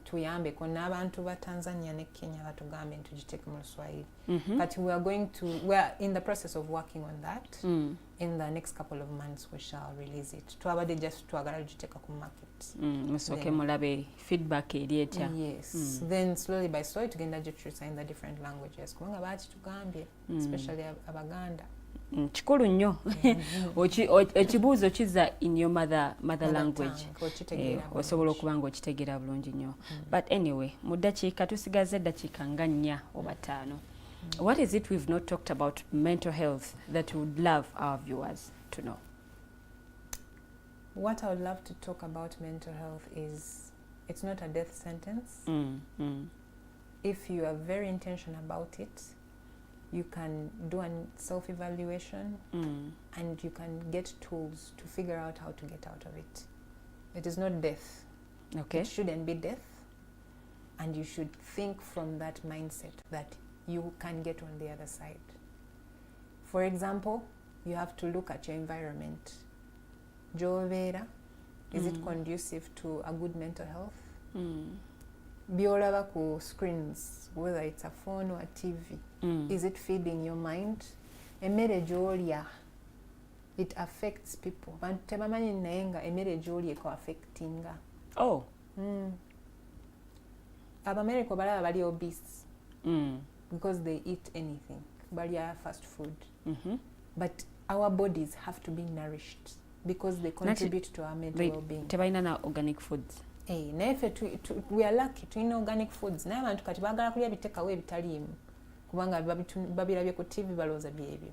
tuyambeko, n'abantu ba Tanzania ne Kenya batugambye nti tugiteeke mu Luswahili. But we are in the process of working on that. In the next couple of months we shall release it. Twabadde just twagala tugiteeka ku market.
Musooke mulabe feedback eri etya.
Yes. Then slowly by slowly tugenda gikyusa in the different languages kubanga bakitugambye, especially Abaganda.
Kikulu nnyo ekibuuzo kiza in your mother language osobola okuba nga okitegeera bulungi nnyo. But anyway, mu ddakiika tusigaze eddakiika nga 4 oba 5. What is it we've not talked about mental health that we would love our viewers to know?
What I would love to talk about mental health is it's not a death sentence. If you are very intentional about it, you can do a self-evaluation and you can get tools to figure out how to get out of it. It is not death.
Okay.
It shouldn't be death. And you should think from that mindset that you can get on the other side. For example, you have to look at your environment. Jovera, is it conducive to a good mental health? Byolaba ku screens, whether it's a phone or a TV, is it feeding your mind? Emmere gy'olya, it affects people. Bantu tebamanyi naye nga emmere gy'olya eko affectinga.
Oh.
Abamerika balaba bali obese because they eat anything. Balya fast food. But our bodies have to be nourished because they contribute to our mental well-being.
Tebalina na organic foods.
We are lucky tulina organic foods. Naye abantu kati baagala kulya bitekawo ebitaliimu kubanga babirabye ku TV balowooza byebyo.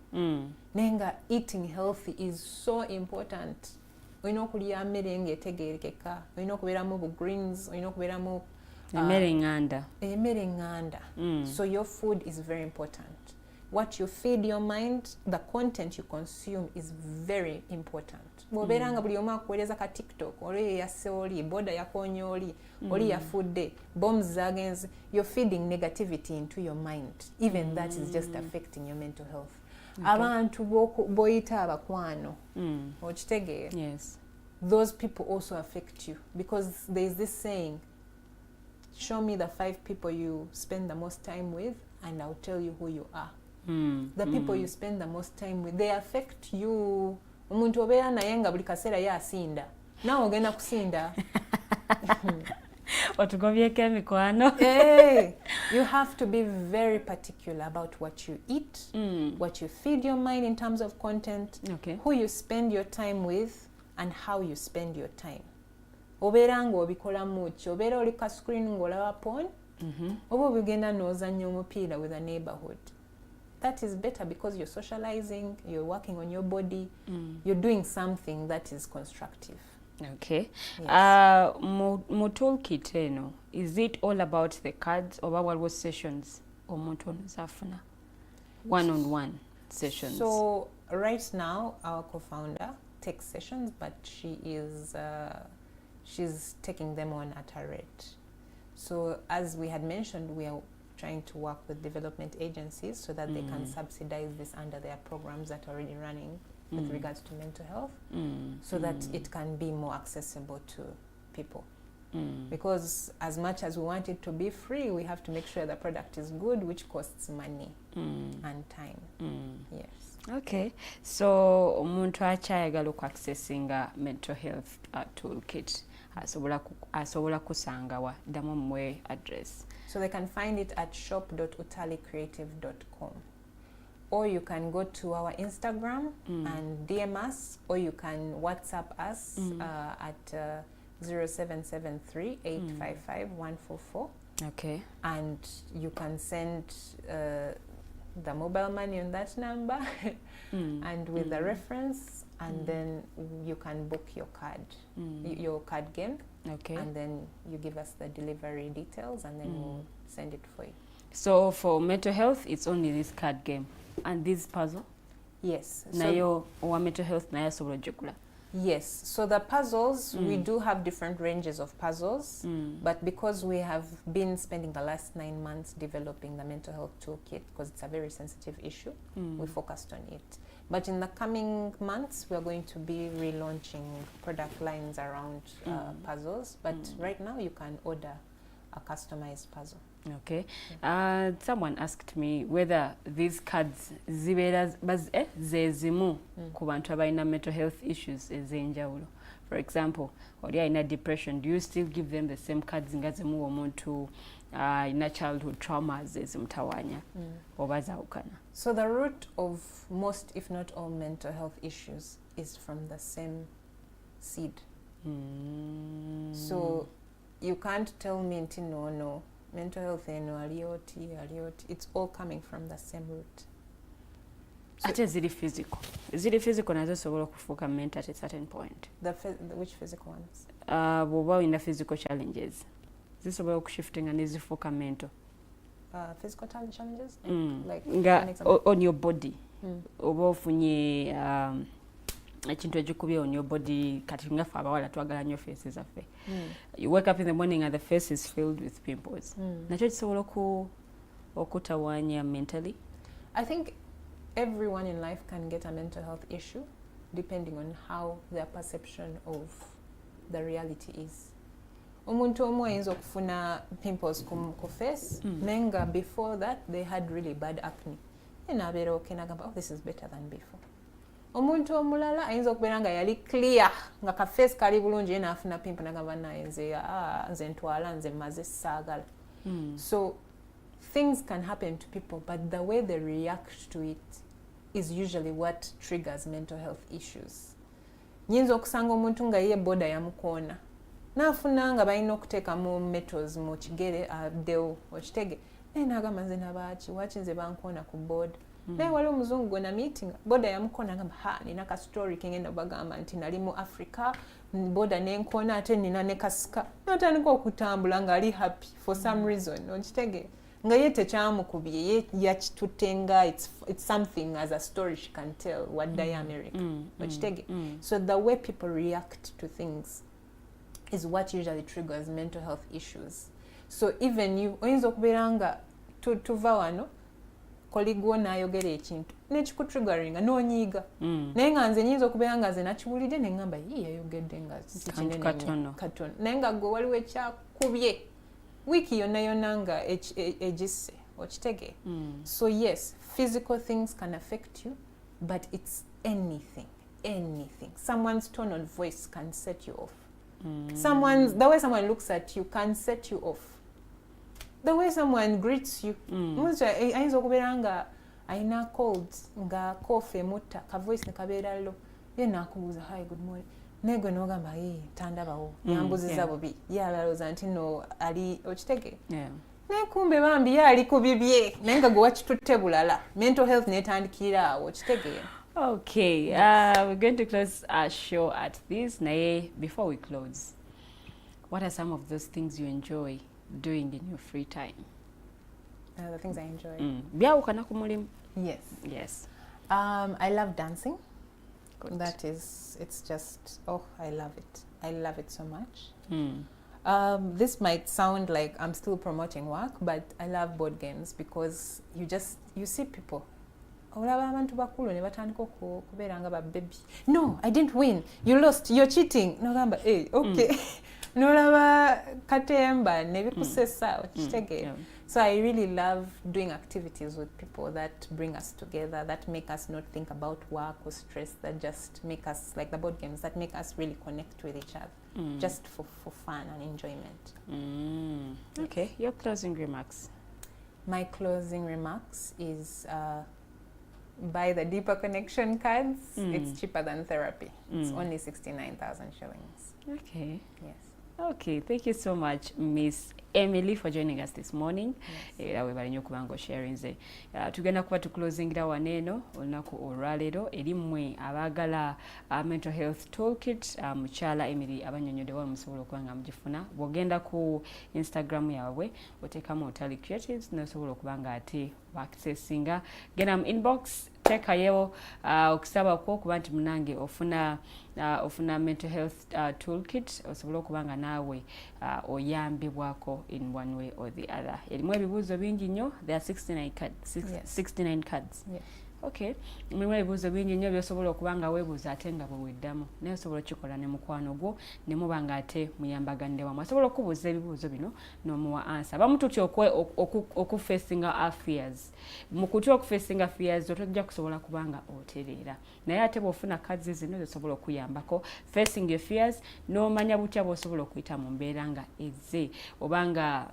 Naye nga eating healthy is so important. Olina okulya mmere ng'etegeerekeka, olina okubeeramu bu greens, olina okubeeramu
emmere nganda.
So your food is very important. What you feed your mind, the content you consume is very important. Bw'obeera nga buli omu akuweereza ka TikTok, oli yasse oli, boda yakoonye oli yafudde, bombs zagenze, you're feeding negativity into your mind. Even that is just affecting your mental health. Abantu boyita abakwano, okitegeera?
Yes.
Those people also affect you because there is this saying, show me the 5 people you spend the most time with and I'll tell you who you are. The people you spend the most time with, they affect you. Omuntu obeera naye nga buli kaseera yasinda, naawe ogenda kusinda.
Otugobyeko emikwano.
You have to be very particular about what you eat, what you feed your mind in terms of content, who you spend your time with and how you spend your time. Obeera nga obikolamu ki? Obeera oli ka screen ng'olaba porn oba obigenda n'ozannya omupiira with a neighborhood. That is better because you're socializing, you're working on your body, you're doing something that is constructive.
Okay. Yes. Mu toolkit eno, is it all about the cards or waliwo sessions omuntu ono zafuna one-on-one sessions?
So right now our co-founder takes sessions, but she's taking them on at a rate. So as we had mentioned, we are trying to work with development agencies so that they can subsidize this under their programs that are already running with regards to mental health, so that it can be more accessible to people. Because as much as we want it to be free, we have to make sure the product is good, which costs money and time. Yes.
Okay. So omuntu akyayagala okuaccessinga mental health toolkit asobola kusangawa, ddamu mwe address.
So they can find it at shop.utaliicreative.com. Or you can go to our Instagram and DM us, or you can WhatsApp us at 0773 855 144.
Okay.
And you can send the mobile money on that number and with the reference, and then you can book your card game.
Okay.
And then you give us the delivery details and then we'll send it for you.
So for mental health, it's only this card game and this puzzle?
Yes.
Nayo owa mental health nayo asobola ogigula.
Yes, so the puzzles, we do have different ranges of puzzles, but because we have been spending the last 9 months developing the mental health toolkit, because it's a very sensitive issue, we focused on it. But in the coming months, we are going to be relaunching product lines around puzzles, but right now you can order a customized puzzle.
Okay. Someone asked me whether these cards zibeera zezimu ku bantu abalina mental health issues ez'enjawulo. For example, oli alina depression, do you still give them the same cards nga zimuwa omuntu alina childhood traumas ezimutawaanya oba zaawukana?
So the root of most, if not all, mental health issues is from the same seed. So you can't tell me nti no, mental health eno alioti. It's all coming from the same root.
Ate ziri physical. Ziri physical nazo sobola okufuuka mental at a certain point.
Which physical ones?
Bw'oba olina physical challenges zisobola okushiftinga ne zifuuka mental.
Physical challenges? Like
Nga on your body. Oba ofunye ekintu ekikubye on your body, kati nga ffe abawala twagala nnyo faces zaffe. You wake up in the morning and the face is filled with pimples. Nakyo kisobola okutawaanya mentally?
I think everyone in life can get a mental health issue depending on how their perception of the reality is. Omuntu omu ayinza okufuna pimples ku face, nenga before that they had really bad acne. Abeera okay nagamba, oh, this is better than before. Omuntu omulala ayinza okubeera nga yali clear nga ka face kali bulungi ye naafuna pimple nagamba naye nze ntwala nze maze saagala. So things can happen to people, but the way they react to it is usually what triggers mental health issues. Nyinza okusanga omuntu nga ye boda yamukoona naafuna nga balina okuteekamu metals mu kigere addewo okitege naye naagamba nze nabaaki waki nze bankoona ku boda. Naye wali omuzungu gwe na meeting boda yamukoona ngamba nina ka story kengenda bagamba nti nali mu Africa boda nenkoona ate nina ne kasika natandika okutambula nga ali happy for some reason okitege nga ye tekyamukubye ye yakitutte nga it's something as a story she can tell waddayo America okitege. So the way people react to things is what usually triggers mental health issues. So even you oyinza okubeera nga tuva wano koligwo n'ayogera ekintu nekikutriggeringa n'onyiiga naye nga nze nyinza okubeera nga nze nakiwulidde ne ngamba yayogedde nga si kinene katono naye nga gwe waliwo ekyakubye wiiki yonna nga egisse okitege. So yes, physical things can affect you, but it's anything. Someone's tone of voice can set you off. The way someone looks at you can set you off. The way someone greets you. Ayinza okubeera nga ayina cold nga cough emutta ka voice ne kabeera low ye naakubuuza hi good morning naye gwe n'ogamba tandabawo yambuziza bubi ye alowooza nti no ali okitege naye kumbe bambi ye ali ku bibye naye nga gwe wakitutte bulala mental health neetandikira awo okitege.
Okay, we're going to close our show at this. Naye, before we close, what are some of those things you enjoy doing in your free time?
The things I enjoy?
Byawukana ku mulimu?
Yes. I love dancing. Good. It's just, I love it. I love it so much. This might sound like I'm still promoting work, but I love board games because you see people. Olaba abantu bakulu ne batandika okubeera nga babebi. No, I didn't win. You lost. You're cheating. Nogamba, okay. Nolaba katemba ne bikusesa okitege. So I really love doing activities with people that bring us together, that make us not think about work or stress, that just make us, like the board games, that make us really connect with each other, just for fun and enjoyment.
Okay, your closing remarks.
My closing remarks is buy the Deeper Connection cards. It's cheaper than therapy. It's only 69,000 shillings.
Okay.
Yes.
Okay, thank you so much, Miss Emily, for joining us this morning. Webali nnyo kubanga osharinze. Tugenda kuba tuclosingira waneeno olunaku olwaleero eri mmwe abaagala mental health toolkit. Mukyala Emily abanyonyodde wa musobola okuba nga mugifuna. Bw'ogenda ku Instagram yaabwe oteekamu Utalii Creatives n'osobola okuba nga ate accessinga. Genda mu inbox teekayo okusaba kwo okuba nti munange ofuna mental health toolkit osobola okuba nga naawe oyambibwako in one way or the other. Erimu ebibuuzo bingi nnyo, there are 69 cards. 69 cards.
Yeah.
Okay, mulimu ebibuuzo bingi nnyo byosobola okuba nga weebuuza ate nga bwe weddamu naye osobola okikola ne mukwano gwo ne muba nga ate muyambaganire wamu. Asobola okubuuza ebibuuzo bino n'omuwa answer. Abamu tutya okufacinga our fears. Mu kutya okufacinga fears otojja kusobola kuba nga otereera naye ate bw'ofuna cards zino zisobola okuyambako facing your fears n'omanya butya bw'osobola okuyita mu mbeera nga ezze oba nga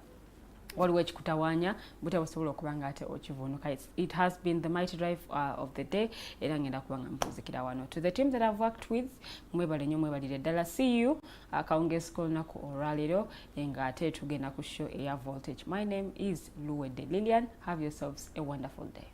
waliwo ekikutawaanya butya busobola okuba nga ate okivuunuka. It has been the mighty drive of the day era ngenda kuba nga mpuuzikira wano. To the team that I've worked with, mwebale nnyo mwebalire ddala. See you akawungeezi k'olunaku olwaleero nga ate tugenda ku show eya Voltage. My name is Luwedde Lilian. Have yourselves a wonderful day.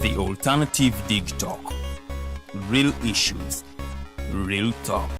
The Alternative Dig Talk. Real issues, real talk.